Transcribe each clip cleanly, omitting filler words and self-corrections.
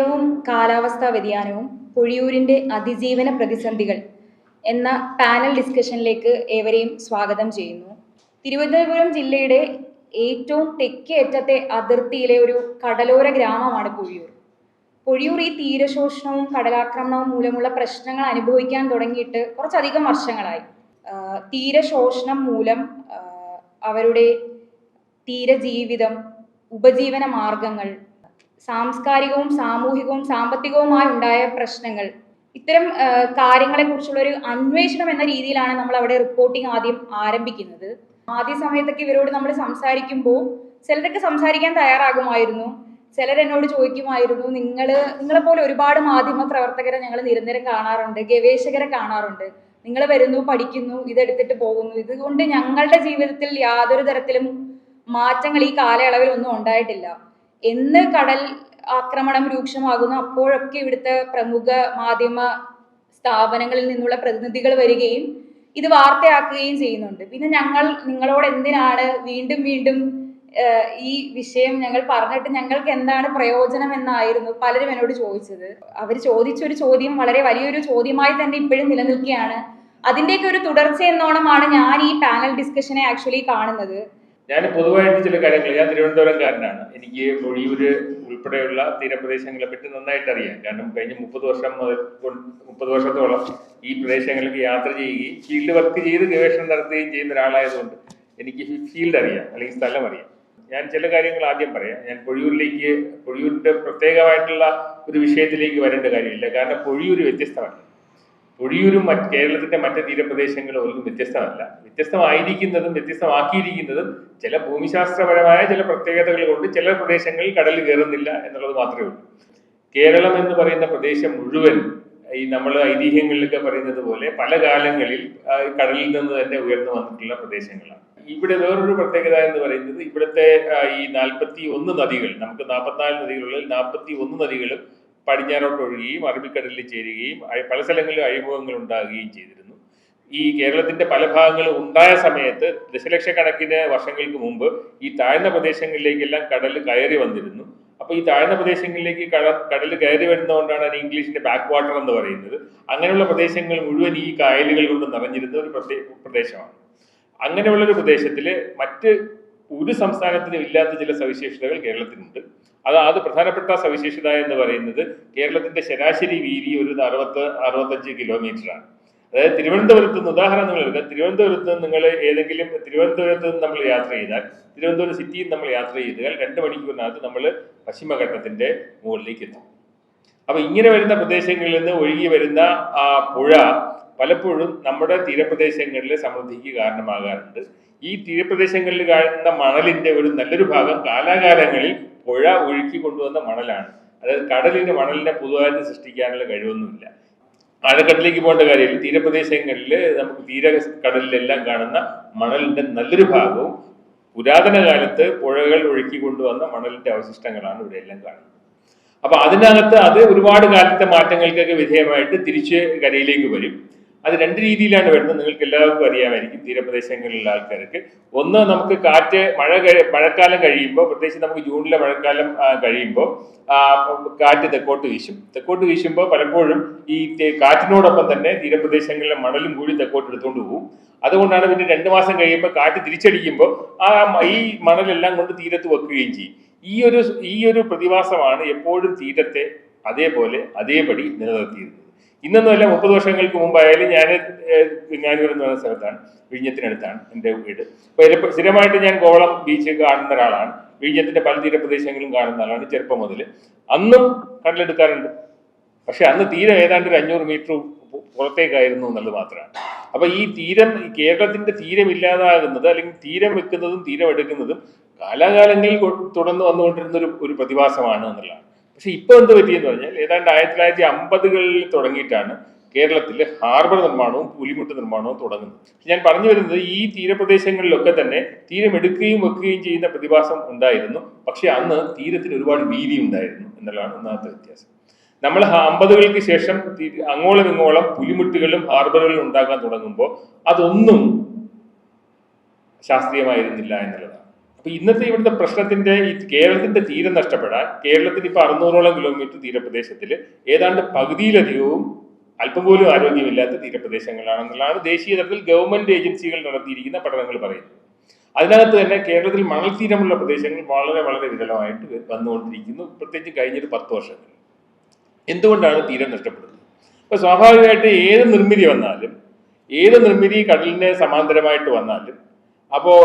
തീരവും കാലാവസ്ഥാ വ്യതിയാനവും പൊഴിയൂരിൻ്റെ അതിജീവന പ്രതിസന്ധികൾ എന്ന പാനൽ ഡിസ്കഷനിലേക്ക് ഏവരെയും സ്വാഗതം ചെയ്യുന്നു. തിരുവനന്തപുരം ജില്ലയുടെ ഏറ്റവും തെക്കേ അറ്റത്തെ അതിർത്തിയിലെ ഒരു കടലോര ഗ്രാമമാണ് പൊഴിയൂർ. പൊഴിയൂർ ഈ തീരശോഷണവും കടലാക്രമണവും മൂലമുള്ള പ്രശ്നങ്ങൾ അനുഭവിക്കാൻ തുടങ്ങിയിട്ട് കുറച്ചധികം വർഷങ്ങളായി. തീരശോഷണം മൂലം അവരുടെ തീരജീവിതം, ഉപജീവന മാർഗങ്ങൾ, സാംസ്കാരികവും സാമൂഹികവും സാമ്പത്തികവുമായി ഉണ്ടായ പ്രശ്നങ്ങൾ, ഇത്തരം കാര്യങ്ങളെക്കുറിച്ചുള്ള ഒരു അന്വേഷണം എന്ന രീതിയിലാണ് നമ്മൾ അവിടെ റിപ്പോർട്ടിംഗ് ആദ്യം ആരംഭിക്കുന്നത്. ആദ്യ സമയത്തൊക്കെ ഇവരോട് നമ്മൾ സംസാരിക്കുമ്പോൾ ചിലരൊക്കെ സംസാരിക്കാൻ തയ്യാറാകുമായിരുന്നു. ചിലരെന്നോട് ചോദിക്കുമായിരുന്നു, നിങ്ങളെ പോലെ ഒരുപാട് മാധ്യമ പ്രവർത്തകരെ ഞങ്ങൾ നിരന്തരം കാണാറുണ്ട്, ഗവേഷകരെ കാണാറുണ്ട്, നിങ്ങൾ വരുന്നു, പഠിക്കുന്നു, ഇതെടുത്തിട്ട് പോകുന്നു, ഇതുകൊണ്ട് ഞങ്ങളുടെ ജീവിതത്തിൽ യാതൊരു തരത്തിലും മാറ്റങ്ങൾ ഈ കാലയളവിലൊന്നും ഉണ്ടായിട്ടില്ല. എന്ന് കടൽ ആക്രമണം രൂക്ഷമാകുന്നു അപ്പോഴൊക്കെ ഇവിടുത്തെ പ്രമുഖ മാധ്യമ സ്ഥാപനങ്ങളിൽ നിന്നുള്ള പ്രതിനിധികൾ വരികയും ഇത് വാർത്തയാക്കുകയും ചെയ്യുന്നുണ്ട്. പിന്നെ ഞങ്ങൾ നിങ്ങളോട് എന്തിനാണ് വീണ്ടും വീണ്ടും ഈ വിഷയം ഞങ്ങൾ പറഞ്ഞിട്ട് ഞങ്ങൾക്ക് എന്താണ് പ്രയോജനം എന്നായിരുന്നു പലരും എന്നോട് ചോദിച്ചത്. അവർ ചോദിച്ചൊരു ചോദ്യം വളരെ വലിയൊരു ചോദ്യമായി തന്നെ ഇപ്പോഴും നിലനിൽക്കുകയാണ്. അതിൻ്റെയൊക്കെ ഒരു തുടർച്ച എന്നോണമാണ് ഞാൻ ഈ പാനൽ ഡിസ്കഷനെ ആക്ച്വലി കാണുന്നത്. ഞാൻ പൊതുവായിട്ട് ചില കാര്യങ്ങൾ, ഞാൻ തിരുവനന്തപുരംകാരനാണ്, എനിക്ക് പൊഴിയൂര് ഉൾപ്പെടെയുള്ള തീരപ്രദേശങ്ങളെ പറ്റി നന്നായിട്ട് അറിയാം. കാരണം കഴിഞ്ഞ 30 വർഷത്തോളം ഈ പ്രദേശങ്ങളിലേക്ക് യാത്ര ചെയ്യുകയും ഫീൽഡ് വർക്ക് ചെയ്ത് ഗവേഷണം നടത്തുകയും ചെയ്യുന്ന ഒരാളായതുകൊണ്ട് എനിക്ക് ഫീൽഡ് അറിയാം, അല്ലെങ്കിൽ സ്ഥലം അറിയാം. ഞാൻ ചില കാര്യങ്ങൾ ആദ്യം പറയാം. ഞാൻ പൊഴിയൂരിന്റെ പ്രത്യേകമായിട്ടുള്ള ഒരു വിഷയത്തിലേക്ക് വരേണ്ട കാര്യമില്ല. കാരണം പൊഴിയൂര് വ്യത്യസ്തമല്ല. പൊഴിയൂരും കേരളത്തിന്റെ മറ്റ് തീരപ്രദേശങ്ങളും ഒന്നും വ്യത്യസ്തമല്ല. വ്യത്യസ്തമായിരിക്കുന്നതും വ്യത്യസ്തമാക്കിയിരിക്കുന്നതും ചില ഭൂമിശാസ്ത്രപരമായ ചില പ്രത്യേകതകൾ കൊണ്ട് ചില പ്രദേശങ്ങളിൽ കടൽ കയറുന്നില്ല എന്നുള്ളത് മാത്രമേ ഉള്ളൂ. കേരളം എന്ന് പറയുന്ന പ്രദേശം മുഴുവൻ ഈ നമ്മൾ ഐതിഹ്യങ്ങളിലൊക്കെ പറയുന്നത് പോലെ പല കാലങ്ങളിൽ കടലിൽ നിന്ന് തന്നെ ഉയർന്നു വന്നിട്ടുള്ള പ്രദേശങ്ങളാണ്. ഇവിടെ വേറൊരു പ്രത്യേകത എന്ന് പറയുന്നത്, ഇവിടുത്തെ ഈ 41 നദികൾ, നമുക്ക് 44 നദികളുള്ളിൽ 41 നദികളും പടിഞ്ഞാറോട്ട് ഒഴുകുകയും അറബിക്കടലിൽ ചേരുകയും പല സ്ഥലങ്ങളിലും അഴിമുഖങ്ങൾ ഉണ്ടാകുകയും ചെയ്തിരുന്നു. ഈ കേരളത്തിന്റെ പല ഭാഗങ്ങളും ഉണ്ടായ സമയത്ത് ദശലക്ഷക്കണക്കിന് വർഷങ്ങൾക്ക് മുമ്പ് ഈ താഴ്ന്ന പ്രദേശങ്ങളിലേക്കെല്ലാം കടൽ കയറി വന്നിരുന്നു. അപ്പൊ ഈ താഴ്ന്ന പ്രദേശങ്ങളിലേക്ക് കടൽ കയറി വരുന്നതുകൊണ്ടാണ് അതിന് ഇംഗ്ലീഷിന്റെ ബാക്ക് വാട്ടർ എന്ന് പറയുന്നത്. അങ്ങനെയുള്ള പ്രദേശങ്ങൾ മുഴുവൻ ഈ കായലുകൾ കൊണ്ട് നിറഞ്ഞിരുന്ന ഒരു പ്രദേശമാണ്. അങ്ങനെയുള്ളൊരു പ്രദേശത്തില് മറ്റ് ഒരു സംസ്ഥാനത്തിനും ഇല്ലാത്ത ചില സവിശേഷതകൾ കേരളത്തിനുണ്ട്. അത് പ്രധാനപ്പെട്ട സവിശേഷത എന്ന് പറയുന്നത്, കേരളത്തിന്റെ ശരാശരി വീതി ഒരു 65 കിലോമീറ്ററാണ്. അതായത് തിരുവനന്തപുരത്ത് നിന്ന് ഉദാഹരണം എടുക്കുക. തിരുവനന്തപുരത്ത് നിന്ന് നിങ്ങൾ തിരുവനന്തപുരത്ത് നിന്ന് നമ്മൾ യാത്ര ചെയ്താൽ, തിരുവനന്തപുരം സിറ്റിയിൽ നമ്മൾ യാത്ര ചെയ്താൽ 2 മണിക്കൂറിനകത്ത് നമ്മൾ പശ്ചിമഘട്ടത്തിന്റെ മുകളിലേക്ക് എത്തും. അപ്പൊ ഇങ്ങനെ വരുന്ന പ്രദേശങ്ങളിൽ നിന്ന് ഒഴുകി വരുന്ന ആ പുഴ പലപ്പോഴും നമ്മുടെ തീരപ്രദേശങ്ങളിലെ സമൃദ്ധിക്ക് കാരണമാകാറുണ്ട്. ഈ തീരപ്രദേശങ്ങളിൽ കാണുന്ന മണലിന്റെ ഒരു നല്ലൊരു ഭാഗം കാലാകാലങ്ങളിൽ പുഴ ഒഴുക്കി കൊണ്ടുവന്ന മണലാണ്. അതായത് കടലിന് മണലിനെ പുതുതായിട്ട് സൃഷ്ടിക്കാനുള്ള കഴിവൊന്നുമില്ല. ആഴക്കടലിലേക്ക് പോകേണ്ട കാര്യമില്ല. തീരപ്രദേശങ്ങളിൽ നമുക്ക് തീരക്കടലിലെല്ലാം കാണുന്ന മണലിന്റെ നല്ലൊരു ഭാഗവും പുരാതന കാലത്ത് പുഴകൾ ഒഴുക്കി കൊണ്ടുവന്ന മണലിന്റെ അവശിഷ്ടങ്ങളാണ് ഇവിടെ എല്ലാം കാണുന്നത്. അപ്പൊ അതിനകത്ത് അത് ഒരുപാട് കാലത്തെ മാറ്റങ്ങൾക്കൊക്കെ വിധേയമായിട്ട് തിരിച്ച് കരയിലേക്ക് വരും. അത് 2 രീതിയിലാണ് വരുന്നത്. നിങ്ങൾക്ക് എല്ലാവർക്കും അറിയാമായിരിക്കും തീരപ്രദേശങ്ങളിലുള്ള ആൾക്കാർക്ക്. ഒന്ന്, നമുക്ക് മഴക്കാലം കഴിയുമ്പോൾ, പ്രത്യേകിച്ച് നമുക്ക് ജൂണിലെ മഴക്കാലം കഴിയുമ്പോൾ കാറ്റ് തെക്കോട്ട് വീശുമ്പോൾ പലപ്പോഴും ഈ കാറ്റിനോടൊപ്പം തന്നെ തീരപ്രദേശങ്ങളിലെ മണലും കൂടി തെക്കോട്ട് എടുത്തുകൊണ്ട് പോകും. അതുകൊണ്ടാണ് പിന്നെ 2 മാസം കഴിയുമ്പോൾ കാറ്റ് തിരിച്ചടിക്കുമ്പോൾ ഈ മണലെല്ലാം കൊണ്ട് തീരത്ത് വെക്കുകയും ചെയ്യും. ഈ ഒരു പ്രതിഭാസമാണ് എപ്പോഴും തീരത്തെ അതേപടി നിലനിർത്തിയിരുന്നത്. ഇന്നൊന്നുമല്ല, 30 വർഷങ്ങൾക്ക് മുമ്പായാലും ഞാൻ വരുന്ന സ്ഥലത്താണ്, വിഴിഞ്ഞത്തിനടുത്താണ് എൻ്റെ വീട്. അപ്പോൾ സ്ഥിരമായിട്ട് ഞാൻ കോവളം ബീച്ച് കാണുന്ന ഒരാളാണ്. വിഴിഞ്ഞത്തിന്റെ പല തീരപ്രദേശങ്ങളും കാണുന്ന ആളാണ് ചെറുപ്പം മുതൽ. അന്നും കടലെടുക്കാറുണ്ട്. പക്ഷെ അന്ന് തീരം ഏതാണ്ട് ഒരു 500 മീറ്റർ പുറത്തേക്കായിരുന്നു എന്നുള്ളത് മാത്രമാണ്. അപ്പൊ ഈ കേരളത്തിന്റെ തീരം ഇല്ലാതാകുന്നത്, അല്ലെങ്കിൽ തീരം വെക്കുന്നതും തീരം എടുക്കുന്നതും കാലാകാലങ്ങളിൽ തുടർന്ന് വന്നുകൊണ്ടിരുന്ന ഒരു പ്രതിഭാസമാണ് എന്നുള്ളതാണ്. പക്ഷെ ഇപ്പൊ എന്ത് പറ്റിയെന്ന് പറഞ്ഞാൽ, ഏതാണ്ട് 1950കളിൽ തുടങ്ങിയിട്ടാണ് കേരളത്തിൽ ഹാർബർ നിർമ്മാണവും പുലിമുട്ട് നിർമ്മാണവും തുടങ്ങുന്നത്. ഞാൻ പറഞ്ഞു വരുന്നത്, ഈ തീരപ്രദേശങ്ങളിലൊക്കെ തന്നെ തീരം എടുക്കുകയും വെക്കുകയും ചെയ്യുന്ന പ്രതിഭാസം ഉണ്ടായിരുന്നു. പക്ഷെ അന്ന് തീരത്തിന് ഒരുപാട് വീതി ഉണ്ടായിരുന്നു എന്നുള്ളതാണ് ഒന്നാമത്തെ വ്യത്യാസം. നമ്മൾ 50കൾക്ക് ശേഷം അങ്ങോളം ഇങ്ങോളം പുലിമുട്ടുകളും ഹാർബറുകളും ഉണ്ടാക്കാൻ തുടങ്ങുമ്പോൾ അതൊന്നും ശാസ്ത്രീയമായിരുന്നില്ല എന്നുള്ളതാണ്. അപ്പൊ ഇന്നത്തെ ഇവിടുത്തെ പ്രശ്നത്തിന്റെ ഈ കേരളത്തിന്റെ തീരം നഷ്ടപ്പെടാൻ കേരളത്തിന് ഇപ്പൊ 600ഓളം കിലോമീറ്റർ തീരപ്രദേശത്തിൽ ഏതാണ്ട് പകുതിയിലധികവും അല്പം പോലും ആരോഗ്യമില്ലാത്ത തീരപ്രദേശങ്ങളാണെന്നുള്ളതാണ് ദേശീയ തലത്തിൽ ഗവൺമെന്റ് ഏജൻസികൾ നടത്തിയിരിക്കുന്ന പഠനങ്ങൾ പറയുന്നത്. അതിനകത്ത് തന്നെ കേരളത്തിൽ മണൽ തീരമുള്ള പ്രദേശങ്ങൾ വളരെ വളരെ വിരളമായിട്ട് വന്നുകൊണ്ടിരിക്കുന്നു, പ്രത്യേകിച്ച് കഴിഞ്ഞൊരു 10 വർഷങ്ങൾ. എന്തുകൊണ്ടാണ് തീരം നഷ്ടപ്പെടുന്നത്? അപ്പൊ സ്വാഭാവികമായിട്ട് ഏത് നിർമ്മിതി കടലിന് സമാന്തരമായിട്ട് വന്നാലും, അപ്പോ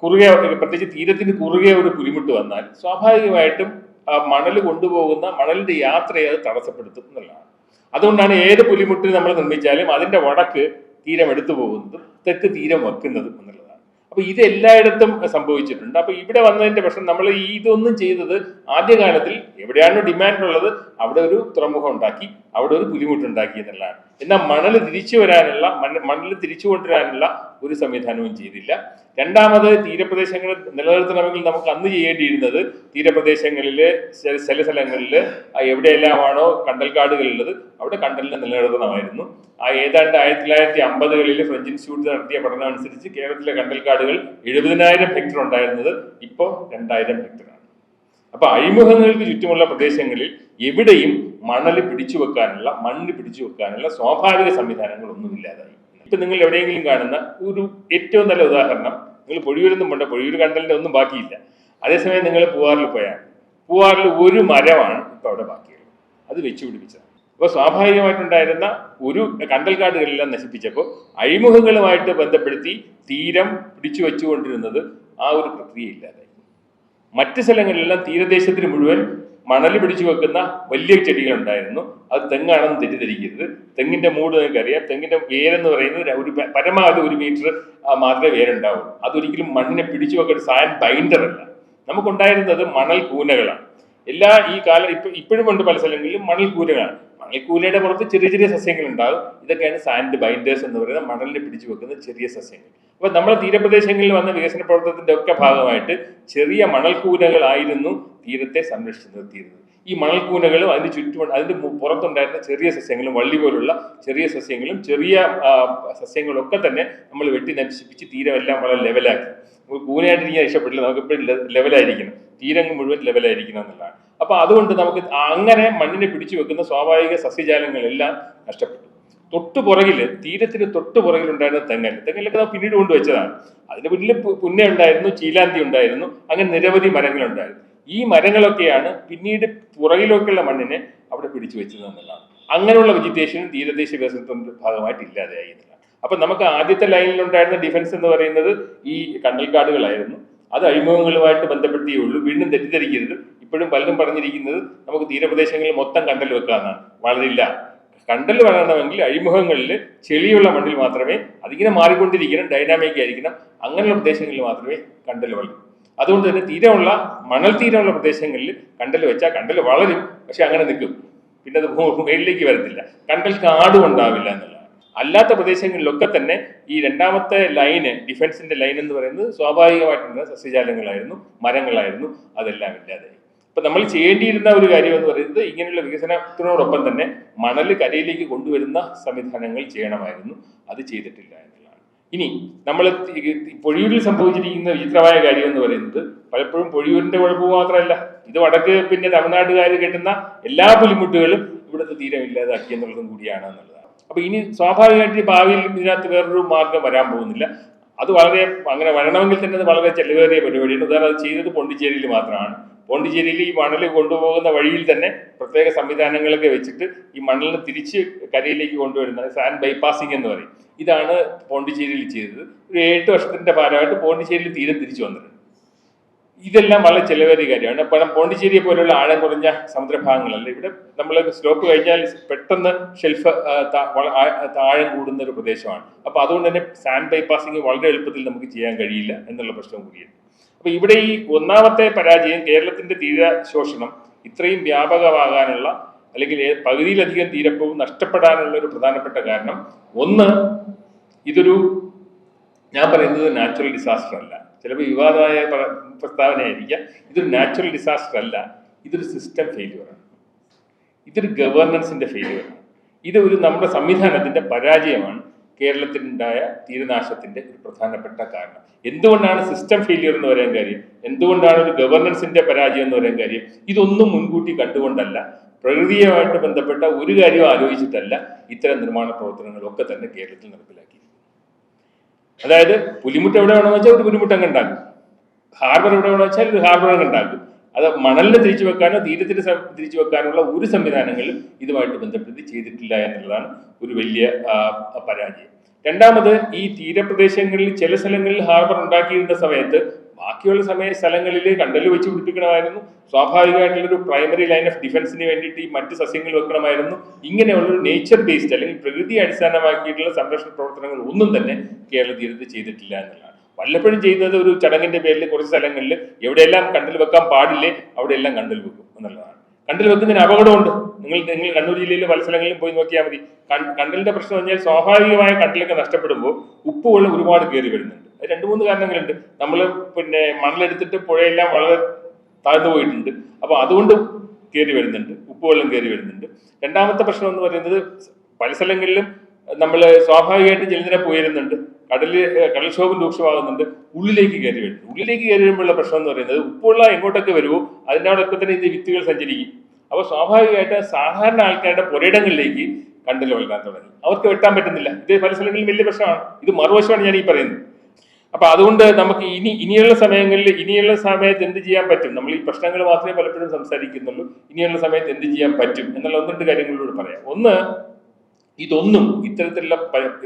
കുറുകെ പ്രത്യേകിച്ച് തീരത്തിന് കുറുകെ ഒരു പുലിമുട്ട് വന്നാൽ സ്വാഭാവികമായിട്ടും മണൽ കൊണ്ടുപോകുന്ന മണലിന്റെ യാത്രയെ അത് തടസ്സപ്പെടുത്തും എന്നുള്ളതാണ്. അതുകൊണ്ടാണ് ഏത് പുലിമുട്ട് നമ്മൾ നിർമ്മിച്ചാലും അതിന്റെ വടക്ക് തീരം എടുത്തു പോകുന്നതും തെക്ക് തീരം വെക്കുന്നതും എന്നുള്ളതാണ്. അപ്പൊ ഇത് എല്ലായിടത്തും സംഭവിച്ചിട്ടുണ്ട്. അപ്പൊ ഇവിടെ വന്നതിന്റെ പ്രശ്നം, നമ്മൾ ഇതൊന്നും ചെയ്തത് ആദ്യകാലത്തിൽ എവിടെയാണോ ഡിമാൻഡ് ഉള്ളത് അവിടെ ഒരു തുറമുഖം ഉണ്ടാക്കി, അവിടെ ഒരു പുലിമുട്ടുണ്ടാക്കി എന്നുള്ളതാണ്. എന്നാൽ മണൽ തിരിച്ചു കൊണ്ടുവരാനുള്ള ഒരു സംവിധാനവും ചെയ്തില്ല. രണ്ടാമത്, തീരപ്രദേശങ്ങൾ നിലനിർത്തണമെങ്കിൽ നമുക്ക് അന്ന് ചെയ്യേണ്ടിയിരുന്നത് തീരപ്രദേശങ്ങളില് ചില സ്ഥലങ്ങളിൽ എവിടെയെല്ലാമാണോ കണ്ടൽക്കാടുകളുള്ളത് അവിടെ കണ്ടലിനെ നിലനിർത്തണമായിരുന്നു. ഏതാണ്ട് 1950കളിൽ ഫ്രഞ്ച് ഇൻസ്റ്റിറ്റ്യൂട്ട് നടത്തിയ പഠനം അനുസരിച്ച് കേരളത്തിലെ കണ്ടൽക്കാടുകൾ 70,000 ഹെക്ടർ ഉണ്ടായിരുന്നത് ഇപ്പോൾ 2,000 ഹെക്ടറാണ്. അപ്പൊ അഴിമുഖങ്ങൾക്ക് ചുറ്റുമുള്ള പ്രദേശങ്ങളിൽ എവിടെയും മണ്ണ് പിടിച്ചു വെക്കാനുള്ള സ്വാഭാവിക സംവിധാനങ്ങളൊന്നുമില്ലാതായി. ഇപ്പൊ നിങ്ങൾ എവിടെയെങ്കിലും കാണുന്ന ഒരു ഏറ്റവും നല്ല ഉദാഹരണം, നിങ്ങൾ പൊഴിയൂരൊന്നും പോണ്ട, പൊഴിയൂർ കണ്ടലിന്റെ ഒന്നും ബാക്കിയില്ല. അതേസമയം നിങ്ങൾ പൂവാറിൽ പോയാൽ പൂവാറിൽ ഒരു മരമാണ് ഇപ്പൊ അവിടെ ബാക്കിയുള്ളത്, അത് വെച്ചുപിടിപ്പിച്ചതാണ്. അപ്പൊ സ്വാഭാവികമായിട്ടുണ്ടായിരുന്ന ഒരു കണ്ടൽക്കാടുകളെല്ലാം നശിപ്പിച്ചപ്പോൾ അഴിമുഖങ്ങളുമായിട്ട് ബന്ധപ്പെടുത്തി തീരം പിടിച്ചു വെച്ചുകൊണ്ടിരുന്നത് ആ ഒരു പ്രക്രിയ ഇല്ലാതായി. മറ്റ് സ്ഥലങ്ങളിലെല്ലാം തീരദേശത്തിന് മുഴുവൻ മണൽ പിടിച്ചു വെക്കുന്ന വലിയ ചെടികൾ ഉണ്ടായിരുന്നു. അത് തെങ്ങാണെന്ന് തെറ്റിദ്ധരിക്കരുത്. തെങ്ങിന്റെ മൂട് നിങ്ങൾക്കറിയാം. തെങ്ങിന്റെ വേരെന്ന് പറയുന്നത് ഒരു പരമാവധി 1 മീറ്റർ മാത്രമേ വേരുണ്ടാവുള്ളൂ. അതൊരിക്കലും മണ്ണിനെ പിടിച്ചു വെക്കുന്ന സാൻഡ് ബൈൻഡർ അല്ല. നമുക്കുണ്ടായിരുന്നത് മണൽ കൂനകളാണ്. ഇപ്പോഴും ഉണ്ട് പല സ്ഥലങ്ങളിലും മണൽ കൂനകളാണ്. മണൽക്കൂനയുടെ പുറത്ത് ചെറിയ ചെറിയ സസ്യങ്ങൾ ഉണ്ടാകും. ഇതൊക്കെയാണ് സാൻഡ് ബൈൻഡേഴ്സ് എന്ന് പറയുന്ന മണലിനെ പിടിച്ചു വെക്കുന്ന ചെറിയ സസ്യങ്ങൾ. അപ്പൊ നമ്മുടെ തീരപ്രദേശങ്ങളിൽ വന്ന വികസന പ്രവർത്തനത്തിന്റെ ഒക്കെ ഭാഗമായിട്ട് ചെറിയ മണൽക്കൂനകളായിരുന്നു തീരത്തെ സംരക്ഷിച്ചു നിർത്തിയിരുന്നത്. ഈ മണൽക്കൂനകളും അതിന് ചുറ്റും അതിന്റെ പുറത്തുണ്ടായിരുന്ന ചെറിയ സസ്യങ്ങളും വള്ളി പോലുള്ള ചെറിയ സസ്യങ്ങളും സസ്യങ്ങളും ഒക്കെ തന്നെ നമ്മൾ വെട്ടി നശിപ്പിച്ച് തീരമെല്ലാം വളരെ ലെവലാക്കി. കൂനയായിട്ടിരിക്കാൻ ഇഷ്ടപ്പെട്ടില്ല, നമുക്ക് എപ്പോഴും ലെവലായിരിക്കണം, തീരം മുഴുവൻ ലെവലായിരിക്കണം എന്നുള്ളതാണ്. അപ്പൊ അതുകൊണ്ട് നമുക്ക് അങ്ങനെ മണ്ണിനെ പിടിച്ചു വെക്കുന്ന സ്വാഭാവിക സസ്യജാലങ്ങളെല്ലാം നഷ്ടപ്പെട്ടു. തീരത്തിന് തൊട്ടു പുറകിലുണ്ടായിരുന്ന തെങ്ങലൊക്കെ നമ്മൾ പിന്നീട് കൊണ്ടുവച്ചതാണ്. അതിന് പിന്നിൽ പുന്ന ഉണ്ടായിരുന്നു, ചീലാന്തി ഉണ്ടായിരുന്നു, അങ്ങനെ നിരവധി മരങ്ങളുണ്ടായിരുന്നു. ഈ മരങ്ങളൊക്കെയാണ് പിന്നീട് പുറകിലേക്കുള്ള മണ്ണിനെ അവിടെ പിടിച്ചു വെച്ചത് എന്നുള്ളതാണ്. അങ്ങനെയുള്ള വെജിറ്റേഷനും തീരദേശ വികസനത്തിന്റെ ഭാഗമായിട്ട് ഇല്ലാതെയായി എന്നുള്ളതാണ്. അപ്പൊ നമുക്ക് ആദ്യത്തെ ലൈനിലുണ്ടായിരുന്ന ഡിഫൻസ് എന്ന് പറയുന്നത് ഈ കണ്ടൽക്കാടുകളായിരുന്നു. അത് അഴിമുഖങ്ങളുമായിട്ട് ബന്ധപ്പെടുത്തിയേ ഉള്ളൂ. വീണ്ടും തെറ്റിദ്ധരിക്കരുത്, ഇപ്പോഴും പലരും പറഞ്ഞിരിക്കുന്നത് നമുക്ക് തീരപ്രദേശങ്ങളിൽ മൊത്തം കണ്ടൽ വെക്കാമെന്നാണ്. വളരില്ല. കണ്ടൽ വളരണമെങ്കിൽ അഴിമുഖങ്ങളിൽ ചെളിയുള്ള മണ്ണിൽ മാത്രമേ, അതിങ്ങനെ മാറിക്കൊണ്ടിരിക്കണം, ഡൈനാമിക് ആയിരിക്കണം, അങ്ങനെയുള്ള പ്രദേശങ്ങളിൽ മാത്രമേ കണ്ടൽ വളരൂ. അതുകൊണ്ട് തന്നെ മണൽ തീരമുള്ള പ്രദേശങ്ങളിൽ കണ്ടൽ വെച്ചാൽ കണ്ടൽ വളരും, പക്ഷെ അങ്ങനെ നിൽക്കും, പിന്നെ അത് മേളിലേക്ക് വരത്തില്ല, കണ്ടൽ കാടും ഉണ്ടാവില്ല എന്നുള്ളതാണ്. അല്ലാത്ത പ്രദേശങ്ങളിലൊക്കെ തന്നെ ഈ രണ്ടാമത്തെ ലൈന്, ഡിഫൻസിന്റെ ലൈൻ എന്ന് പറയുന്നത് സ്വാഭാവികമായിട്ടുള്ള സസ്യജാലങ്ങളായിരുന്നു, മരങ്ങളായിരുന്നു, അതെല്ലാം ഇല്ലാതായി. അപ്പൊ നമ്മൾ ചെയ്യേണ്ടിയിരുന്ന ഒരു കാര്യം എന്ന് പറയുന്നത് ഇങ്ങനെയുള്ള വികസനത്തിനോടൊപ്പം തന്നെ മണൽ കരയിലേക്ക് കൊണ്ടുവരുന്ന സംവിധാനങ്ങൾ ചെയ്യണമായിരുന്നു. അത് ചെയ്തിട്ടില്ല എന്നുള്ളതാണ്. ഇനി നമ്മൾ പൊഴിയൂരിൽ സംഭവിച്ചിരിക്കുന്ന വിചിത്രമായ കാര്യം എന്ന് പറയുന്നത് പലപ്പോഴും പൊഴിയൂരിന്റെ കുഴപ്പം മാത്രമല്ല, ഇത് വടക്ക് പിന്നെ തമിഴ്നാട്ടുകാർ കെട്ടുന്ന എല്ലാ പുലിമുട്ടുകളും ഇവിടുത്തെ തീരം ഇല്ലാതാക്കി എന്നുള്ളതും കൂടിയാണ് എന്നുള്ളതാണ്. അപ്പൊ ഇനി സ്വാഭാവികമായിട്ട് ഭാവിയിൽ ഇതിനകത്ത് വേറൊരു മാർഗം വരാൻ പോകുന്നില്ല. അത് അങ്ങനെ വരണമെങ്കിൽ തന്നെ അത് വളരെ ചെലവേറിയ പരിപാടിയാണ്. ഉദാഹരണം അത് ചെയ്തത് പോണ്ടിച്ചേരിയിൽ മാത്രമാണ്. പോണ്ടിച്ചേരിയിൽ ഈ മണൽ കൊണ്ടുപോകുന്ന വഴിയിൽ തന്നെ പ്രത്യേക സംവിധാനങ്ങളൊക്കെ വെച്ചിട്ട് ഈ മണലിനെ തിരിച്ച് കരയിലേക്ക് കൊണ്ടുവരുന്നത് സാൻഡ് ബൈപ്പാസിംഗ് എന്ന് പറയും. ഇതാണ് പോണ്ടിച്ചേരിയിൽ ചെയ്തത്. ഒരു 8 വർഷത്തിന്റെ ഭാഗമായിട്ട് പോണ്ടിച്ചേരിയിൽ തീരം തിരിച്ചു വന്നിട്ടുണ്ട്. ഇതെല്ലാം വളരെ ചെലവേറിയ കാര്യമാണ്. പണം പോണ്ടിച്ചേരിയെ പോലുള്ള ആഴം കുറഞ്ഞ സമുദ്രഭാഗങ്ങളല്ല. ഇവിടെ നമ്മൾ സ്ലോപ്പ് കഴിഞ്ഞാൽ പെട്ടെന്ന് ഷെൽഫ് ആഴം കൂടുന്ന ഒരു പ്രദേശമാണ്. അപ്പൊ അതുകൊണ്ട് തന്നെ സാൻഡ് ബൈപ്പാസിംഗ് വളരെ എളുപ്പത്തിൽ നമുക്ക് ചെയ്യാൻ കഴിയില്ല എന്നുള്ള പ്രശ്നം കൂടിയാണ്. അപ്പൊ ഇവിടെ ഈ ഒന്നാമത്തെ പരാജയം, കേരളത്തിന്റെ തീര ശോഷണം ഇത്രയും വ്യാപകമാകാനുള്ള അല്ലെങ്കിൽ പകുതിയിലധികം തീരപ്പവും നഷ്ടപ്പെടാനുള്ള ഒരു പ്രധാനപ്പെട്ട കാരണം, ഒന്ന്, ഞാൻ പറയുന്നത് നാച്ചുറൽ ഡിസാസ്റ്റർ അല്ല, ചിലപ്പോൾ വിവാദമായ പ്രസ്താവനയായിരിക്കാം. ഇതൊരു നാച്ചുറൽ ഡിസാസ്റ്റർ അല്ല, ഇതൊരു സിസ്റ്റം ഫെയിലിയറാണ്, ഇതൊരു ഗവേണൻസിന്റെ ഫെയിലിയറാണ്, നമ്മുടെ സംവിധാനത്തിന്റെ പരാജയമാണ്. കേരളത്തിലുണ്ടായ തീരനാശത്തിന്റെ ഒരു പ്രധാനപ്പെട്ട കാരണം. എന്തുകൊണ്ടാണ് സിസ്റ്റം ഫെയിലിയർ എന്ന് പറയാൻ കാര്യം, എന്തുകൊണ്ടാണ് ഒരു ഗവർണൻസിന്റെ പരാജയം എന്ന് പറയാൻ കാര്യം, ഇതൊന്നും മുൻകൂട്ടി കണ്ടുകൊണ്ടല്ല, പ്രകൃതിയുമായിട്ട് ബന്ധപ്പെട്ട ഒരു കാര്യവും ആലോചിച്ചിട്ടല്ല ഇത്തരം നിർമ്മാണ പ്രവർത്തനങ്ങളൊക്കെ തന്നെ കേരളത്തിൽ നടപ്പിലാക്കി. അതായത് പുലിമുട്ട് എവിടെ വേണമെന്ന് വെച്ചാൽ ഒരു പുലിമുട്ട് അങ്ങ് ഉണ്ടാക്കും, ഹാർബർ എവിടെ വേണമെന്ന് വെച്ചാൽ ഒരു ഹാർബർ അങ്ങ് ഉണ്ടാക്കും. അത് മണലിനെ തിരിച്ചു വെക്കാനോ തീരത്തിന് തിരിച്ചു വെക്കാനുള്ള ഒരു സംവിധാനങ്ങളും ഇതുമായിട്ട് ബന്ധപ്പെട്ട് ചെയ്തിട്ടില്ല എന്നുള്ളതാണ് ഒരു വലിയ പരാജയം. രണ്ടാമത്, ഈ തീരപ്രദേശങ്ങളിൽ ചില സ്ഥലങ്ങളിൽ ഹാർബർ ഉണ്ടാക്കിയിരുന്ന സമയത്ത് ബാക്കിയുള്ള സ്ഥലങ്ങളിൽ കണ്ടൽ വെച്ച് പിടിപ്പിക്കണമായിരുന്നു, സ്വാഭാവികമായിട്ടുള്ളൊരു പ്രൈമറി ലൈൻ ഓഫ് ഡിഫൻസിന് വേണ്ടിയിട്ട് ഈ മറ്റ് സസ്യങ്ങൾ വെക്കണമായിരുന്നു. ഇങ്ങനെയുള്ളൊരു നേച്ചർ ബേസ്ഡ് അല്ലെങ്കിൽ പ്രകൃതി അടിസ്ഥാനമാക്കിയിട്ടുള്ള സംരക്ഷണ പ്രവർത്തനങ്ങൾ ഒന്നും തന്നെ കേരള തീരത്ത് ചെയ്തിട്ടില്ല എന്നുള്ളതാണ്. വല്ലപ്പോഴും ചെയ്യുന്നത് ഒരു ചടങ്ങിന്റെ പേരിൽ കുറച്ച് സ്ഥലങ്ങളിൽ എവിടെയെല്ലാം കണ്ടൽ വെക്കാൻ പാടില്ലേ അവിടെയെല്ലാം കണ്ടൽ വെക്കും എന്നുള്ളതാണ്. കണ്ടൽ വെക്കുന്നതിന് അപകടമുണ്ട്. നിങ്ങൾ കണ്ണൂർ ജില്ലയിലെ പല സ്ഥലങ്ങളിലും പോയി നോക്കിയാൽ മതി. കണ്ടലിന്റെ പ്രശ്നം പറഞ്ഞാൽ സ്വാഭാവികമായ കണ്ടലൊക്കെ നഷ്ടപ്പെടുമ്പോൾ ഉപ്പുവെള്ളം ഒരുപാട് കയറി വരുന്നുണ്ട്. അത് 2-3 കാരണങ്ങളുണ്ട്. നമ്മൾ മണലെടുത്തിട്ട് പുഴയെല്ലാം വളരെ താഴ്ന്നു പോയിട്ടുണ്ട്, അപ്പൊ അതുകൊണ്ട് കയറി വരുന്നുണ്ട്, ഉപ്പുവെള്ളം കയറി വരുന്നുണ്ട്. രണ്ടാമത്തെ പ്രശ്നം എന്ന് പറയുന്നത് പല സ്ഥലങ്ങളിലും നമ്മൾ സ്വാഭാവികമായിട്ട് ജലനിരപ്പ് ഉയരുന്നുണ്ട്, കടൽക്ഷോഭം രൂക്ഷമാകുന്നുണ്ട്, ഉള്ളിലേക്ക് കയറി വരുന്നു. ഉള്ളിലേക്ക് കയറി വരുമ്പോഴുള്ള പ്രശ്നം എന്ന് പറയുന്നത് ഉപ്പുവെള്ളം എങ്ങോട്ടൊക്കെ വരുമോ അതിനോടൊക്കെ തന്നെ ഇത് വിത്തുകൾ സഞ്ചരിക്കും. അപ്പൊ സ്വാഭാവികമായിട്ട് സാധാരണ ആൾക്കാരുടെ പുരയിടങ്ങളിലേക്ക് കണ്ടൽ വളരാൻ തുടങ്ങി. അവർക്ക് വെട്ടാൻ പറ്റുന്നില്ല. ഇത് പല സ്ഥലങ്ങളിലും വലിയ പ്രശ്നമാണ്. ഇത് മറുവശമാണ് ഞാൻ ഈ പറയുന്നത്. അപ്പൊ അതുകൊണ്ട് നമുക്ക് ഇനിയുള്ള സമയത്ത് എന്ത് ചെയ്യാൻ പറ്റും, നമ്മൾ ഈ പ്രശ്നങ്ങൾ മാത്രമേ പലപ്പോഴും സംസാരിക്കുന്നുള്ളൂ. ഇനിയുള്ള സമയത്ത് എന്ത് ചെയ്യാൻ പറ്റും എന്നുള്ള 1-2 കാര്യങ്ങളിലൂടെ പറയാം. ഒന്ന്, ഇതൊന്നും ഇത്തരത്തിലുള്ള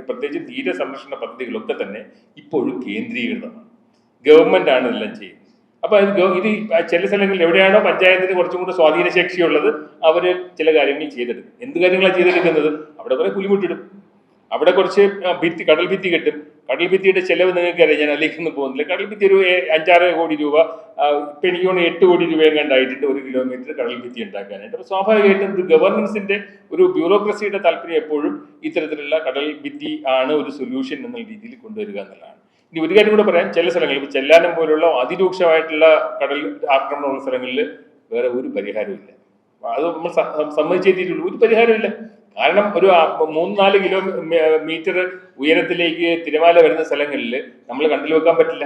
പ്രത്യേകിച്ച് തീര സംരക്ഷണ പദ്ധതികളൊക്കെ തന്നെ ഇപ്പോഴും കേന്ദ്രീകൃതമാണ്. ഗവൺമെന്റ് ആണ് ഇതെല്ലാം ചെയ്യുന്നത്. അപ്പൊ ഇത് ചില സ്ഥലങ്ങളിൽ എവിടെയാണോ പഞ്ചായത്തിന് കുറച്ചും കൂടെ സ്വാധീനശേഷിയുള്ളത് അവര് ചില കാര്യങ്ങൾ ചെയ്തെടുക്കും. എന്ത് കാര്യങ്ങളാണ് ചെയ്തെടുക്കുന്നത്? അവിടെ കുറെ പുലിമുട്ടിടും, അവിടെ കുറച്ച് കടൽ ഭിത്തി കെട്ടും. കടൽ ഭിത്തിയുടെ ചെലവ് നിങ്ങൾക്ക് അറിയാം, ഞാൻ അതിലേക്കൊന്നും പോകുന്നില്ല. കടൽ ഭിത്തി ഒരു 5-6 കോടി രൂപ, ഇപ്പൊ എനിക്ക് തോന്നുന്നു 8 കോടി രൂപയും കണ്ടായിട്ടുണ്ട് 1 കിലോമീറ്റർ കടൽ ഭിത്തി ഉണ്ടാക്കാനായിട്ട്. അപ്പൊ സ്വാഭാവികമായിട്ടും ഒരു ഗവർണൻസിന്റെ ഒരു ബ്യൂറോക്രസിയുടെ താല്പര്യം എപ്പോഴും ഇത്തരത്തിലുള്ള കടൽ ഭിത്തി ആണ് ഒരു സൊല്യൂഷൻ എന്നുള്ള രീതിയിൽ കൊണ്ടുവരിക എന്നുള്ളതാണ്. ഇനി ഒരു കാര്യം കൂടെ പറയാം, ചില സ്ഥലങ്ങളിൽ ഇപ്പൊ ചെല്ലാനം പോലുള്ള അതിരൂക്ഷമായിട്ടുള്ള കടൽ ആക്രമണമുള്ള സ്ഥലങ്ങളിൽ വേറെ ഒരു പരിഹാരവും ഇല്ല. അത് നമ്മൾ സമ്മതിച്ചേറ്റിട്ടുള്ളൂ, ഒരു പരിഹാരമില്ല. കാരണം ഒരു 3-4 കിലോമീറ്റർ ഉയരത്തിലേക്ക് തിരമാല വരുന്ന സ്ഥലങ്ങളിൽ നമ്മൾ കണ്ടൽ വെക്കാൻ പറ്റില്ല,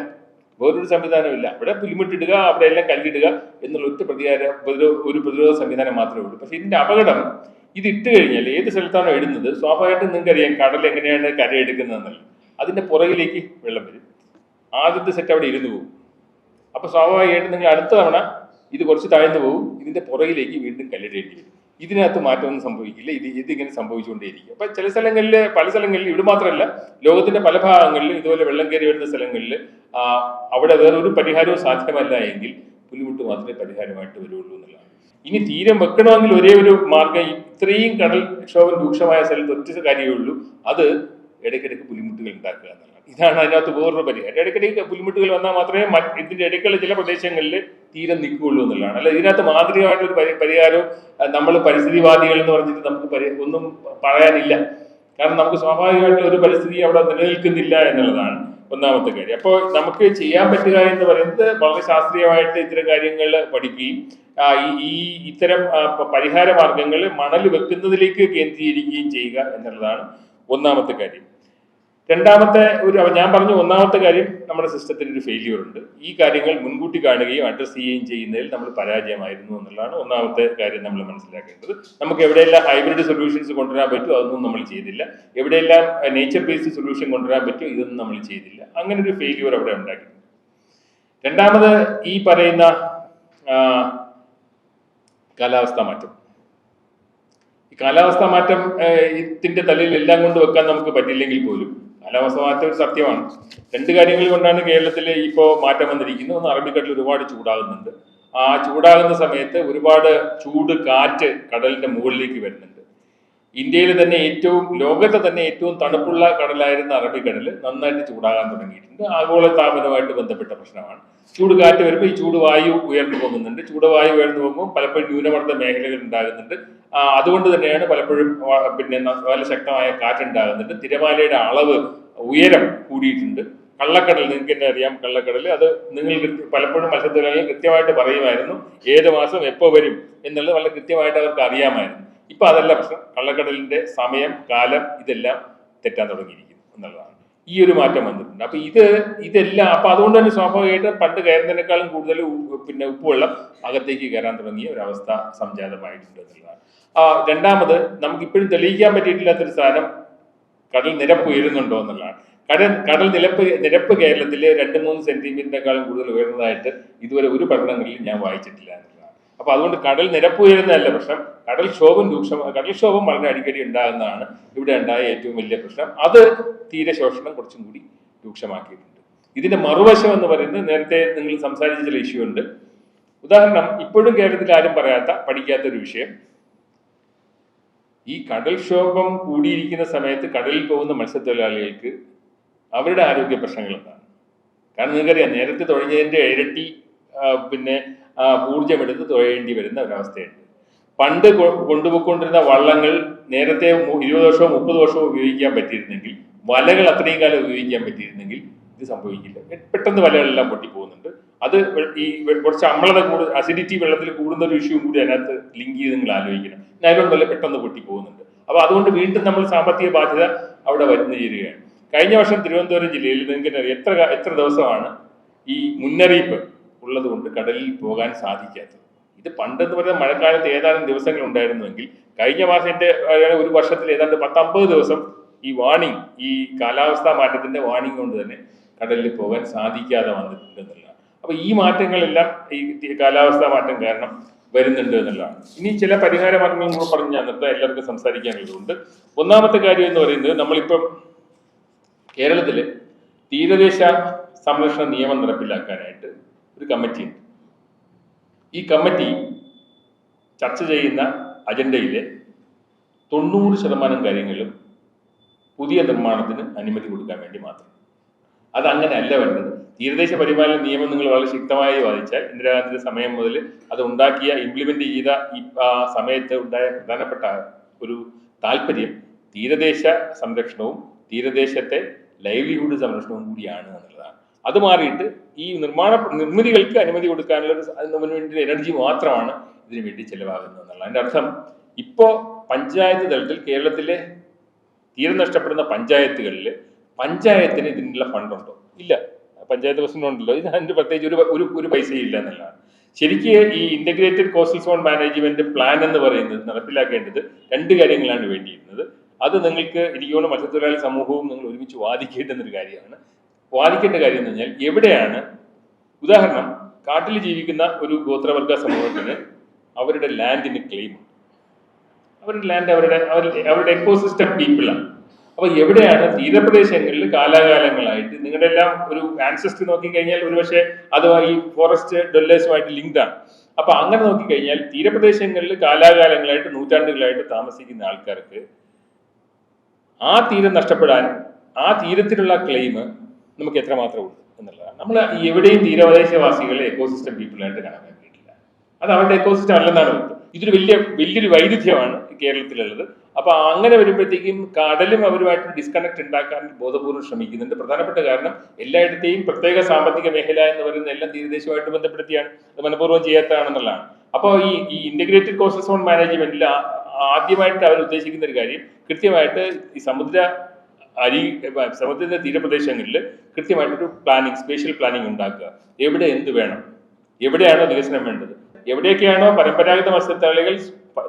വേറൊരു സംവിധാനമില്ല. അവിടെ പുലിമുട്ടിടുക, അവിടെ എല്ലാം കല്ലിടുക എന്നുള്ള ഒരു പ്രതിരോധ സംവിധാനം മാത്രമേ ഉള്ളൂ. പക്ഷെ ഇതിന്റെ അപകടം, ഇത് ഇട്ട് കഴിഞ്ഞാൽ ഏത് സ്ഥലത്താണോ ഇടുന്നത് സ്വാഭാവികമായിട്ടും നിങ്ങൾക്കറിയാം കടൽ എങ്ങനെയാണ് കരയെടുക്കുന്നതെന്നല്ല, അതിന്റെ പുറകിലേക്ക് വെള്ളം വരും. ആദ്യത്തെ സെറ്റ് അവിടെ ഇരുന്ന് പോകും. അപ്പൊ സ്വാഭാവികമായിട്ടും നിങ്ങൾ അടുത്ത തവണ ഇത് കുറച്ച് താഴ്ന്നു പോകും, ഇതിന്റെ പുറകിലേക്ക് വീണ്ടും കല്ലിടേണ്ടി വരും. ഇതിനകത്ത് മാറ്റമൊന്നും സംഭവിക്കില്ല. ഇതിങ്ങനെ സംഭവിച്ചുകൊണ്ടേയിരിക്കും. അപ്പൊ പല സ്ഥലങ്ങളിൽ ഇവിടെ മാത്രമല്ല, ലോകത്തിന്റെ പല ഭാഗങ്ങളിലും ഇതുപോലെ വെള്ളം കയറി വരുന്ന സ്ഥലങ്ങളിൽ അവിടെ വേറൊരു പരിഹാരവും സാധ്യമല്ല എങ്കിൽ പുലിമുട്ട് മാത്രമേ പരിഹാരമായിട്ട് വരുള്ളൂ എന്നുള്ളതാണ്. ഇനി തീരം വെക്കണമെങ്കിൽ ഒരേ ഒരു മാർഗം, ഇത്രയും കടൽക്ഷോഭം രൂക്ഷമായ സ്ഥലത്ത് ഒറ്റ കാര്യമേ ഉള്ളൂ, അത് ഇടയ്ക്കിടയ്ക്ക് പുലിമുട്ടുകൾ ഉണ്ടാക്കുക എന്നുള്ളതാണ്. ഇതാണ് അതിനകത്ത് വേറൊരു പരിഹാരം. ഇടയ്ക്കിടയ്ക്ക് പുലിമുട്ടുകൾ വന്നാൽ മാത്രമേ ഇതിന്റെ ഇടയ്ക്കുള്ള ചില പ്രദേശങ്ങളിൽ തീരം നിൽക്കുകയുള്ളൂ എന്നുള്ളതാണ്. അല്ല ഇതിനകത്ത് മാതൃകമായിട്ടൊരു പരിഹാരവും നമ്മൾ പരിസ്ഥിതിവാദികൾ എന്ന് പറഞ്ഞിട്ട് നമുക്ക് ഒന്നും പറയാനില്ല. കാരണം നമുക്ക് സ്വാഭാവികമായിട്ട് ഒരു പരിസ്ഥിതി അവിടെ നിലനിൽക്കുന്നില്ല എന്നുള്ളതാണ് ഒന്നാമത്തെ കാര്യം. അപ്പോൾ നമുക്ക് ചെയ്യാൻ പറ്റുക എന്ന് പറയുന്നത് വളരെ ശാസ്ത്രീയമായിട്ട് ഇത്തരം കാര്യങ്ങൾ പഠിക്കുകയും ഇത്തരം പരിഹാര മാർഗങ്ങൾ മണൽ വെക്കുന്നതിലേക്ക് കേന്ദ്രീകരിക്കുകയും ചെയ്യുക എന്നുള്ളതാണ് ഒന്നാമത്തെ കാര്യം. രണ്ടാമത്തെ ഞാൻ പറഞ്ഞു, ഒന്നാമത്തെ കാര്യം നമ്മുടെ സിസ്റ്റത്തിന് ഒരു ഫെയിലിയർ ഉണ്ട്. ഈ കാര്യങ്ങൾ മുൻകൂട്ടി കാണുകയും അഡ്രസ് ചെയ്യുകയും ചെയ്യുന്നതിൽ നമ്മൾ പരാജയമായിരുന്നു എന്നുള്ളതാണ് ഒന്നാമത്തെ കാര്യം നമ്മൾ മനസ്സിലാക്കേണ്ടത്. നമുക്ക് എവിടെയെല്ലാം ഹൈബ്രിഡ് സൊല്യൂഷൻസ് കൊണ്ടുവരാൻ പറ്റും അതൊന്നും നമ്മൾ ചെയ്തില്ല. എവിടെയെല്ലാം നേച്ചർ ബേസ്ഡ് സൊല്യൂഷൻ കൊണ്ടുവരാൻ പറ്റും ഇതൊന്നും നമ്മൾ ചെയ്തില്ല. അങ്ങനെ ഒരു ഫെയിലിയർ അവിടെ ഉണ്ടാക്കി. രണ്ടാമത് ഈ പറയുന്ന കാലാവസ്ഥാ മാറ്റം. ഈ കാലാവസ്ഥാ മാറ്റം ഇതിന്റെ തലയിൽ എല്ലാം കൊണ്ട് വെക്കാൻ നമുക്ക് പറ്റില്ലെങ്കിൽ പോലും കാലാവസ്ഥ മാറ്റം ഒരു സത്യമാണ്. 2 കാര്യങ്ങൾ കൊണ്ടാണ് കേരളത്തിൽ ഇപ്പോൾ മാറ്റം വന്നിരിക്കുന്നത്. ഒന്ന്, അറബിക്കടൽ ഒരുപാട് ചൂടാകുന്നുണ്ട്. ആ ചൂടാകുന്ന സമയത്ത് ഒരുപാട് ചൂട് കാറ്റ് കടലിന്റെ മുകളിലേക്ക് വരുന്നുണ്ട്. ഇന്ത്യയിൽ തന്നെ ലോകത്തെ തന്നെ ഏറ്റവും തണുപ്പുള്ള കടലായിരുന്ന അറബിക്കടൽ നന്നായിട്ട് ചൂടാകാൻ തുടങ്ങിയിട്ടുണ്ട്. ആഗോള താപനവുമായിട്ട് ബന്ധപ്പെട്ട പ്രശ്നമാണ്. ചൂട് കാറ്റ് വരുമ്പോൾ ഈ ചൂടുവായു ഉയർന്നു പോകുന്നുണ്ട്. ചൂടുവായു ഉയർന്നു പോകുമ്പോൾ പലപ്പോഴും ന്യൂനമർദ്ദ മേഖലകൾ ഉണ്ടാകുന്നുണ്ട്. അതുകൊണ്ട് തന്നെയാണ് പലപ്പോഴും വളരെ ശക്തമായ കാറ്റുണ്ടാകുന്നുണ്ട്. തിരമാലയുടെ അളവ് ഉയരം കൂടിയിട്ടുണ്ട്. കള്ളക്കടൽ, നിങ്ങൾക്ക് തന്നെ അറിയാം കള്ളക്കടൽ, അത് നിങ്ങൾ പലപ്പോഴും മത്സ്യത്തൊഴിലാളികൾ കൃത്യമായിട്ട് പറയുമായിരുന്നു ഏത് മാസം എപ്പോൾ വരും എന്നുള്ളത് വളരെ കൃത്യമായിട്ട് അവർക്ക് അറിയാമായിരുന്നു. ഇപ്പൊ അതല്ല പ്രശ്നം. കള്ളക്കടലിന്റെ സമയം, കാലം ഇതെല്ലാം തെറ്റാൻ തുടങ്ങിയിരിക്കുന്നു. എന്നുള്ളതാണ്. ഈ ഒരു മാറ്റം വന്നിട്ടുണ്ട്. അപ്പൊ ഇതെല്ലാം അപ്പൊ അതുകൊണ്ട് തന്നെ സ്വാഭാവികമായിട്ട് പണ്ട് കയറുന്നതിനേക്കാളും കൂടുതൽ പിന്നെ ഉപ്പുവെള്ളം അകത്തേക്ക് കയറാൻ തുടങ്ങിയ ഒരവസ്ഥ സംജാതമായിട്ടുണ്ട് എന്നുള്ളതാണ്. രണ്ടാമത് നമുക്കിപ്പോഴും തെളിയിക്കാൻ പറ്റിയിട്ടില്ലാത്തൊരു സാധനം കടൽ നിരപ്പ് ഉയരുന്നുണ്ടോ എന്നുള്ളതാണ്. കടൽ നിരപ്പ് കേരളത്തിലെ 2-3 സെന്റിമീറ്ററിനേക്കാളും കൂടുതൽ ഉയർന്നതായിട്ട് ഇതുവരെ ഒരു പഠനങ്ങളിൽ ഞാൻ വായിച്ചിട്ടില്ല എന്നുള്ളതാണ്. അപ്പൊ അതുകൊണ്ട് കടൽ നിരപ്പ് ഉയരുന്നതല്ല പ്രശ്നം, കടൽക്ഷോഭം വളരെ അടിക്കടി ഉണ്ടാകുന്നതാണ് ഇവിടെ ഉണ്ടായ ഏറ്റവും വലിയ പ്രശ്നം. അത് തീരശോഷണം കുറച്ചും കൂടി രൂക്ഷമാക്കിയിട്ടുണ്ട്. ഇതിന്റെ മറുവശം എന്ന് പറയുന്നത് നേരത്തെ നിങ്ങൾ സംസാരിച്ച ചില ഇഷ്യൂ ഉണ്ട്. ഉദാഹരണം, ഇപ്പോഴും കേരളത്തിൽ ആരും പഠിക്കാത്തൊരു വിഷയം, ഈ കടൽക്ഷോഭം കൂടിയിരിക്കുന്ന സമയത്ത് കടലിൽ പോകുന്ന മത്സ്യത്തൊഴിലാളികൾക്ക് അവരുടെ ആരോഗ്യ പ്രശ്നങ്ങൾ എന്താണ്? കാരണം നിങ്ങൾക്കറിയാം, നേരത്തെ തുഴഞ്ഞതിന്റെ ഇരട്ടി പിന്നെ ഊർജമെടുത്ത് തുഴയേണ്ടി വരുന്ന ഒരവസ്ഥയുണ്ട്. പണ്ട് കൊണ്ടുപോയിക്കൊണ്ടിരുന്ന വള്ളങ്ങൾ നേരത്തെ 20 വർഷമോ 30 വർഷമോ ഉപയോഗിക്കാൻ പറ്റിയിരുന്നെങ്കിൽ, വലകൾ അത്രയും കാലം ഉപയോഗിക്കാൻ പറ്റിയിരുന്നെങ്കിൽ ഇത് സംഭവിക്കില്ല. പെട്ടെന്ന് വലകളെല്ലാം പൊട്ടിപ്പോകുന്നുണ്ട്. അത് ഈ കുറച്ച് അമ്ലത അസിഡിറ്റി വെള്ളത്തിൽ കൂടുന്ന ഒരു ഇഷ്യൂ കൂടി അതിനകത്ത് ലിങ്ക് ചെയ്ത് നിങ്ങൾ ആലോചിക്കണം. നൈലോൺ വല പെട്ടെന്ന് പൊട്ടിപ്പോകുന്നുണ്ട്. അപ്പൊ അതുകൊണ്ട് വീണ്ടും നമ്മൾ സാമ്പത്തിക ബാധ്യത അവിടെ വരുന്നു ചേരുകയാണ്. കഴിഞ്ഞ വർഷം തിരുവനന്തപുരം ജില്ലയിൽ നിങ്ങൾക്ക് എത്ര ദിവസമാണ് ഈ മുന്നറിയിപ്പ് ഉള്ളത് കൊണ്ട് കടലിൽ പോകാൻ സാധിക്കാത്തത്. ഇത് പണ്ടെന്ന് പറയുന്ന മഴക്കാലത്ത് ഏതാനും ദിവസങ്ങൾ ഉണ്ടായിരുന്നുവെങ്കിൽ കഴിഞ്ഞ മാസം ഒരു വർഷത്തിൽ ഏതാണ്ട് 10-50 ദിവസം ഈ വാണിംഗ്, ഈ കാലാവസ്ഥാ മാറ്റത്തിന്റെ വാണിംഗ് കൊണ്ട് തന്നെ കടലിൽ പോകാൻ സാധിക്കാതെ വന്നിട്ടുണ്ടെന്നുള്ളതാണ്. അപ്പൊ ഈ മാറ്റങ്ങളെല്ലാം ഈ കാലാവസ്ഥാ മാറ്റം കാരണം വരുന്നുണ്ട് എന്നുള്ളതാണ്. ഇനി ചില പരിഹാര മാർഗങ്ങൾ കൂടെ പറഞ്ഞ് നിർത്താൻ എല്ലാവർക്കും സംസാരിക്കാനുള്ളതുകൊണ്ട്, ഒന്നാമത്തെ കാര്യം എന്ന് പറയുന്നത്, നമ്മളിപ്പം കേരളത്തില് തീരദേശ സംരക്ഷണ നിയമം നടപ്പിലാക്കാനായിട്ട് ഒരു കമ്മിറ്റി ഉണ്ട്. ഈ കമ്മിറ്റി ചർച്ച ചെയ്യുന്ന അജണ്ടയിലെ 90% കാര്യങ്ങളും പുതിയ നിർമ്മാണത്തിന് അനുമതി കൊടുക്കാൻ വേണ്ടി മാത്രം. അതങ്ങനെ അല്ല വേണ്ടത്. തീരദേശ പരിപാലന നിയമം നിങ്ങൾ വളരെ ശക്തമായി വാദിച്ചാൽ, ഇന്ദിരാഗാന്ധിയുടെ സമയം മുതൽ അത് ഉണ്ടാക്കിയ ഇംപ്ലിമെന്റ് ചെയ്ത ഈ സമയത്ത് ഉണ്ടായ പ്രധാനപ്പെട്ട ഒരു താല്പര്യം തീരദേശ സംരക്ഷണവും തീരദേശത്തെ ലൈവ്ലിഹുഡ് സംരക്ഷണവും കൂടിയാണ് എന്നുള്ളതാണ്. അത് മാറിയിട്ട് ഈ നിർമ്മിതികൾക്ക് അനുമതി കൊടുക്കാനുള്ള വേണ്ടി എനർജി മാത്രമാണ് ഇതിനു വേണ്ടി ചെലവാകുന്നത് എന്നുള്ളത്. അതിന്റെ അർത്ഥം, ഇപ്പോ പഞ്ചായത്ത് തലത്തിൽ കേരളത്തിലെ തീരം നഷ്ടപ്പെടുന്ന പഞ്ചായത്തുകളിൽ പഞ്ചായത്തിന് ഇതിനുള്ള ഫണ്ടുണ്ടോ? ഇല്ല. പഞ്ചായത്ത് പ്രസിഡന്റ് ഉണ്ടല്ലോ, ഇത് അതിന്റെ പ്രത്യേകിച്ച് ഒരു പൈസയും ഇല്ല എന്നുള്ളതാണ്. ശരിക്കും ഈ integrated coastal zone management plan എന്ന് പറയുന്നത് നടപ്പിലാക്കേണ്ടത് 2 കാര്യങ്ങളാണ് വേണ്ടിയിരുന്നത്. അത് നിങ്ങൾക്ക് എനിക്ക് തോന്നുന്നു മത്സ്യത്തൊഴിലാളി സമൂഹവും നിങ്ങൾ ഒരുമിച്ച് വാദിക്കേണ്ടുന്നൊരു കാര്യമാണ്. വാദിക്കേണ്ട കാര്യം എന്ന് പറഞ്ഞാൽ, എവിടെയാണ് ഉദാഹരണം കാട്ടിൽ ജീവിക്കുന്ന ഒരു ഗോത്രവർഗ സമൂഹത്തിന് അവരുടെ ലാൻഡിന് ക്ലെയിം, അവരുടെ ലാൻഡ് അവരുടെ എക്കോസിസ്റ്റം പീപ്പിളാണ്. അപ്പൊ എവിടെയാണ് തീരപ്രദേശങ്ങളിൽ കാലാകാലങ്ങളായിട്ട് നിങ്ങളുടെ എല്ലാം ഒരു ആൻസെസ്ട്രി നോക്കിക്കഴിഞ്ഞാൽ ഒരുപക്ഷെ അത് ഈ ഫോറസ്റ്റ് ഡെല്ലേഴ്സുമായിട്ട് ലിങ്ക്ഡ് ആണ്. അപ്പൊ അങ്ങനെ നോക്കിക്കഴിഞ്ഞാൽ തീരപ്രദേശങ്ങളിൽ കാലാകാലങ്ങളായിട്ട് നൂറ്റാണ്ടുകളായിട്ട് താമസിക്കുന്ന ആൾക്കാർക്ക് ആ തീരം നഷ്ടപ്പെടാൻ ആ തീരത്തിലുള്ള ക്ലെയിം നമുക്ക് എത്രമാത്രം ഉണ്ട് എന്നുള്ളതാണ്. നമ്മൾ എവിടെയും തീരപ്രദേശവാസികളെ എക്കോസിസ്റ്റം പീപ്പിളായിട്ട് കണക്കാക്കിയിട്ടില്ല. അത് അവരുടെ എക്കോസിസ്റ്റം അല്ലെന്നാണ് പറയുന്നത്. ഇതൊരു വലിയൊരു വൈരുദ്ധ്യമാണ് കേരളത്തിലുള്ളത്. അപ്പൊ അങ്ങനെ വരുമ്പോഴത്തേക്കും കടലും അവരുമായിട്ട് ഡിസ്കണക്ട് ഉണ്ടാക്കാൻ ബോധപൂർവ്വം ശ്രമിക്കുന്നുണ്ട്. പ്രധാനപ്പെട്ട കാരണം, എല്ലായിടത്തെയും പ്രത്യേക സാമ്പത്തിക മേഖല എന്ന് പറയുന്ന എല്ലാം തീരദേശവുമായിട്ട് ബന്ധപ്പെടുത്തിയാണ്, അത് മനഃപൂർവ്വം ചെയ്യാത്തതാണെന്നുള്ളതാണ്. അപ്പോൾ ഈ ഇന്റഗ്രേറ്റഡ് കോസ്റ്റൽ സോൺ മാനേജ്മെന്റിൽ ആദ്യമായിട്ട് അവർ ഉദ്ദേശിക്കുന്ന ഒരു കാര്യം, കൃത്യമായിട്ട് ഈ സമുദ്രത്തിന്റെ തീരപ്രദേശങ്ങളിൽ കൃത്യമായിട്ടൊരു സ്പേഷ്യൽ പ്ലാനിങ് ഉണ്ടാക്കുക. എവിടെ എന്ത് വേണം, എവിടെയാണോ വികസനം വേണ്ടത്, എവിടെയൊക്കെയാണോ പരമ്പരാഗത മത്സ്യത്തൊഴിലാളികൾ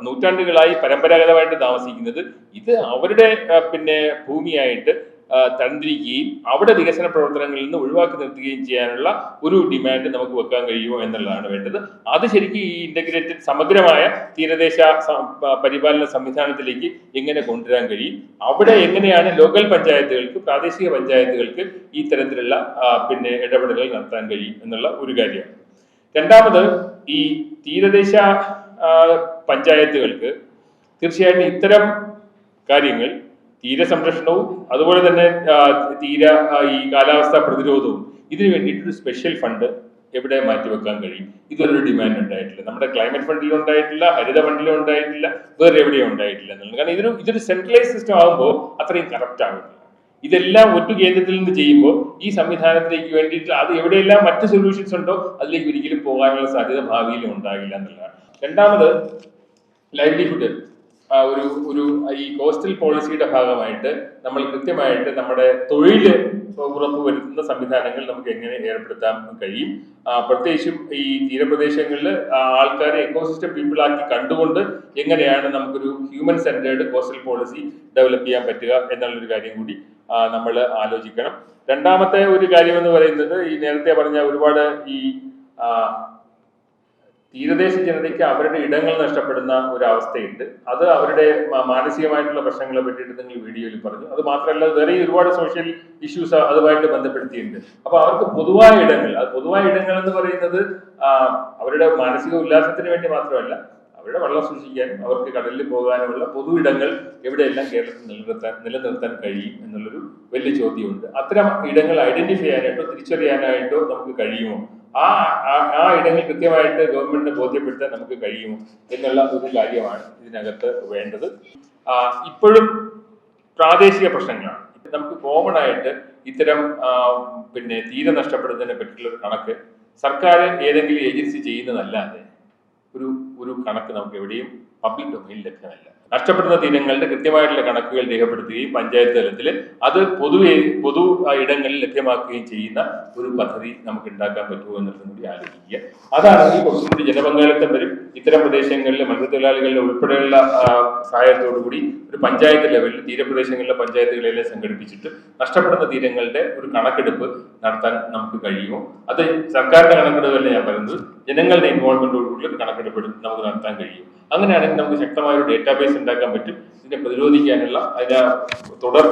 നൂറ്റാണ്ടുകളായി പരമ്പരാഗതമായിട്ട് താമസിക്കുന്നത്, ഇത് അവരുടെ ഭൂമിയായിട്ട് തരംതിരിക്കുകയും അവിടെ വികസന പ്രവർത്തനങ്ങളിൽ നിന്ന് ഒഴിവാക്കി നിർത്തുകയും ചെയ്യാനുള്ള ഒരു ഡിമാൻഡ് നമുക്ക് വെക്കാൻ കഴിയുമോ എന്നുള്ളതാണ് വേണ്ടത്. അത് ശരിക്കും ഈ ഇന്റഗ്രേറ്റഡ് സമഗ്രമായ തീരദേശ പരിപാലന സംവിധാനത്തിലേക്ക് എങ്ങനെ കൊണ്ടുവരാൻ കഴിയും, അവിടെ എങ്ങനെയാണ് ലോക്കൽ പഞ്ചായത്തുകൾക്ക്, പ്രാദേശിക പഞ്ചായത്തുകൾക്ക് ഈ തരത്തിലുള്ള ഇടപെടലുകൾ നടത്താൻ കഴിയും എന്നുള്ള ഒരു കാര്യമാണ്. രണ്ടാമത്, ഈ തീരദേശ പഞ്ചായത്തുകൾക്ക് തീർച്ചയായിട്ടും ഇത്തരം കാര്യങ്ങൾ, തീരസംരക്ഷണവും അതുപോലെ തന്നെ ഈ കാലാവസ്ഥാ പ്രതിരോധവും, ഇതിനു വേണ്ടിയിട്ടൊരു സ്പെഷ്യൽ ഫണ്ട് എവിടെ മാറ്റിവെക്കാൻ കഴിയും? ഇതൊരു ഡിമാൻഡ് ഉണ്ടായിട്ടില്ല. നമ്മുടെ ക്ലൈമറ്റ് ഫണ്ടിലും ഉണ്ടായിട്ടില്ല, ഹരിത ഫണ്ടിലും ഉണ്ടായിട്ടില്ല, വേറെ എവിടെയും ഉണ്ടായിട്ടില്ല എന്നുള്ളത്. കാരണം ഇതൊരു സെൻട്രലൈസ് സിസ്റ്റം ആകുമ്പോൾ അത്രയും കറക്റ്റ് ആകുന്നില്ല. ഇതെല്ലാം ഒറ്റ കേന്ദ്രത്തിൽ നിന്ന് ചെയ്യുമ്പോൾ ഈ സംവിധാനത്തിലേക്ക് വേണ്ടിയിട്ട് അത് എവിടെയെല്ലാം മറ്റ് സൊല്യൂഷൻസ് ഉണ്ടോ അതിലേക്ക് ഒരിക്കലും പോകാനുള്ള സാധ്യത ഭാവിയിലും ഉണ്ടാകില്ല എന്നുള്ളതാണ്. രണ്ടാമത്, ലൈവ്ലിഹുഡ്. ഒരു ഒരു ഈ കോസ്റ്റൽ പോളിസിയുടെ ഭാഗമായിട്ട് നമ്മൾ കൃത്യമായിട്ട് നമ്മുടെ തൊഴിൽ ഉറപ്പുവരുത്തുന്ന സംവിധാനങ്ങൾ നമുക്ക് എങ്ങനെ ഏർപ്പെടുത്താൻ കഴിയും. പ്രത്യേകിച്ചും ഈ തീരപ്രദേശങ്ങളിൽ ആൾക്കാരെ എക്കോസിസ്റ്റം പീപ്പിളാക്കി കണ്ടുകൊണ്ട് എങ്ങനെയാണ് നമുക്കൊരു human centred coastal policy develop ചെയ്യാൻ പറ്റുക എന്നുള്ളൊരു കാര്യം കൂടി നമ്മൾ ആലോചിക്കണം. രണ്ടാമത്തെ ഒരു കാര്യം എന്ന് പറയുന്നത് ഈ നേരത്തെ പറഞ്ഞ ഒരുപാട് ഈ തീരദേശ ജനതയ്ക്ക് അവരുടെ ഇടങ്ങൾ നഷ്ടപ്പെടുന്ന ഒരു അവസ്ഥയുണ്ട്. അത് അവരുടെ മാനസികമായിട്ടുള്ള പ്രശ്നങ്ങളെ പറ്റിയിട്ട് നിങ്ങൾ വീഡിയോയിൽ പറഞ്ഞു. അത് മാത്രമല്ല വേറെ ഒരുപാട് സോഷ്യൽ ഇഷ്യൂസ് അതുമായിട്ട് ബന്ധപ്പെടുത്തിയിട്ടുണ്ട്. അപ്പൊ അവർക്ക് പൊതുവായ ഇടങ്ങൾ, അത് പൊതുവായ ഇടങ്ങൾ എന്ന് പറയുന്നത് അവരുടെ മാനസിക ഉല്ലാസത്തിന് വേണ്ടി മാത്രമല്ല, അവരുടെ വെള്ളം സൂക്ഷിക്കാനും അവർക്ക് കടലിൽ പോകാനുമുള്ള പൊതു ഇടങ്ങൾ എവിടെയെല്ലാം കേരളത്തിൽ നിലനിർത്താൻ കഴിയും എന്നുള്ളൊരു വലിയ ചോദ്യമുണ്ട്. അത്തരം ഇടങ്ങൾ ഐഡന്റിഫൈ ചെയ്യാനായിട്ടോ തിരിച്ചറിയാനായിട്ടോ നമുക്ക് കഴിയുമോ? ആ ഇടങ്ങൾ കൃത്യമായിട്ട് ഗവൺമെന്റിനെ ബോധ്യപ്പെടുത്താൻ നമുക്ക് കഴിയുമോ എന്നുള്ള ഒരു കാര്യമാണ് ഇതിനകത്ത് വേണ്ടത്. ഇപ്പോഴും പ്രാദേശിക പ്രശ്നങ്ങളാണ്. നമുക്ക് കോമൺ ആയിട്ട് ഇത്തരം തീരെ നഷ്ടപ്പെടുന്നതിനെ പറ്റിയുള്ള ഒരു കണക്ക് സർക്കാർ ഏതെങ്കിലും ഏജൻസി ചെയ്യുന്നതല്ലാതെ ഒരു കണക്ക് നമുക്ക് എവിടെയും പബ്ലിക് ഡൊമൈനിൽ ലഭ്യമല്ല. നഷ്ടപ്പെടുന്ന തീരങ്ങളുടെ കൃത്യമായിട്ടുള്ള കണക്കുകൾ രേഖപ്പെടുത്തുകയും പഞ്ചായത്ത് തലത്തിൽ അത് പൊതു ഇടങ്ങളിൽ ലഭ്യമാക്കുകയും ചെയ്യുന്ന ഒരു പദ്ധതി നമുക്ക് ഉണ്ടാക്കാൻ പറ്റുമോ എന്നുള്ളതും കൂടി ആലോചിക്കുക. അതാണെങ്കിൽ കുറച്ചും കൂടി ജനപങ്കാളിത്തം വരും. ഇത്തരം പ്രദേശങ്ങളിൽ മത്സ്യത്തൊഴിലാളികളുടെ ഉൾപ്പെടെയുള്ള സഹായത്തോടുകൂടി ഒരു പഞ്ചായത്ത് ലെവലിൽ തീരപ്രദേശങ്ങളിലെ പഞ്ചായത്തുകളെല്ലാം സംഘടിപ്പിച്ചിട്ട് നഷ്ടപ്പെടുന്ന തീരങ്ങളുടെ ഒരു കണക്കെടുപ്പ് നടത്താൻ നമുക്ക് കഴിയുമോ? അത് സർക്കാരിന്റെ കണക്കെടുപ്പല്ല ഞാൻ പറയുന്നത്, ജനങ്ങളുടെ ഇൻവോൾവ്മെന്റോടുകൂടി ഒരു കണക്കെടുപ്പ് നമുക്ക് നടത്താൻ കഴിയും. അങ്ങനെയാണെങ്കിൽ നമുക്ക് ശക്തമായ ഒരു ഡേറ്റാബേസ് ഉണ്ടാക്കാൻ പറ്റും. ഇതിനെ പ്രതിരോധിക്കാനുള്ള അതിന്റെ തുടർ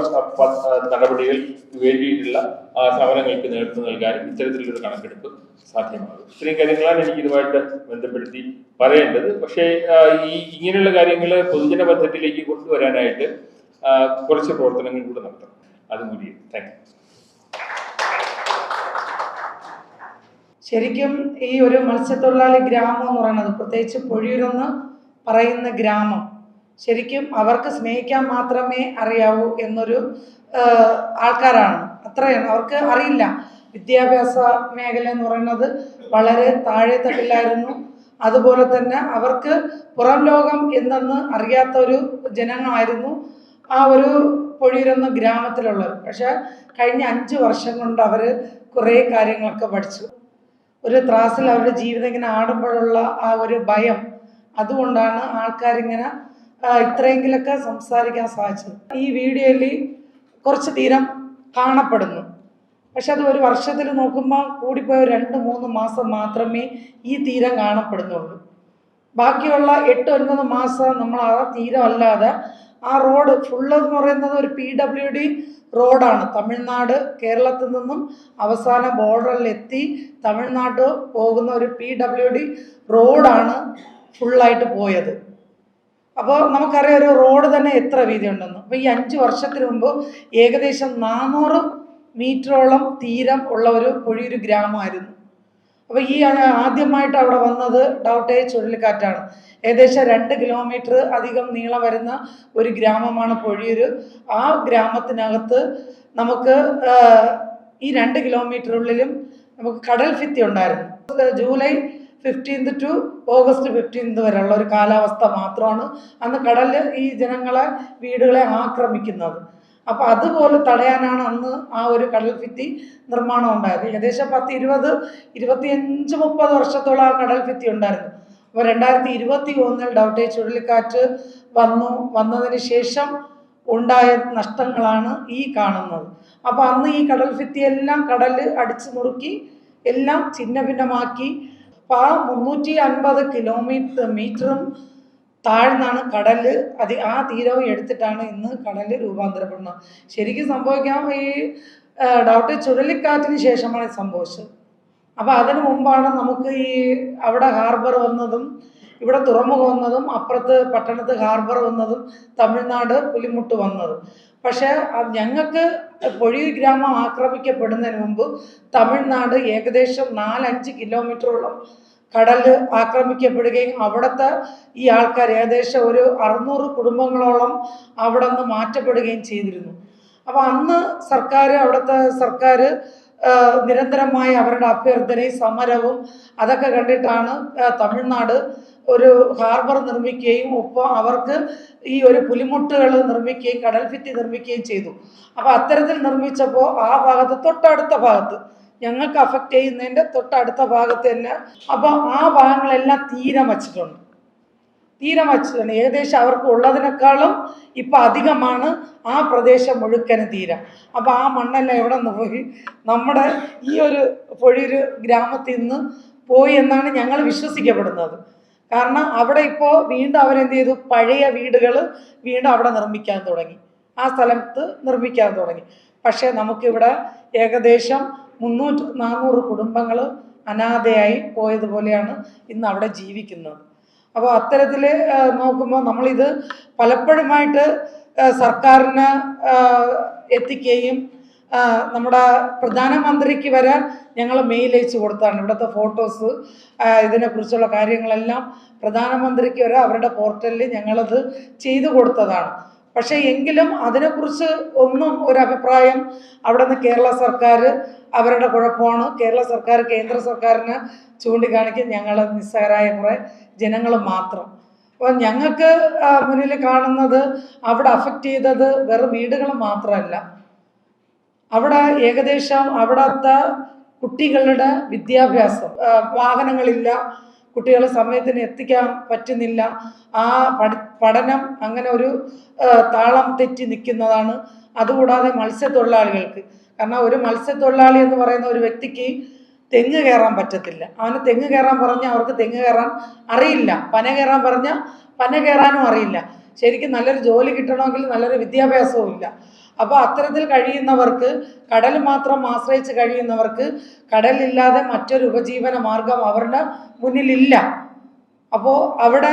നടപടികൾക്ക് വേണ്ടിയിട്ടുള്ള സമരങ്ങൾക്ക് നേതൃത്വം നൽകാനും ഇത്തരത്തിലൊരു കണക്കെടുപ്പ് സാധ്യമാകും. ഇത്രയും കാര്യങ്ങളാണ് എനിക്ക് ഇതുമായിട്ട് ബന്ധപ്പെടുത്തി പറയേണ്ടത്. പക്ഷേ ഇങ്ങനെയുള്ള കാര്യങ്ങൾ പൊതുജന പദ്ധതിയിലേക്ക് കൊണ്ടുവരാനായിട്ട് കുറച്ച് പ്രവർത്തനങ്ങൾ കൂടെ നടത്തണം. അതും കൂടി. Thank you. ശരിക്കും ഈ ഒരു മത്സ്യത്തൊഴിലാളി ഗ്രാമം എന്ന് പറയുന്നത്, പ്രത്യേകിച്ച് പൊഴിയൂരെന്ന് പറയുന്ന ഗ്രാമം, ശരിക്കും അവർക്ക് സ്നേഹിക്കാൻ മാത്രമേ അറിയാവൂ എന്നൊരു ആൾക്കാരാണ്. അത്രയാണ്, അവർക്ക് അറിയില്ല. വിദ്യാഭ്യാസ മേഖല എന്ന് പറയുന്നത് വളരെ താഴെ തട്ടിലായിരുന്നു. അതുപോലെ തന്നെ അവർക്ക് പുറം ലോകം എന്തെന്ന് അറിയാത്ത ഒരു ജനങ്ങളായിരുന്നു ആ ഒരു പൊഴിയൂരെന്ന ഗ്രാമത്തിലുള്ളത്. പക്ഷെ കഴിഞ്ഞ 5 വർഷം കൊണ്ട് അവർ കുറേ കാര്യങ്ങളൊക്കെ പഠിച്ചു. ഒരു ത്രാസിൽ അവരുടെ ജീവിതം ഇങ്ങനെ ആടുമ്പോഴുള്ള ആ ഒരു ഭയം, അതുകൊണ്ടാണ് ആൾക്കാരിങ്ങനെ ഇത്രയെങ്കിലൊക്കെ സംസാരിക്കാൻ സാധിച്ചത്. ഈ വീഡിയോയിൽ കുറച്ച് തീരം കാണപ്പെടുന്നു. പക്ഷെ അത് ഒരു വർഷത്തിൽ നോക്കുമ്പോൾ കൂടിപ്പോയ 2-3 മാസം മാത്രമേ ഈ തീരം കാണപ്പെടുന്നുള്ളൂ. ബാക്കിയുള്ള 8-9 മാസം നമ്മൾ ആ തീരം അല്ലാതെ ആ റോഡ് ഫുള്ളെന്ന് പറയുന്നത് ഒരു PWD റോഡാണ്. തമിഴ്നാട് കേരളത്തിൽ നിന്നും അവസാന ബോർഡറിലെത്തി തമിഴ്നാട് പോകുന്ന ഒരു PWD റോഡാണ് ഫുള്ളായിട്ട് പോയത്. അപ്പോൾ നമുക്കറിയാം ഒരു റോഡ് തന്നെ എത്ര വീതി ഉണ്ടെന്ന്. അപ്പോൾ ഈ 5 വർഷത്തിന് മുമ്പ് ഏകദേശം 400 മീറ്ററോളം തീരം ഉള്ള ഒരു പൊഴിയൊരു ഗ്രാമമായിരുന്നു. അപ്പോൾ ഈ ആദ്യമായിട്ട് അവിടെ വന്നത് ഡൗട്ടേ ചുഴലിക്കാറ്റാണ്. ഏകദേശം 2 കിലോമീറ്റർ അധികം നീളം വരുന്ന ഒരു ഗ്രാമമാണ് പൊഴിയൂര്. ആ ഗ്രാമത്തിനകത്ത് നമുക്ക് ഈ 2 കിലോമീറ്ററുള്ളിലും നമുക്ക് കടൽ ഭിത്തി ഉണ്ടായിരുന്നു. ജൂലൈ 15 ടു ഓഗസ്റ്റ് 15 വരെയുള്ള ഒരു കാലാവസ്ഥ മാത്രമാണ് അന്ന് കടൽ ഈ ജനങ്ങളെ വീടുകളെ ആക്രമിക്കുന്നത്. അപ്പോൾ അതുപോലെ തടയാനാണ് അന്ന് ആ ഒരു കടൽ ഭിത്തി നിർമ്മാണം ഉണ്ടായത്. ഏകദേശം 10, 20, 25, 30 വർഷത്തോളം ആ കടൽ ഭിത്തി ഉണ്ടായിരുന്നു. അപ്പോൾ 2021 ഡൗട്ടേ ചുഴലിക്കാറ്റ് വന്നതിന് ശേഷം ഉണ്ടായ നഷ്ടങ്ങളാണ് ഈ കാണുന്നത്. അപ്പോൾ അന്ന് ഈ കടൽ ഭിത്തിയെല്ലാം കടൽ അടിച്ചു നുറുക്കി എല്ലാം ഛിന്ന ഭിന്നമാക്കി. അപ്പോൾ ആ 350 മീറ്ററും താഴ്ന്നാണ് കടൽ ആ തീരവും എടുത്തിട്ടാണ് ഇന്ന് കടൽ രൂപാന്തരപ്പെടുന്നത്. ശരിക്കും സംഭവിക്കാം ഈ ഡൗട്ടേ ചുഴലിക്കാറ്റിന് ശേഷമാണ് ഇത് സംഭവിച്ചത്. അപ്പോൾ അതിനു മുമ്പാണ് നമുക്ക് ഈ അവിടെ ഹാർബർ വന്നതും ഇവിടെ തുറമുഖം വന്നതും അപ്പുറത്ത് പട്ടണത്ത് ഹാർബർ വന്നതും തമിഴ്നാട് പുലിമുട്ട് വന്നതും. പക്ഷേ ഞങ്ങൾക്ക് പൊഴിയൂർ ഗ്രാമം ആക്രമിക്കപ്പെടുന്നതിന് മുമ്പ് തമിഴ്നാട് ഏകദേശം 4-5 കിലോമീറ്ററോളം കടൽ ആക്രമിക്കപ്പെടുകയും അവിടുത്തെ ഈ ആൾക്കാർ ഏകദേശം ഒരു 600 കുടുംബങ്ങളോളം അവിടെ നിന്ന് മാറ്റപ്പെടുകയും ചെയ്തിരുന്നു. അപ്പോൾ അന്ന് അവിടുത്തെ സർക്കാർ നിരന്തരമായി അവരുടെ അഭ്യർത്ഥനയും സമരവും അതൊക്കെ കണ്ടിട്ടാണ് തമിഴ്നാട് ഒരു ഹാർബർ നിർമ്മിക്കുകയും ഒപ്പം അവർക്ക് ഈ ഒരു പുലിമുട്ടുകൾ നിർമ്മിക്കുകയും കടൽ ഭിത്തി നിർമ്മിക്കുകയും ചെയ്തു. അപ്പോൾ അത്തരത്തിൽ നിർമ്മിച്ചപ്പോൾ ആ ഭാഗത്ത് തൊട്ടടുത്ത ഭാഗത്ത് ഞങ്ങൾക്ക് അഫക്റ്റ് ചെയ്യുന്നതിൻ്റെ തൊട്ടടുത്ത ഭാഗത്ത് തന്നെ അപ്പോൾ ആ ഭാഗങ്ങളെല്ലാം തീരം വച്ചിട്ടുണ്ട്. ഏകദേശം അവർക്ക് ഉള്ളതിനേക്കാളും ഇപ്പം അധികമാണ് ആ പ്രദേശം മുഴുക്കനും തീരം. അപ്പോൾ ആ മണ്ണെല്ലാം എവിടെ നിന്ന് പോയി? നമ്മുടെ ഈ ഒരു പൊഴിയൂർ ഗ്രാമത്തിൽ നിന്ന് പോയി എന്നാണ് ഞങ്ങൾ വിശ്വസിക്കപ്പെടുന്നത്. കാരണം അവിടെ ഇപ്പോൾ വീണ്ടും അവരെന്ത് ചെയ്തു? പഴയ വീടുകൾ വീണ്ടും അവിടെ നിർമ്മിക്കാൻ തുടങ്ങി, ആ സ്ഥലത്ത് നിർമ്മിക്കാൻ തുടങ്ങി. പക്ഷേ നമുക്കിവിടെ ഏകദേശം 300-400 കുടുംബങ്ങൾ അനാഥയായി പോയതുപോലെയാണ് ഇന്ന് അവിടെ ജീവിക്കുന്നത്. അപ്പോൾ അത്തരത്തിൽ നോക്കുമ്പോൾ നമ്മളിത് പലപ്പോഴുമായിട്ട് സർക്കാരിന് എത്തിക്കുകയും നമ്മുടെ പ്രധാനമന്ത്രിക്ക് വരെ ഞങ്ങൾ മെയിൽ അയച്ചു കൊടുത്താണ്. ഇവിടുത്തെ ഫോട്ടോസ് ഇതിനെക്കുറിച്ചുള്ള കാര്യങ്ങളെല്ലാം പ്രധാനമന്ത്രിക്ക് വരെ അവരുടെ പോർട്ടലിൽ ഞങ്ങളത് ചെയ്തു കൊടുത്തതാണ്. പക്ഷേ എങ്കിലും അതിനെക്കുറിച്ച് ഒന്നും ഒരു അഭിപ്രായം അവിടെ നിന്ന് കേരള സർക്കാർ അവരുടെ കുഴപ്പമാണ്. കേരള സർക്കാർ കേന്ദ്ര സർക്കാരിന് ചൂണ്ടിക്കാണിക്കും ഞങ്ങൾ നിസ്സഹരായ കുറേ ജനങ്ങൾ മാത്രം. അപ്പോൾ ഞങ്ങൾക്ക് മുന്നിൽ കാണുന്നത് അവിടെ അഫക്റ്റ് ചെയ്തത് വെറും വീടുകൾ മാത്രമല്ല, അവിടെ ഏകദേശം അവിടുത്തെ കുട്ടികളുടെ വിദ്യാഭ്യാസം, വാഹനങ്ങളില്ല, കുട്ടികളെ സമയത്തിന് എത്തിക്കാൻ പറ്റുന്നില്ല, ആ പഠനം അങ്ങനെ ഒരു താളം തെറ്റി നിൽക്കുന്നതാണ്. അതുകൂടാതെ മത്സ്യത്തൊഴിലാളികൾക്ക്, കാരണം ഒരു മത്സ്യത്തൊഴിലാളി എന്ന് പറയുന്ന ഒരു വ്യക്തിക്ക് തെങ്ങ് കയറാൻ പറ്റത്തില്ല. അവന് തെങ്ങ് കയറാൻ പറഞ്ഞാൽ അവർക്ക് തെങ്ങ് കയറാൻ അറിയില്ല, പന കയറാൻ പറഞ്ഞാൽ പന കയറാനും അറിയില്ല. ശരിക്കും നല്ലൊരു ജോലി കിട്ടണമെങ്കിൽ നല്ലൊരു വിദ്യാഭ്യാസവും ഇല്ല. അപ്പോൾ അത്തരത്തിൽ കഴിയുന്നവർക്ക്, കടൽ മാത്രം ആശ്രയിച്ച് കഴിയുന്നവർക്ക് കടലില്ലാതെ മറ്റൊരു ഉപജീവന മാർഗം അവരുടെ മുന്നിലില്ല. അപ്പോൾ അവിടെ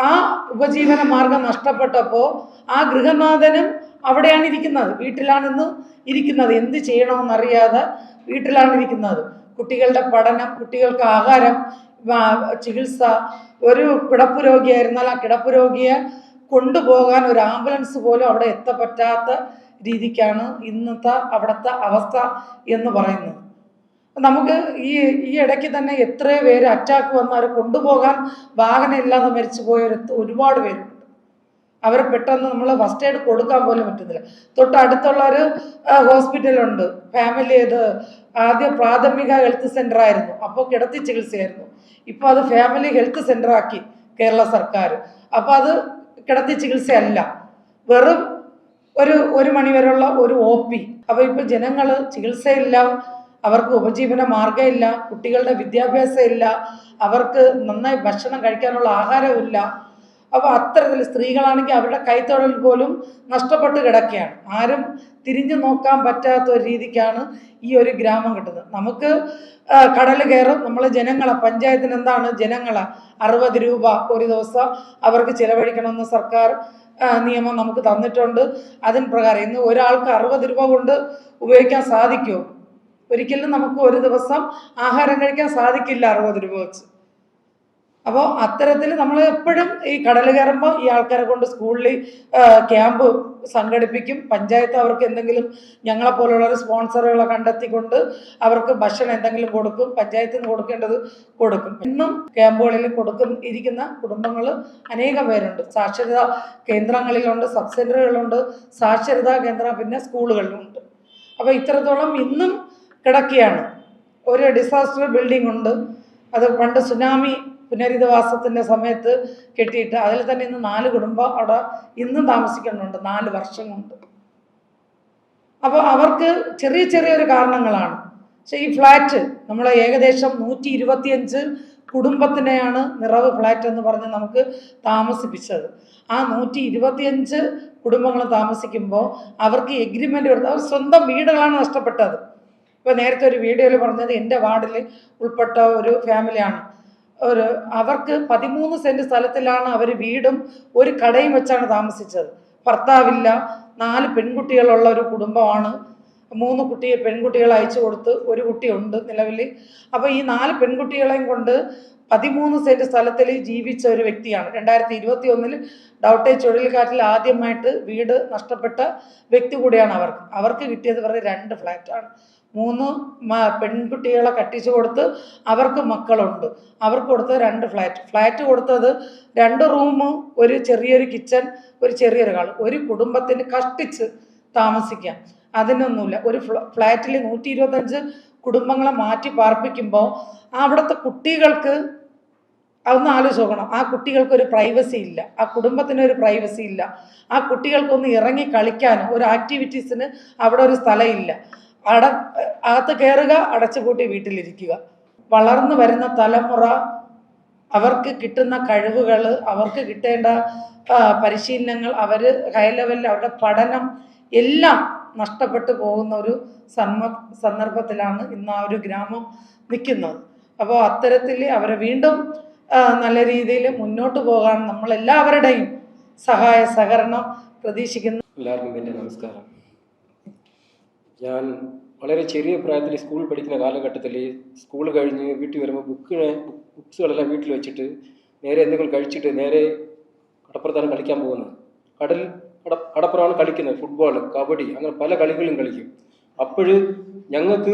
ആ ഉപജീവന മാർഗം നഷ്ടപ്പെട്ടപ്പോൾ ആ ഗൃഹനാഥനും അവിടെയാണ് ഇരിക്കുന്നത്, വീട്ടിലാണിന്ന് ഇരിക്കുന്നത്. എന്ത് ചെയ്യണമെന്നറിയാതെ വീട്ടിലാണ് ഇരിക്കുന്നത്. കുട്ടികളുടെ പഠനം, കുട്ടികൾക്ക് ആഹാരം, ചികിത്സ, ഒരു കിടപ്പ് രോഗിയായിരുന്നാൽ ആ കിടപ്പ് രോഗിയെ കൊണ്ടുപോകാൻ ഒരു ആംബുലൻസ് പോലും അവിടെ എത്തപ്പറ്റാത്ത രീതിക്കാണ് ഇന്നത്തെ അവിടുത്തെ അവസ്ഥ എന്ന് പറയുന്നത്. നമുക്ക് ഈ ഇടയ്ക്ക് തന്നെ എത്രയോ പേര് അറ്റാക്ക് വന്ന് അവരെ കൊണ്ടുപോകാൻ വാഹനം ഇല്ലാതെ മരിച്ചു പോയവർ ഒരുപാട് പേരുണ്ട്. അവർ പെട്ടെന്ന് നമ്മൾ ഫസ്റ്റ് എയ്ഡ് കൊടുക്കാൻ പോലും പറ്റുന്നില്ല. തൊട്ടടുത്തുള്ള ഒരു ഹോസ്പിറ്റലുണ്ട്, ഫാമിലി, ഇത് ആദ്യം പ്രാഥമിക ഹെൽത്ത് സെൻ്റർ ആയിരുന്നു, അപ്പോൾ കിടത്തി ചികിത്സയായിരുന്നു. ഇപ്പോൾ അത് ഫാമിലി ഹെൽത്ത് സെൻ്റർ ആക്കി കേരള സർക്കാർ. അപ്പോൾ അത് കിടത്തി ചികിത്സയല്ല, വെറും ഒരു മണി വരെയുള്ള ഒരു OP. അപ്പോൾ ഇപ്പോൾ ജനങ്ങൾ ചികിത്സയില്ല, അവർക്ക് ഉപജീവന മാർഗ്ഗമില്ല, കുട്ടികളുടെ വിദ്യാഭ്യാസം ഇല്ല, അവർക്ക് നന്നായി ഭക്ഷണം കഴിക്കാനുള്ള ആഹാരമില്ല. അപ്പോൾ അത്തരത്തിൽ സ്ത്രീകളാണെങ്കിൽ അവരുടെ കൈത്തൊഴിൽ പോലും നഷ്ടപ്പെട്ട് കിടക്കുകയാണ്. ആരും തിരിഞ്ഞു നോക്കാൻ പറ്റാത്ത ഒരു രീതിക്കാണ് ഈ ഒരു ഗ്രാമം കിട്ടുന്നത്. നമുക്ക് കടൽ കയറും, നമ്മൾ ജനങ്ങളെ, പഞ്ചായത്തിന് എന്താണ് ജനങ്ങളെ 60 രൂപ ഒരു ദിവസം അവർക്ക് ചിലവഴിക്കണമെന്ന് സർക്കാർ നിയമം നമുക്ക് തന്നിട്ടുണ്ട്. അതിന് പ്രകാരം ഇന്ന് ഒരാൾക്ക് 60 രൂപ കൊണ്ട് ഉപയോഗിക്കാൻ സാധിക്കുമോ? ഒരിക്കലും നമുക്ക് ഒരു ദിവസം ആഹാരം കഴിക്കാൻ സാധിക്കില്ല 60 രൂപ വെച്ച്. അപ്പോൾ അത്തരത്തിൽ നമ്മൾ എപ്പോഴും ഈ കടൽ കയറുമ്പോൾ ഈ ആൾക്കാരെ കൊണ്ട് സ്കൂളിൽ ക്യാമ്പ് സംഘടിപ്പിക്കും. പഞ്ചായത്ത് അവർക്ക് എന്തെങ്കിലും ഞങ്ങളെപ്പോലുള്ളവർ സ്പോൺസറുകളെ കണ്ടെത്തിക്കൊണ്ട് അവർക്ക് ഭക്ഷണം എന്തെങ്കിലും കൊടുക്കും, പഞ്ചായത്തിൽ നിന്ന് കൊടുക്കേണ്ടത് കൊടുക്കും. ഇന്നും ക്യാമ്പുകളിൽ ഇരിക്കുന്ന കുടുംബങ്ങൾ അനേകം പേരുണ്ട്. സാക്ഷരതാ കേന്ദ്രങ്ങളിലുണ്ട്, സബ് സെൻ്ററുകളുണ്ട്, സാക്ഷരതാ കേന്ദ്രം, പിന്നെ സ്കൂളുകളിലുണ്ട്. അപ്പോൾ ഇത്രത്തോളം ഇന്നും കിടക്കുകയാണ്. ഒരു ഡിസാസ്റ്റർ ബിൽഡിംഗ് ഉണ്ട്, അത് പണ്ട് സുനാമി പുനരധിവാസത്തിൻ്റെ സമയത്ത് കെട്ടിയിട്ട് അതിൽ തന്നെ ഇന്ന് 4 കുടുംബം അവിടെ ഇന്നും താമസിക്കുന്നുണ്ട് 4 വർഷം കൊണ്ട്. അപ്പോൾ അവർക്ക് ചെറിയൊരു കാരണങ്ങളാണ്. പക്ഷേ ഈ ഫ്ലാറ്റ് നമ്മൾ ഏകദേശം 125 കുടുംബത്തിനെയാണ് നിറവ് ഫ്ലാറ്റ് എന്ന് പറഞ്ഞ് നമുക്ക് താമസിപ്പിച്ചത്. ആ 125 കുടുംബങ്ങൾ താമസിക്കുമ്പോൾ അവർക്ക് എഗ്രിമെൻ്റ് കൊടുത്ത് അവർ സ്വന്തം വീടുകളാണ് നഷ്ടപ്പെട്ടത്. ഇപ്പോൾ നേരത്തെ ഒരു വീഡിയോയിൽ പറഞ്ഞത് എൻ്റെ വാർഡിൽ ഉൾപ്പെട്ട ഒരു ഫാമിലിയാണ്. അവർക്ക് 13 സെൻറ്റ് സ്ഥലത്തിലാണ് അവർ വീടും ഒരു കടയും വെച്ചാണ് താമസിച്ചത്. ഭർത്താവില്ല, 4 പെൺകുട്ടികളുള്ള ഒരു കുടുംബമാണ്. 3 പെൺകുട്ടികളെ അയച്ചു കൊടുത്ത് ഒരു കുട്ടിയുണ്ട് നിലവിൽ. അപ്പോൾ ഈ 4 പെൺകുട്ടികളെയും കൊണ്ട് 13 സെൻറ്റ് സ്ഥലത്തിൽ ജീവിച്ച ഒരു വ്യക്തിയാണ്. 2021 ഡൗട്ടെ ചുഴലിക്കാറ്റിൽ ആദ്യമായിട്ട് വീട് നഷ്ടപ്പെട്ട വ്യക്തി കൂടിയാണ് അവർക്ക് കിട്ടിയത് വെറുതെ 2 ഫ്ലാറ്റാണ്. 3 പെൺകുട്ടികളെ കെട്ടിച്ചു കൊടുത്ത് അവർക്ക് മക്കളുണ്ട്. അവർക്ക് കൊടുത്തത് 2 ഫ്ലാറ്റ് കൊടുത്തത് 2 റൂം, ഒരു ചെറിയൊരു കിച്ചൺ, ഒരു ചെറിയൊരു ഹാൾ. ഒരു കുടുംബത്തിന് കഷ്ടിച്ച് താമസിക്കാം. അതിനൊന്നുമില്ല. ഒരു ഫ്ലാറ്റിൽ 125 കുടുംബങ്ങളെ മാറ്റി പാർപ്പിക്കുമ്പോൾ അവിടുത്തെ കുട്ടികൾക്ക് അതൊന്ന് ആലോചിച്ച് നോക്കണം. ആ കുട്ടികൾക്കൊരു പ്രൈവസി ഇല്ല, ആ കുടുംബത്തിനൊരു പ്രൈവസി ഇല്ല, ആ കുട്ടികൾക്കൊന്ന് ഇറങ്ങി കളിക്കാനും ഒരു ആക്ടിവിറ്റീസിന് അവിടെ ഒരു സ്ഥലമില്ല. അകത്ത് കയറുക, അടച്ചുപൂട്ടി വീട്ടിലിരിക്കുക. വളർന്നു വരുന്ന തലമുറ അവർക്ക് കിട്ടുന്ന കഴിവുകൾ, അവർക്ക് കിട്ടേണ്ട പരിശീലനങ്ങൾ, അവർ ഹൈ ലെവലിൽ അവരുടെ പഠനം എല്ലാം നഷ്ടപ്പെട്ടു പോകുന്ന ഒരു സന്ദർഭത്തിലാണ് ഇന്ന് ആ ഒരു ഗ്രാമം നിൽക്കുന്നത്. അപ്പോൾ അത്തരത്തിൽ അവരെ വീണ്ടും നല്ല രീതിയിൽ മുന്നോട്ട് പോകാൻ നമ്മളെല്ലാവരുടെയും സഹായ സഹകരണം പ്രതീക്ഷിക്കുന്നു. എല്ലാവർക്കും എൻ്റെ നമസ്കാരം. ഞാൻ വളരെ ചെറിയ പ്രായത്തിൽ സ്കൂളിൽ പഠിക്കുന്ന കാലഘട്ടത്തിൽ സ്കൂൾ കഴിഞ്ഞ് വീട്ടിൽ വരുമ്പോൾ ബുക്സുകളെല്ലാം വീട്ടിൽ വെച്ചിട്ട് നേരെ എന്തെങ്കിലും കഴിച്ചിട്ട് നേരെ കടപ്പുറത്താണ് കളിക്കാൻ പോകുന്നത്. കടപ്പുറമാണ് കളിക്കുന്നത്. ഫുട്ബോൾ, കബഡി, അങ്ങനെ പല കളികളും കളിക്കും. അപ്പോൾ ഞങ്ങൾക്ക്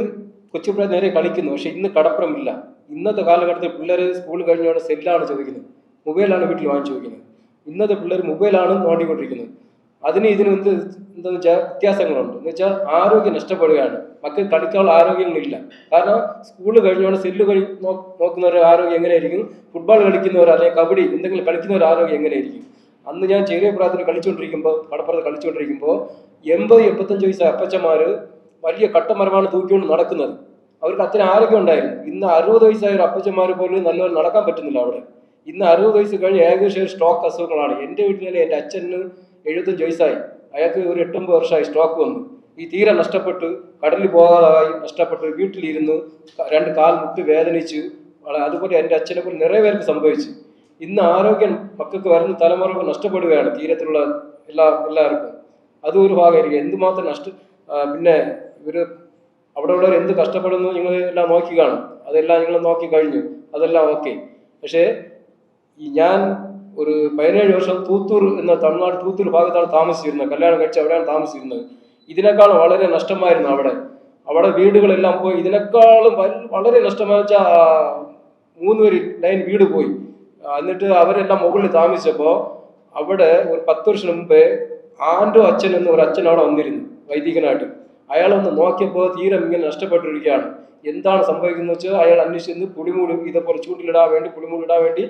കൊച്ചുപ്രായം നേരെ കളിക്കുന്നു. പക്ഷെ ഇന്ന് കടപ്പുറമില്ല. ഇന്നത്തെ കാലഘട്ടത്തിൽ പിള്ളേർ സ്കൂൾ കഴിഞ്ഞാണ് സെല്ലാണ് ചോദിക്കുന്നത്, മൊബൈലാണ് വീട്ടിൽ വാങ്ങിച്ചു ചോദിക്കുന്നത്. ഇന്നത്തെ പിള്ളേർ മൊബൈലാണ് നോണ്ടിക്കൊണ്ടിരിക്കുന്നത്. അതിന് ഇതിന് എന്താണെന്ന് വെച്ചാൽ വ്യത്യാസങ്ങളുണ്ട്. എന്ന് വെച്ചാൽ ആരോഗ്യം നഷ്ടപ്പെടുകയാണ്. മക്കൾക്ക് കളിക്കാനുള്ള ആരോഗ്യങ്ങളില്ല. കാരണം സ്കൂൾ കഴിഞ്ഞോണ്ട് സെല്ല് നോക്കുന്നവരുടെ ആരോഗ്യം എങ്ങനെയായിരിക്കും, ഫുട്ബോൾ കളിക്കുന്നവർ അല്ലെങ്കിൽ കബഡി എന്തെങ്കിലും കളിക്കുന്നവരുടെ ആരോഗ്യം എങ്ങനെയായിരിക്കും. അന്ന് ഞാൻ ചെറിയ പ്രായത്തിൽ കടപ്പുറത്ത് കളിച്ചുകൊണ്ടിരിക്കുമ്പോൾ 80-85 വയസ്സായ അപ്പച്ചന്മാർ വലിയ കട്ടമരമാണ് തൂക്കിക്കൊണ്ട് നടക്കുന്നത്. അവർക്ക് അത്ര ആരോഗ്യം ഉണ്ടായിരുന്നു. ഇന്ന് 60 വയസ്സായ ഒരു അപ്പച്ചന്മാർ പോലും നല്ലപോലെ നടക്കാൻ പറ്റുന്നില്ല അവിടെ. ഇന്ന് 60 വയസ്സ് കഴിഞ്ഞ് ഏകദേശം സ്ട്രോക്ക് അസുഖങ്ങളാണ്. എൻ്റെ വീട്ടിലെ എൻ്റെ അച്ഛന് 75 വയസ്സായി. അയാൾക്ക് ഒരു 8-9 വർഷമായി സ്ട്രോക്ക് വന്നു. ഈ തീരെ നഷ്ടപ്പെട്ട്, കടലിൽ പോകാതായി നഷ്ടപ്പെട്ട്, വീട്ടിലിരുന്ന് 2 കാൽ മുട്ട് വേദനിച്ച്, അതുപോലെ എൻ്റെ അച്ഛനെ പോലെ നിറയെ പേർക്ക് സംഭവിച്ചു. ഇന്ന് ആരോഗ്യം മക്കൾക്ക് വരുന്ന തലമുറകൾ നഷ്ടപ്പെടുകയാണ്. തീരത്തിലുള്ള എല്ലാവർക്കും അതും ഒരു ഭാഗമായിരിക്കും. എന്തുമാത്രം പിന്നെ ഇവർ അവിടെ ഉള്ളവർ എന്ത് കഷ്ടപ്പെടുന്നു നിങ്ങൾ എല്ലാം നോക്കി കാണും. അതെല്ലാം നിങ്ങൾ നോക്കി കഴിഞ്ഞു, അതെല്ലാം ഓക്കെ. പക്ഷേ ഞാൻ ഒരു 17 വർഷം തൂത്തൂർ എന്ന തമിഴ്നാട് തൂത്തൂർ ഭാഗത്താണ് താമസിച്ചിരുന്നത്. കല്യാണം കഴിച്ച് അവിടെയാണ് താമസിച്ചിരുന്നത്. ഇതിനേക്കാളും വളരെ നഷ്ടമായിരുന്നു അവിടെ വീടുകളെല്ലാം പോയി. ഇതിനേക്കാളും വളരെ നഷ്ടമായി വെച്ചാൽ 3 പേര് ലൈൻ വീട് പോയി. എന്നിട്ട് അവരെല്ലാം മുകളിൽ താമസിച്ചപ്പോൾ അവിടെ ഒരു 10 വർഷം മുമ്പേ ആൻഡോ അച്ഛൻ എന്ന് ഒരു അച്ഛൻ അവിടെ വന്നിരുന്നു വൈദികനായിട്ട്. അയാളൊന്ന് നോക്കിയപ്പോൾ തീരം ഇങ്ങനെ നഷ്ടപ്പെട്ടിരിക്കുകയാണ്. എന്താണ് സംഭവിക്കുന്നത് വെച്ചാൽ അയാൾ അന്വേഷിച്ച് പുളിമൂട് ഇതേപോലെ ചൂണ്ടിലിടാൻ വേണ്ടി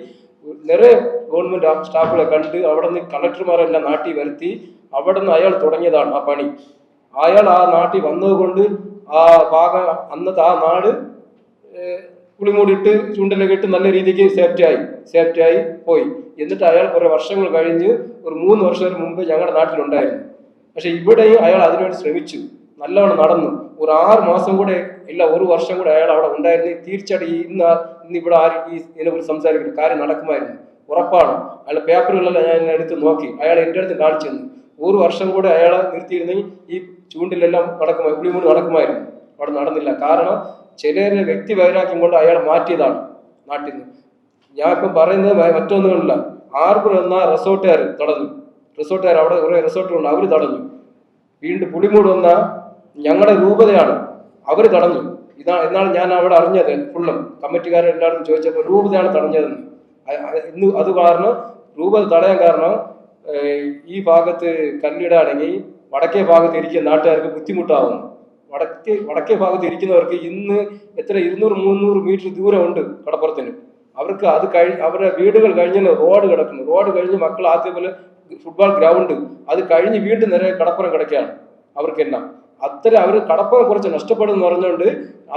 നിറയെ ഗവൺമെന്റ് സ്റ്റാഫുകളെ കണ്ട് അവിടെ നിന്ന് കളക്ടർമാരെല്ലാം നാട്ടിൽ വരുത്തി അവിടെ നിന്ന് അയാൾ തുടങ്ങിയതാണ് ആ പണി. അയാൾ ആ നാട്ടിൽ വന്നതുകൊണ്ട് ആ ഭാഗം അന്നത്തെ ആ നാട് പുളിമൂടിട്ട് ചൂണ്ടലൊക്കെ ഇട്ട് നല്ല രീതിക്ക് സേഫ്റ്റിയായി പോയി. എന്നിട്ട് അയാൾ കുറെ വർഷങ്ങൾ കഴിഞ്ഞ് ഒരു 3 വർഷം മുമ്പ് ഞങ്ങളുടെ നാട്ടിലുണ്ടായിരുന്നു. പക്ഷെ ഇവിടെയും അയാൾ അതിനുവേണ്ടി ശ്രമിച്ചു, നല്ലവണ്ണം നടന്നു. ഒരു 6 മാസം കൂടെ ഇല്ല, 1 വർഷം കൂടെ അയാൾ അവിടെ ഉണ്ടായിരുന്നു. തീർച്ചയായിട്ടും ഇന്ന് ഇവിടെ ആരും ഇതിനെക്കുറിച്ച് സംസാരിക്കുന്ന കാര്യം നടക്കുമായിരുന്നു, ഉറപ്പാണ്. അയാൾ പേപ്പറുകളെല്ലാം ഞാൻ എടുത്ത് നോക്കി, അയാൾ എൻ്റെ അടുത്ത് കാണിച്ചു തന്നു. 1 വർഷം കൂടെ അയാളെ നിർത്തിയിരുന്നെങ്കിൽ ഈ ചൂണ്ടിലെല്ലാം പുളിമൂട് നടക്കുമായിരുന്നു. അവിടെ നടന്നില്ല. കാരണം ചിലരെ വ്യക്തി വൈരാഗ്യം കൊണ്ട് അയാൾ മാറ്റിയതാണ് നാട്ടിൽ നിന്ന്. ഞാൻ ഇപ്പം പറയുന്നത് മറ്റൊന്നുമില്ല. ആർബർ എന്ന റിസോർട്ടുകാർ അവിടെ കുറെ റിസോർട്ടുകളുണ്ട്, അവർ തടഞ്ഞു. വീണ്ടും പുളിമൂട് വന്ന ഞങ്ങളുടെ രൂപതയാണ്, അവർ തടഞ്ഞു. എന്നാണ് ഞാൻ അവിടെ അറിഞ്ഞത്. ഫുള്ളും കമ്മിറ്റിക്കാരെല്ലാവരും ചോദിച്ചപ്പോൾ രൂപതയാണ് തടഞ്ഞതെന്ന്. ഇന്ന് അത് കാരണം രൂപത തടയാൻ കാരണം ഈ ഭാഗത്ത് കല്ലിടാണെങ്കിൽ വടക്കേ ഭാഗത്ത് ഇരിക്കുന്ന നാട്ടുകാർക്ക് ബുദ്ധിമുട്ടാവുന്നു. വടക്കേ ഭാഗത്ത് ഇരിക്കുന്നവർക്ക് ഇന്ന് എത്ര 200-300 മീറ്റർ ദൂരമുണ്ട് കടപ്പുറത്തിന്. അവർക്ക് അവരുടെ വീടുകൾ കഴിഞ്ഞ് റോഡ് കിടക്കുന്നു. റോഡ് കഴിഞ്ഞ് മക്കൾ ആദ്യപോലെ ഫുട്ബോൾ ഗ്രൗണ്ട്, അത് കഴിഞ്ഞ് വീണ്ടും നിറയെ കടപ്പുറം കിടക്കുകയാണ് അവർക്കെല്ലാം. അവർ കടപ്പുറം കുറച്ച് നഷ്ടപ്പെടുമെന്ന് പറഞ്ഞുകൊണ്ട്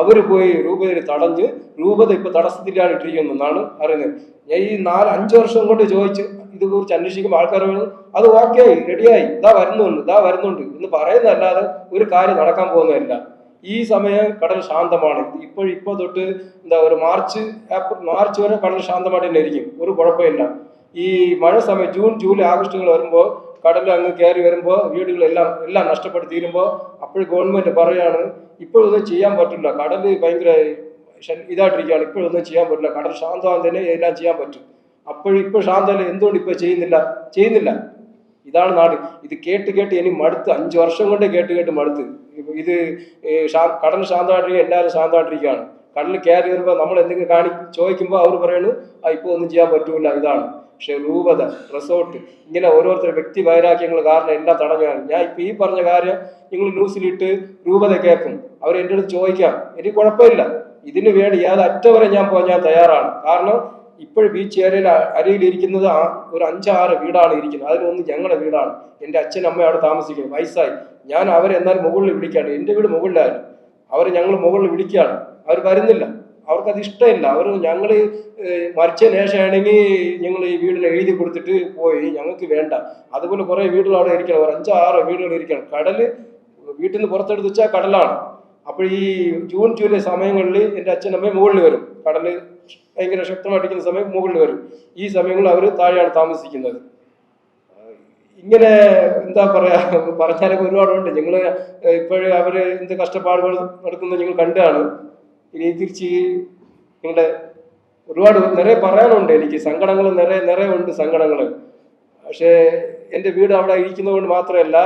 അവർ പോയി രൂപതയിൽ തടഞ്ഞ് രൂപത ഇപ്പൊ തടസ്സത്തിലാണ് ഇട്ടിരിക്കുന്നതെന്നാണ് അറിയുന്നത്. ഞാൻ ഈ 4-5 വർഷം കൊണ്ട് ചോദിച്ച് ഇതേക്കുറിച്ച് അന്വേഷിക്കുമ്പോൾ ആൾക്കാർ അത് ഓക്കെ ആയി, റെഡിയായി, ഇതാ വരുന്നുണ്ട് എന്ന് പറയുന്നതല്ലാതെ ഒരു കാര്യം നടക്കാൻ പോകുന്നതല്ല. ഈ സമയം കടൽ ശാന്തമാണ്. ഇപ്പൊ തൊട്ട് ഒരു മാർച്ച് വരെ കടൽ ശാന്തമായിട്ട് തന്നെ ഇരിക്കും, ഒരു കുഴപ്പമില്ല. ഈ മഴ സമയം ജൂൺ ജൂലൈ ആഗസ്റ്റുകൾ വരുമ്പോൾ കടൽ അങ്ങ് കയറി വരുമ്പോൾ വീടുകളെല്ലാം നഷ്ടപ്പെട്ട് തീരുമ്പോൾ അപ്പോൾ ഗവൺമെന്റ് പറയാണ് ഇപ്പോഴൊന്നും ചെയ്യാൻ പറ്റില്ല, കടൽ ഭയങ്കര ഇതായിട്ടിരിക്കുകയാണ്, ഇപ്പോഴൊന്നും ചെയ്യാൻ പറ്റില്ല, കടൽ ശാന്തമാകാൻ തന്നെ എല്ലാം ചെയ്യാൻ പറ്റും. ഇപ്പോൾ ശാന്തമല്ല, എന്തുകൊണ്ട് ഇപ്പോൾ ചെയ്യുന്നില്ല? ഇതാണ് നാട്. ഇത് കേട്ട് കേട്ട് ഇനി മടുത്ത് 5 വർഷം കൊണ്ട് കേട്ട് മടുത്ത്. ഇത് കടൽ ശാന്തമായിട്ടിരിക്കുക, എല്ലാവരും ശാന്തമായിട്ടിരിക്കുകയാണ്. കടലിൽ കയറി വരുമ്പോൾ നമ്മൾ എന്തെങ്കിലും ചോദിക്കുമ്പോൾ അവർ പറയുന്നത് ഇപ്പോൾ ഒന്നും ചെയ്യാൻ പറ്റൂല. ഇതാണ്. പക്ഷെ രൂപത, റിസോർട്ട്, ഇങ്ങനെ ഓരോരുത്തർ വ്യക്തി വൈരാഗ്യങ്ങൾ കാരണം എല്ലാം തടഞ്ഞാണ്. ഞാൻ ഇപ്പം ഈ പറഞ്ഞ കാര്യം നിങ്ങൾ ന്യൂസിലിട്ട് രൂപത കേൾക്കും. അവർ എൻ്റെ അടുത്ത് ചോദിക്കാം, എനിക്ക് കുഴപ്പമില്ല. ഇതിന് വേണ്ടി ഏത് അറ്റം വരെ ഞാൻ തയ്യാറാണ്. കാരണം ഇപ്പോഴും ബീച്ച് ഏരിയയിൽ അരയിലിരിക്കുന്നത് ഒരു 5-6 വീടാണ് ഇരിക്കുന്നത്. അതിലൊന്ന് ഞങ്ങളുടെ വീടാണ്. എൻ്റെ അച്ഛൻ അമ്മ അവിടെ താമസിക്കുന്നത്. വയസ്സായി. ഞാൻ അവരെ എന്നാലും മുകളിൽ വിളിക്കുകയാണ്. എൻ്റെ വീട് മുകളിലായിരുന്നു. അവർ ഞങ്ങൾ മുകളിൽ വിളിക്കുകയാണ്. അവർ വരുന്നില്ല. അവർക്കത് ഇഷ്ടമില്ല. അവർ ഞങ്ങൾ മരിച്ച ശേഷമാണെങ്കിൽ ഞങ്ങൾ ഈ വീടിന് എഴുതി കൊടുത്തിട്ട് പോയി, ഞങ്ങൾക്ക് വേണ്ട. അതുപോലെ കുറേ വീടുകൾ അവിടെ ഇരിക്കണം. ഒരു 5-6 വീടുകൾ ഇരിക്കണം. കടല് വീട്ടിൽ നിന്ന് പുറത്തെടുത്ത് വെച്ചാൽ കടലാണ്. അപ്പോൾ ഈ ജൂൺ ജൂലൈ സമയങ്ങളിൽ എൻ്റെ അച്ഛനമ്മ മുകളിൽ വരും. കടല് ഭയങ്കര ശക്തമായിട്ടിരിക്കുന്ന സമയം മുകളിൽ വരും. ഈ സമയങ്ങളിൽ അവർ താഴെയാണ് താമസിക്കുന്നത്. ഇങ്ങനെ എന്താ പറയാ, പറഞ്ഞാലൊക്കെ ഒരുപാടുണ്ട്. ഞങ്ങൾ ഇപ്പോഴും അവർ എന്ത് കഷ്ടപ്പാടുകൾ നടക്കുന്നത് നിങ്ങൾ കണ്ടാണ്. ഇനി തിരിച്ച് നിങ്ങളുടെ ഒരുപാട് നിറയെ പറയാനുണ്ട്. എനിക്ക് സങ്കടങ്ങൾ നിറയെ ഉണ്ട് സങ്കടങ്ങൾ. പക്ഷേ എൻ്റെ വീട് അവിടെ ഇരിക്കുന്നത് കൊണ്ട് മാത്രമല്ല,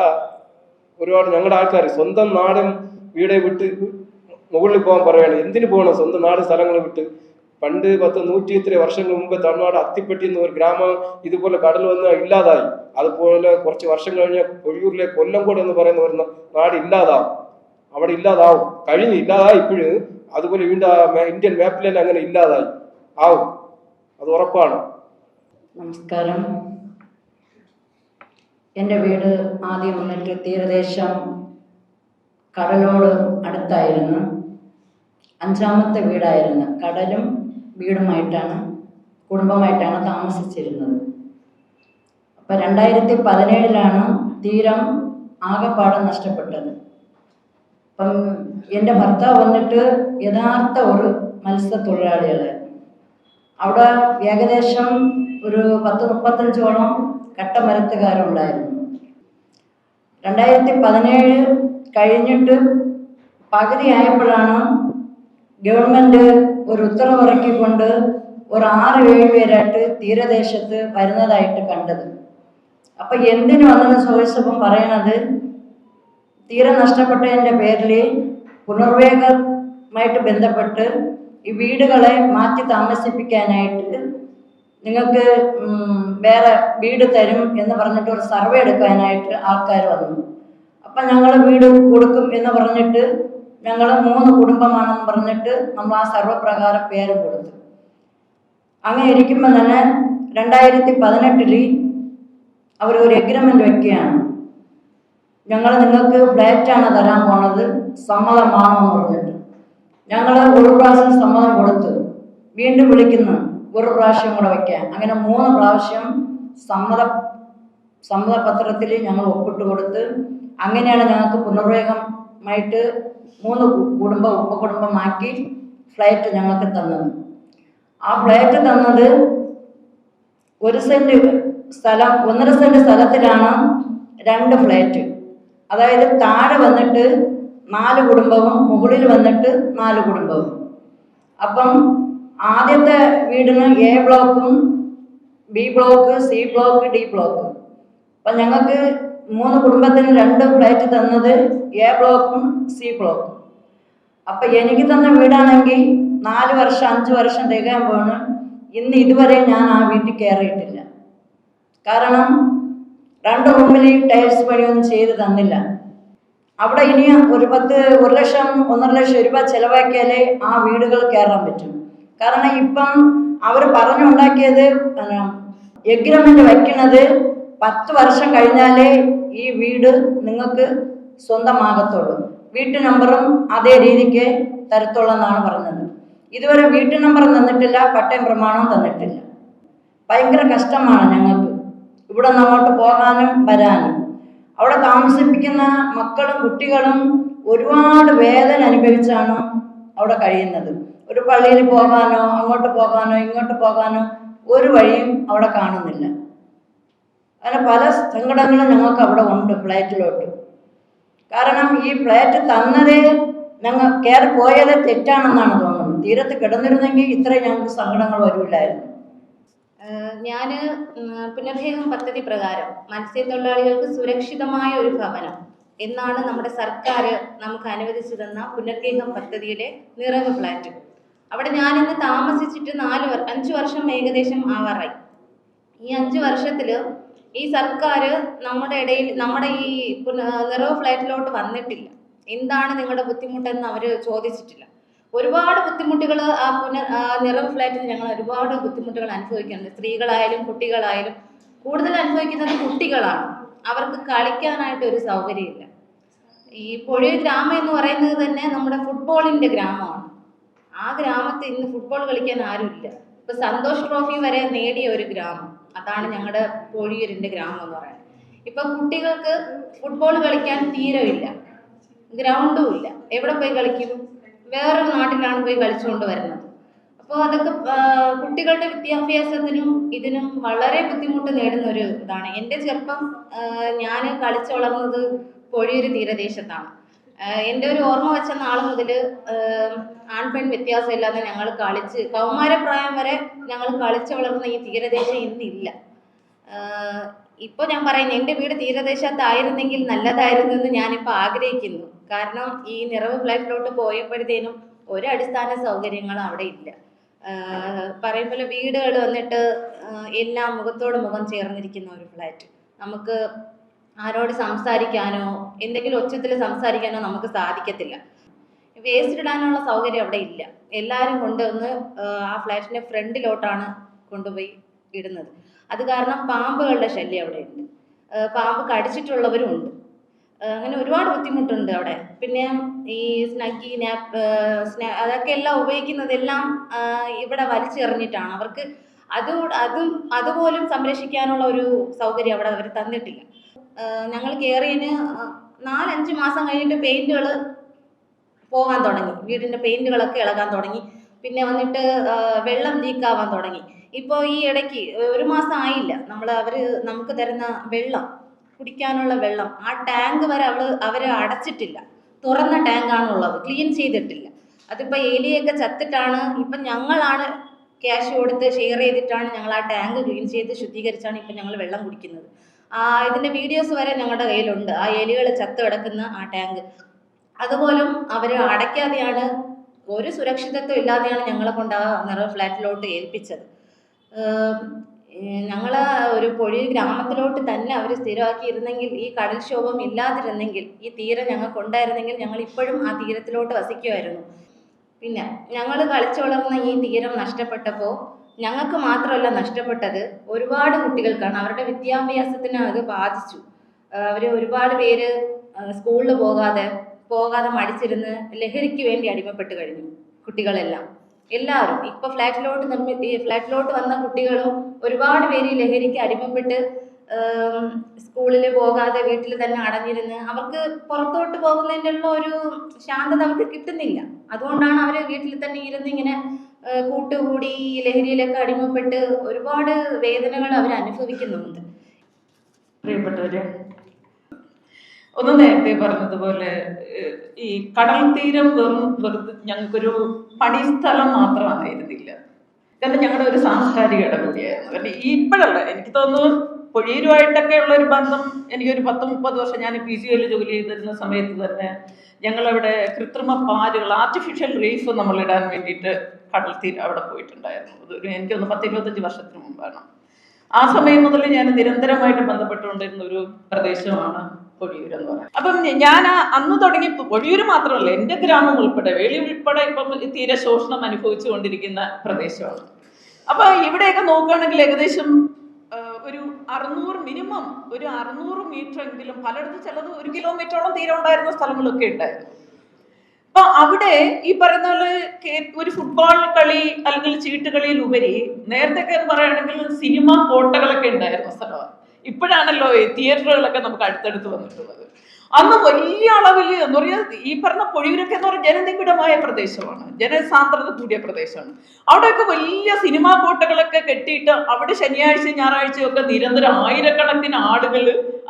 ഒരുപാട് ഞങ്ങളുടെ ആൾക്കാർ സ്വന്തം നാടും വീടെ വിട്ട് മുകളിൽ പോകാൻ പറയുകയാണ്. എന്തിനു പോകണം സ്വന്തം നാട് സ്ഥലങ്ങൾ വിട്ട്? പണ്ട് 100-103 വർഷങ്ങൾ മുമ്പ് തമിഴ്നാട് അത്തിപ്പെട്ടി എന്ന ഒരു ഗ്രാമം ഇതുപോലെ കടൽ വന്ന് ഇല്ലാതായി. അതുപോലെ കുറച്ച് വർഷം കഴിഞ്ഞ പൊഴിയൂരിലെ കൊല്ലംകോട് എന്ന് പറയുന്ന ഒരു നാട് ഇല്ലാതാവും. അവിടെ ഇല്ലാതാവും. ഇല്ലാതായി ഇപ്പോഴും. അതുപോലെ വീണ്ടും ഇന്ത്യൻ മാപ്പിൽ തന്നെ അങ്ങനെ ഇല്ലാതായി ആവും. അത് ഉറപ്പാണ്. നമസ്കാരം. എൻ്റെ വീട് ആദ്യം വന്നിട്ട് തീരദേശം കടലോട് അടുത്തായിരുന്നു. 5ാമത്തെ വീടായിരുന്നു. കടലും വീടുമായിട്ടാണ്, കുടുംബമായിട്ടാണ് താമസിച്ചിരുന്നത്. അപ്പം 2017 തീരം ആകെപ്പാടെ നഷ്ടപ്പെട്ടത്. അപ്പം എൻ്റെ ഭർത്താവ് വന്നിട്ട് യഥാർത്ഥ ഒരു മത്സ്യത്തൊഴിലാളികളായിരുന്നു. അവിടെ ഏകദേശം ഒരു 10-35ഓളം കട്ടമരത്തുകാരുണ്ടായിരുന്നു. 2017 കഴിഞ്ഞിട്ട് പകുതിയായപ്പോഴാണ് ഗവൺമെൻറ് ഒരു ഉത്തരവിറക്കിക്കൊണ്ട് ഒരു 6-7 പേരായിട്ട് തീരദേശത്ത് വരുന്നതായിട്ട് കണ്ടത്. അപ്പം എന്തിനു വന്നെന്ന് ചോദിച്ചപ്പം പറയണത്, തീരം നഷ്ടപ്പെട്ടതിൻ്റെ പേരിൽ പുനർവേഗമായിട്ട് ബന്ധപ്പെട്ട് ഈ വീടുകളെ മാറ്റി താമസിപ്പിക്കാനായിട്ട് നിങ്ങൾക്ക് വേറെ വീട് തരും എന്ന് പറഞ്ഞിട്ട് ഒരു സർവേ എടുക്കാനായിട്ട് ആൾക്കാർ വന്നു. അപ്പം ഞങ്ങൾ വീട് കൊടുക്കും എന്ന് പറഞ്ഞിട്ട് ഞങ്ങൾ 3 കുടുംബമാണെന്ന് പറഞ്ഞിട്ട് നമ്മൾ ആ സർവേ പ്രകാരം പേര് കൊടുത്തു. അങ്ങനെ ഇരിക്കുമ്പോൾ തന്നെ 2018 അവർ ഒരു എഗ്രിമെൻ്റ് വയ്ക്കുകയാണ്. ഞങ്ങൾ നിങ്ങൾക്ക് ഫ്ലാറ്റാണ് തരാൻ പോണത്, സമ്മതമാണോ എന്ന് പറഞ്ഞിട്ട്. ഞങ്ങൾ ഒരു പ്രാവശ്യം സമ്മതം കൊടുത്തു. വീണ്ടും വിളിക്കുന്നു, ഒരു പ്രാവശ്യം കൂടെ വയ്ക്കാൻ. അങ്ങനെ 3 പ്രാവശ്യം സമ്മതപത്രത്തിൽ ഞങ്ങൾ ഒപ്പിട്ട് കൊടുത്ത് അങ്ങനെയാണ് ഞങ്ങൾക്ക് പുനർവേഗമായിട്ട് 3 ഉപകുടുംബമാക്കി ഫ്ലാറ്റ് ഞങ്ങൾക്ക് തന്നത്. ആ ഫ്ലാറ്റ് തന്നത് 1 സെന്റ് സ്ഥലം, 1.5 സെന്റ് സ്ഥലത്തിലാണ് 2 ഫ്ലാറ്റ്. അതായത് താഴെ വന്നിട്ട് 4 കുടുംബവും മുകളിൽ വന്നിട്ട് 4 കുടുംബവും. അപ്പം ആദ്യത്തെ വീടിന് A ബ്ലോക്കും B block, C block, D block. അപ്പം ഞങ്ങൾക്ക് 3 കുടുംബത്തിന് 2 ഫ്ലാറ്റ് തന്നത് A ബ്ലോക്കും C ബ്ലോക്കും. അപ്പം എനിക്ക് തന്ന വീടാണെങ്കിൽ 4 വർഷം 5 വർഷം തികയാൻ പോണ്. ഇന്ന് ഇതുവരെ ഞാൻ ആ വീട്ടിൽ കയറിയിട്ടില്ല. കാരണം 2 റൂമിൽ ടൈൽസ് പണിയൊന്നും ചെയ്ത് തന്നില്ല. അവിടെ ഇനി ഒരു 1 ലക്ഷം 1.5 ലക്ഷം രൂപ ചിലവാക്കിയാലേ ആ വീടുകൾ കയറാൻ പറ്റും. കാരണം ഇപ്പം അവർ പറഞ്ഞുണ്ടാക്കിയത് എഗ്രിമെൻ്റ് വയ്ക്കുന്നത് 10 വർഷം കഴിഞ്ഞാലേ ഈ വീട് നിങ്ങൾക്ക് സ്വന്തമാകത്തുള്ളൂ. വീട്ടു നമ്പറും അതേ രീതിക്ക് തരത്തുള്ളൂ എന്നാണ് പറഞ്ഞത്. ഇതുവരെ വീട്ടു നമ്പർ തന്നിട്ടില്ല, പട്ടയം പ്രമാണം തന്നിട്ടില്ല. ഭയങ്കര കഷ്ടമാണ് ഞങ്ങൾക്ക് ഇവിടെ നിന്ന് അങ്ങോട്ട് പോകാനും വരാനും. അവിടെ താമസിപ്പിക്കുന്ന മക്കളും കുട്ടികളും ഒരുപാട് വേദന അനുഭവിച്ചാണ് അവിടെ കഴിയുന്നത്. ഒരു പള്ളിയിൽ പോകാനോ അങ്ങോട്ട് പോകാനോ ഇങ്ങോട്ട് പോകാനോ ഒരു വഴിയും അവിടെ കാണുന്നില്ല. അങ്ങനെ പല സങ്കടങ്ങളും ഞങ്ങൾക്ക് അവിടെ ഉണ്ട് ഫ്ലാറ്റിലോട്ട്. കാരണം ഈ ഫ്ലാറ്റ് തന്നതേ ഞങ്ങൾ കയറി പോയത് തെറ്റാണെന്നാണ് തോന്നുന്നത്. തീരത്ത് കിടന്നിരുന്നെങ്കിൽ ഇത്രയും ഞങ്ങൾക്ക് സങ്കടങ്ങൾ വരില്ലായിരുന്നു. ഞാൻ പുനർജീവനം പദ്ധതി പ്രകാരം മത്സ്യത്തൊഴിലാളികൾക്ക് സുരക്ഷിതമായ ഒരു ഭവനം എന്നാണ് നമ്മുടെ സർക്കാർ നമുക്ക് അനുവദിച്ചു തന്ന പുനർജീവനം പദ്ധതിയുടെ നിറവ് ഫ്ലാറ്റ്. അവിടെ ഞാനിന്ന് താമസിച്ചിട്ട് 5 വർഷം ഏകദേശം ആവാറായി. ഈ 5 വർഷത്തിൽ ഈ സർക്കാർ നമ്മുടെ ഈ നിറവ് ഫ്ലാറ്റിലോട്ട് വന്നിട്ടില്ല. എന്താണ് നിങ്ങളുടെ ബുദ്ധിമുട്ടെന്ന് അവർ ചോദിച്ചിട്ടില്ല. ഒരുപാട് ബുദ്ധിമുട്ടുകൾ നിറവ് ഫ്ലാറ്റിൽ ഞങ്ങൾ ഒരുപാട് ബുദ്ധിമുട്ടുകൾ അനുഭവിക്കുന്നുണ്ട്. സ്ത്രീകളായാലും കുട്ടികളായാലും കൂടുതൽ അനുഭവിക്കുന്നത് കുട്ടികളാണ്. അവർക്ക് കളിക്കാനായിട്ട് ഒരു സൗകര്യമില്ല. ഈ പൊഴിയൂർ ഗ്രാമം എന്ന് പറയുന്നത് തന്നെ നമ്മുടെ ഫുട്ബോളിൻ്റെ ഗ്രാമമാണ്. ആ ഗ്രാമത്തിൽ ഇന്ന് ഫുട്ബോൾ കളിക്കാൻ ആരുമില്ല. ഇപ്പൊ സന്തോഷ് ട്രോഫി വരെ നേടിയ ഒരു ഗ്രാമം അതാണ് ഞങ്ങളുടെ പൊഴിയൂരിൻ്റെ ഗ്രാമം എന്ന് പറയുന്നത്. ഇപ്പൊ കുട്ടികൾക്ക് ഫുട്ബോൾ കളിക്കാൻ തീരമില്ല, ഗ്രൗണ്ടും ഇല്ല. എവിടെ പോയി കളിക്കും? വേറൊരു നാട്ടിലാണ് പോയി കളിച്ചുകൊണ്ട് വരുന്നത്. അപ്പോൾ അതൊക്കെ കുട്ടികളുടെ വിദ്യാഭ്യാസത്തിനും ഇതിനും വളരെ ബുദ്ധിമുട്ട് നേടുന്ന ഒരു ഇതാണ്. എൻ്റെ ചെറുപ്പം ഞാൻ കളിച്ചു വളർന്നത് പൊഴിയൂർ തീരദേശത്താണ്. എൻ്റെ ഒരു ഓർമ്മ വെച്ച നാൾ മുതൽ ആൺപെൺ വ്യത്യാസമില്ലാതെ ഞങ്ങൾ കളിച്ച് കൗമാരപ്രായം വരെ ഞങ്ങൾ കളിച്ചു വളർന്ന ഈ തീരദേശം ഇന്നില്ല. ഇപ്പോൾ ഞാൻ പറയുന്നത് എൻ്റെ വീട് തീരദേശത്തായിരുന്നെങ്കിൽ നല്ലതായിരുന്നു എന്ന് ഞാനിപ്പോൾ ആഗ്രഹിക്കുന്നു. കാരണം ഈ നിറവ് ഫ്ലാറ്റിലോട്ട് പോയപ്പോഴത്തേനും ഒരു അടിസ്ഥാന സൗകര്യങ്ങളും അവിടെ ഇല്ല. പറയുമ്പോൾ വീടുകൾ വന്നിട്ട് എല്ലാം മുഖത്തോട് മുഖം ചേർന്നിരിക്കുന്ന ഒരു ഫ്ലാറ്റ്. നമുക്ക് ആരോട് സംസാരിക്കാനോ എന്തെങ്കിലും ഒച്ചത്തിൽ സംസാരിക്കാനോ നമുക്ക് സാധിക്കത്തില്ല. വേസ്റ്റ് ഇടാനുള്ള സൗകര്യം അവിടെ ഇല്ല. എല്ലാവരും കൊണ്ടുവന്ന് ആ ഫ്ലാറ്റിൻ്റെ ഫ്രണ്ടിലോട്ടാണ് കൊണ്ടുപോയി ഇടുന്നത്. അത് കാരണം പാമ്പുകളുടെ ശല്യം അവിടെ ഉണ്ട്. പാമ്പ് കടിച്ചിട്ടുള്ളവരും ഉണ്ട്. അങ്ങനെ ഒരുപാട് ബുദ്ധിമുട്ടുണ്ട് അവിടെ. പിന്നെ ഈ സ്നഗ്ഗി അതൊക്കെ എല്ലാം ഉപയോഗിക്കുന്നതെല്ലാം ഇവിടെ വലിച്ചെറിഞ്ഞിട്ടാണ്. അവർക്ക് അതുപോലും സംരക്ഷിക്കാനുള്ള ഒരു സൗകര്യം അവിടെ അവർ തന്നിട്ടില്ല. ഞങ്ങൾ കയറിയതിന് 4-5 മാസം കഴിഞ്ഞിട്ട് പെയിന്റുകൾ പോകാൻ തുടങ്ങി. വീടിൻ്റെ പെയിന്റുകളൊക്കെ ഇളകാൻ തുടങ്ങി. പിന്നെ വന്നിട്ട് വെള്ളം ലീക്കാവാൻ തുടങ്ങി. ഇപ്പോൾ ഈ ഇടയ്ക്ക് 1 മാസം ആയില്ല അവർ നമുക്ക് തരുന്ന വെള്ളം, കുടിക്കാനുള്ള വെള്ളം, ആ ടാങ്ക് വരെ അവർ അടച്ചിട്ടില്ല. തുറന്ന ടാങ്കാണുള്ളത്, ക്ലീൻ ചെയ്തിട്ടില്ല. അതിപ്പോൾ എലിയൊക്കെ ചത്തിട്ടാണ്. ഇപ്പം ഞങ്ങളാണ് ക്യാഷ് കൊടുത്ത് ഷെയർ ചെയ്തിട്ടാണ് ഞങ്ങൾ ആ ടാങ്ക് ക്ലീൻ ചെയ്ത് ശുദ്ധീകരിച്ചാണ് ഇപ്പം ഞങ്ങൾ വെള്ളം കുടിക്കുന്നത്. ഇതിൻ്റെ വീഡിയോസ് വരെ ഞങ്ങളുടെ കയ്യിലുണ്ട്. ആ എലികൾ ചത്ത് കിടക്കുന്ന ആ ടാങ്ക് അതുപോലും അവർ അടയ്ക്കാതെയാണ്, ഒരു സുരക്ഷിതത്വം ഇല്ലാതെയാണ് ഞങ്ങളെ കൊണ്ട് ആ നിറവ് ഫ്ലാറ്റിലോട്ട് ഏൽപ്പിച്ചത്. ഞങ്ങൾ ഒരു പൊഴിയൂർ ഗ്രാമത്തിലോട്ട് തന്നെ അവർ സ്ഥിരമാക്കിയിരുന്നെങ്കിൽ, ഈ കടൽക്ഷോഭം ഇല്ലാതിരുന്നെങ്കിൽ, ഈ തീരം ഞങ്ങൾക്ക് ഉണ്ടായിരുന്നെങ്കിൽ ഞങ്ങൾ ഇപ്പോഴും ആ തീരത്തിലോട്ട് വസിക്കുമായിരുന്നു. പിന്നെ ഞങ്ങൾ കളിച്ചു വളർന്ന ഈ തീരം നഷ്ടപ്പെട്ടപ്പോൾ ഞങ്ങൾക്ക് മാത്രമല്ല നഷ്ടപ്പെട്ടത്, ഒരുപാട് കുട്ടികൾക്കാണ്. അവരുടെ വിദ്യാഭ്യാസത്തിന് അത് ബാധിച്ചു. അവർ ഒരുപാട് പേര് സ്കൂളിൽ പോകാതെ മടിച്ചിരുന്ന് ലഹരിക്ക് വേണ്ടി അടിമപ്പെട്ട് കഴിഞ്ഞു. കുട്ടികളെല്ലാം എല്ലാവരും ഇപ്പോൾ ഫ്ലാറ്റിലോട്ട് വന്ന കുട്ടികളും ഒരുപാട് പേര് ലഹരിക്ക് അടിമപ്പെട്ട് സ്കൂളിൽ പോകാതെ വീട്ടിൽ തന്നെ അടഞ്ഞിരുന്ന് അവർക്ക് പുറത്തോട്ട് പോകുന്നതിനുള്ള ഒരു ശാന്തത അവർക്ക് കിട്ടുന്നില്ല. അതുകൊണ്ടാണ് അവർ വീട്ടിൽ തന്നെ ഇരുന്ന് ഇങ്ങനെ കൂട്ടുകൂടി ലഹരിയിലൊക്കെ അടിമപ്പെട്ട് ഒരുപാട് വേദനകൾ അവർ അനുഭവിക്കുന്നുണ്ട്. പ്രിയപ്പെട്ടവരെ, ഒന്ന് നേരത്തെ പറഞ്ഞതുപോലെ ഈ കടൽ തീരം വെറുതെ ഞങ്ങൾക്കൊരു പണിസ്ഥലം മാത്രമായിരുന്നില്ല. കാരണം ഞങ്ങളുടെ ഒരു സാംസ്കാരിക ഇടപെടലായിരുന്നു. കാരണം ഇപ്പോഴല്ല, എനിക്ക് തോന്നുന്നു പൊഴിയൂരുമായിട്ടൊക്കെ ഉള്ള ഒരു ബന്ധം എനിക്കൊരു 10-30 വർഷം ഞാൻ PCOയിൽ ജോലി ചെയ്തിരുന്ന സമയത്ത് തന്നെ ഞങ്ങളവിടെ കൃത്രിമ പാലുകൾ, ആർട്ടിഫിഷ്യൽ റീഫ് നമ്മളിടാൻ വേണ്ടിയിട്ട് കടൽ തീരം അവിടെ പോയിട്ടുണ്ടായിരുന്നു. എനിക്കൊന്ന് 10-25 വർഷത്തിന് മുമ്പാണ്. ആ സമയം മുതൽ ഞാൻ നിരന്തരമായിട്ട് ബന്ധപ്പെട്ടുകൊണ്ടിരുന്ന ഒരു പ്രദേശമാണ് പൊഴിയൂർ എന്ന് പറയുന്നത്. അപ്പം ഞാൻ അന്ന് തുടങ്ങി, പൊഴിയൂർ മാത്രമല്ല എൻ്റെ ഗ്രാമം ഉൾപ്പെടെ വേളി ഉൾപ്പെടെ ഇപ്പം തീരെ ശോഷണം അനുഭവിച്ചു കൊണ്ടിരിക്കുന്ന പ്രദേശമാണ്. അപ്പം ഇവിടെയൊക്കെ നോക്കുകയാണെങ്കിൽ ഏകദേശം ഒരു 600 മിനിമം ഒരു 600 മീറ്റർ എങ്കിലും, പലയിടത്തും ചിലത് 1 കിലോമീറ്ററോളം തീരം ഉണ്ടായിരുന്ന സ്ഥലങ്ങളൊക്കെ ഉണ്ടായിരുന്നു. അപ്പൊ അവിടെ ഈ പറയുന്ന പോലെ ഒരു ഫുട്ബോൾ കളി അല്ലെങ്കിൽ ചീട്ടുകളിയിൽ ഉപരി നേരത്തെ പറയുകയാണെങ്കിൽ സിനിമ കോട്ടകളൊക്കെ ഉണ്ടായിരുന്ന സ്ഥലമാണ്. ഇപ്പോഴാണല്ലോ തിയേറ്ററുകളൊക്കെ നമുക്ക് അടുത്തടുത്ത് വന്നിട്ടുള്ളത്. അന്ന് വലിയ അളവിൽ എന്ന് പറഞ്ഞാൽ ഈ പറഞ്ഞ പൊഴിയൂരൊക്കെ എന്ന് പറഞ്ഞാൽ ജനനിബിഡമായ പ്രദേശമാണ്, ജനസാന്ദ്രത കൂടിയ പ്രദേശമാണ്. അവിടെയൊക്കെ വലിയ സിനിമാ കോട്ടകളൊക്കെ കെട്ടിയിട്ട് അവിടെ ശനിയാഴ്ച ഞായറാഴ്ചയൊക്കെ നിരന്തരം ആയിരക്കണക്കിന് ആളുകൾ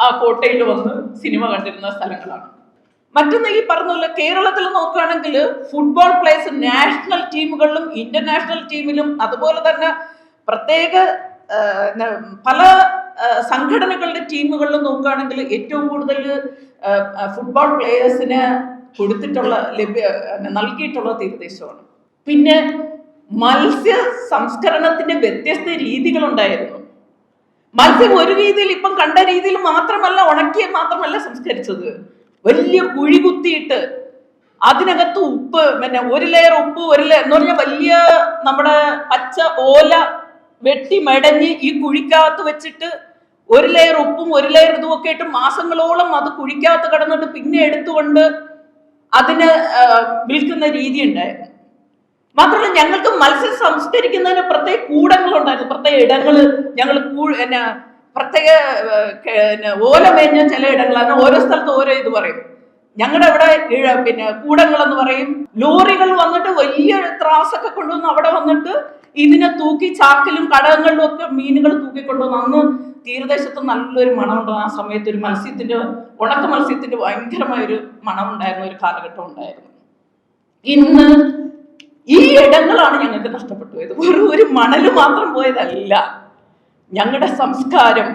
ആ കോട്ടയിൽ വന്ന് സിനിമ കണ്ടിരുന്ന സ്ഥലങ്ങളാണ്. മറ്റൊന്ന് ഈ പറഞ്ഞ കേരളത്തിൽ നോക്കുകയാണെങ്കിൽ ഫുട്ബോൾ പ്ലേയേഴ്സ് നാഷണൽ ടീമുകളിലും ഇന്റർനാഷണൽ ടീമിലും അതുപോലെ തന്നെ പ്രത്യേക പല സംഘടനകളുടെ ടീമുകളിൽ നോക്കുകയാണെങ്കിൽ ഏറ്റവും കൂടുതൽ ഫുട്ബോൾ പ്ലേയേഴ്സിന് നൽകിയിട്ടുള്ള തീരദേശമാണ്. പിന്നെ മത്സ്യ സംസ്കരണത്തിന്റെ വ്യത്യസ്ത രീതികളുണ്ടായിരുന്നു. മത്സ്യം ഒരു രീതിയിൽ ഇപ്പം കണ്ട രീതിയിൽ മാത്രമല്ല, ഉണക്കിയ മാത്രമല്ല സംസ്കരിച്ചത്. വലിയ കുഴി കുത്തിയിട്ട് അതിനകത്ത് ഉപ്പ്, പിന്നെ ഒരു ലെയർ ഉപ്പ്, ഒരു ലെയർ എന്ന് പറഞ്ഞാൽ വലിയ നമ്മുടെ പച്ച ഓല വെട്ടി മെടഞ്ഞ് ഈ കുഴിക്കകത്ത് വെച്ചിട്ട് ഒരു ലെയർ ഉപ്പും ഒരു ലെയർ ഇതുമൊക്കെ ഇട്ട് മാസങ്ങളോളം അത് കുഴിക്കകത്ത് കിടന്നിട്ട് പിന്നെ എടുത്തുകൊണ്ട് അതിന് വിൽക്കുന്ന രീതി ഉണ്ടായിരുന്നു. മാത്രമല്ല ഞങ്ങൾക്ക് മത്സ്യം സംസ്കരിക്കുന്നതിന് പ്രത്യേക കൂടങ്ങളുണ്ടായിരുന്നു, പ്രത്യേക ഇടങ്ങൾ. ഞങ്ങൾ പ്രത്യേക ഓല മേഞ്ഞ ചില ഇടങ്ങളാണ്. ഓരോ സ്ഥലത്ത് ഓരോ ഇത് പറയും. ഞങ്ങളുടെ അവിടെ പിന്നെ കൂടങ്ങൾ എന്ന് പറയും. ലോറികൾ വന്നിട്ട് വലിയ ത്രാസൊക്കെ കൊണ്ടുവന്ന് അവിടെ വന്നിട്ട് ഇതിനെ തൂക്കി ചാക്കിലും കടകളിലും ഒക്കെ മീനുകൾ തൂക്കിക്കൊണ്ടുവന്ന്. അന്ന് തീരദേശത്ത് നല്ലൊരു മണമുണ്ട്. ആ സമയത്ത് ഒരു മത്സ്യത്തിന്റെ, ഉണക്ക മത്സ്യത്തിന്റെ ഭയങ്കരമായൊരു മണമുണ്ടായിരുന്ന ഒരു കാലഘട്ടം ഉണ്ടായിരുന്നു. ഇന്ന് ഈ ഇടങ്ങളാണ് ഞങ്ങൾക്ക് നഷ്ടപ്പെട്ടു പോയത്. ഒരു മണല് മാത്രം പോയതല്ല, ഞങ്ങളുടെ സംസ്കാരം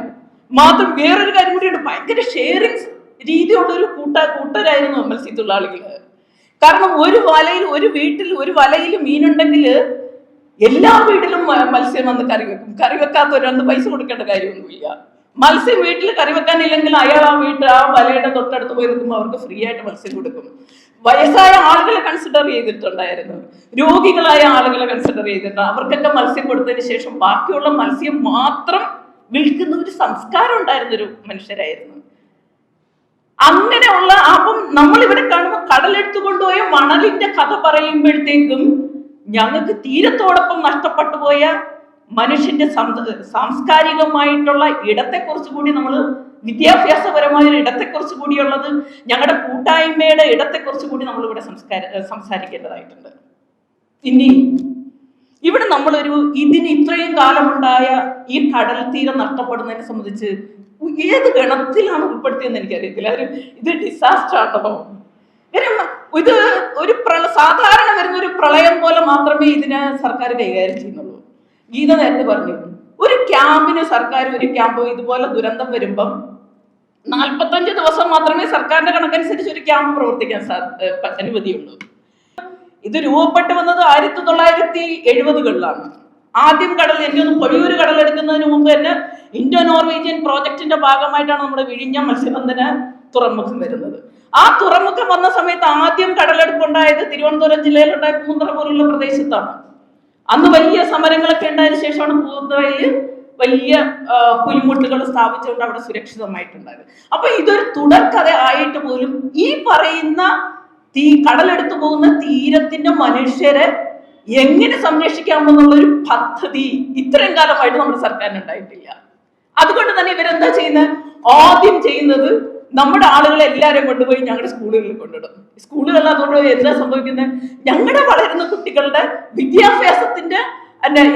മാത്രം. വേറൊരു കാര്യം കൂടിയുണ്ട്, ഭയങ്കര ഷെയറിങ് രീതിയുള്ള ഒരു കൂട്ടരായിരുന്നു മത്സ്യത്തൊഴിലാളികൾ. കാരണം ഒരു വീട്ടിൽ ഒരു വലയിൽ മീനുണ്ടെങ്കിൽ എല്ലാ വീട്ടിലും മത്സ്യം വന്ന് കറി വെക്കും. കറി വെക്കാത്തവരന്ന് പൈസ കൊടുക്കേണ്ട കാര്യമൊന്നുമില്ല. മത്സ്യം വീട്ടിൽ കറി വെക്കാനില്ലെങ്കിൽ അയാൾ ആ വലയുടെ തൊട്ടടുത്ത് പോയി നിൽക്കുമ്പോൾ അവർക്ക് ഫ്രീ ആയിട്ട് മത്സ്യം കൊടുക്കും. വയസ്സായ ആളുകളെ കൺസിഡർ ചെയ്തിട്ടുണ്ടായിരുന്നു, രോഗികളായ ആളുകളെ കൺസിഡർ ചെയ്തിട്ടുണ്ട്. അവർക്കൊക്കെ മത്സ്യം കൊടുത്തതിന് ശേഷം ബാക്കിയുള്ള മത്സ്യം മാത്രം വിൽക്കുന്ന ഒരു സംസ്കാരം ഉണ്ടായിരുന്നൊരു മനുഷ്യരായിരുന്നു. അങ്ങനെയുള്ള അപ്പം നമ്മളിവിടെ കാണുമ്പോൾ കടലെടുത്തു കൊണ്ടുപോയ മണലിന്റെ കഥ പറയുമ്പോഴത്തേക്കും ഞങ്ങൾക്ക് തീരത്തോടൊപ്പം നഷ്ടപ്പെട്ടു പോയ മനുഷ്യന്റെ സാംസ്കാരികമായിട്ടുള്ള ഇടത്തെക്കുറിച്ച് കൂടി നമ്മൾ, വിദ്യാഭ്യാസപരമായ ഒരു ഇടത്തെക്കുറിച്ച് കൂടിയുള്ളത്, ഞങ്ങളുടെ കൂട്ടായ്മയുടെ ഇടത്തെക്കുറിച്ച് കൂടി നമ്മളിവിടെ സംസാരിക്കേണ്ടതായിട്ടുണ്ട്. ഇനി ഇവിടെ നമ്മളൊരു ഇതിന് ഇത്രയും കാലമുണ്ടായ ഈ കടൽ തീരം നഷ്ടപ്പെടുന്നതിനെ സംബന്ധിച്ച് ഏത് ഗണത്തിലാണ് ഉൾപ്പെടുത്തിയെന്ന് എനിക്കറിയത്തില്ല. ഇത് ഡിസാസ്റ്റർ ആട്ടോ. ഇത് ഒരു സാധാരണ വരുന്ന ഒരു പ്രളയം പോലെ മാത്രമേ ഇതിനെ സർക്കാർ കൈകാര്യം ചെയ്യുന്നുള്ളൂ. ഗീത നേരത്തെ പറഞ്ഞു, ഒരു ക്യാമ്പിന് സർക്കാർ ഒരു ക്യാമ്പ് ഇതുപോലെ ദുരന്തം വരുമ്പം 45 ദിവസം മാത്രമേ സർക്കാരിന്റെ കണക്കനുസരിച്ച് ഒരു ക്യാമ്പ് പ്രവർത്തിക്കാൻ അനുമതിയുള്ളൂ. ഇത് രൂപപ്പെട്ടു വന്നത് 1970കളിലാണ്. ആദ്യം പൊഴിയൂര് കടലെടുക്കുന്നതിന് മുമ്പ് തന്നെ ഇൻഡോ നോർവീജിയൻ പ്രോജക്റ്റിന്റെ ഭാഗമായിട്ടാണ് നമ്മുടെ വിഴിഞ്ഞ മത്സ്യബന്ധന തുറമുഖം വരുന്നത്. ആ തുറമുഖം വന്ന സമയത്ത് ആദ്യം കടലെടുപ്പുണ്ടായത് തിരുവനന്തപുരം ജില്ലയിലുണ്ടായ പൂന്തറ പോലുള്ള പ്രദേശത്താണ്. അന്ന് വലിയ സമരങ്ങളൊക്കെ ഉണ്ടായതിനു ശേഷമാണ് പൂന്തറയിൽ വലിയ പുലിമുട്ടുകൾ സ്ഥാപിച്ചുകൊണ്ട് അവിടെ സുരക്ഷിതമായിട്ടുണ്ടായത്. അപ്പൊ ഇതൊരു തുടർക്കഥ ആയിട്ട് പോലും ഈ പറയുന്ന കടലെടുത്തു പോകുന്ന തീരത്തിന്റെ മനുഷ്യരെ എങ്ങനെ സംരക്ഷിക്കാമെന്നുള്ളൊരു പദ്ധതി ഇത്രയും കാലമായിട്ട് നമ്മുടെ സർക്കാരിന് ഉണ്ടായിട്ടില്ല. അതുകൊണ്ട് തന്നെ ഇവരെന്താ ചെയ്യുന്നത്? ആദ്യം ചെയ്യുന്നത് നമ്മുടെ ആളുകളെ എല്ലാവരും കൊണ്ടുപോയി ഞങ്ങളുടെ സ്കൂളുകളിൽ കൊണ്ടിടും. സ്കൂളുകളിൽ അതുകൊണ്ട് എന്താ സംഭവിക്കുന്നത്? ഞങ്ങളുടെ വളരുന്ന കുട്ടികളുടെ വിദ്യാഭ്യാസത്തിന്റെ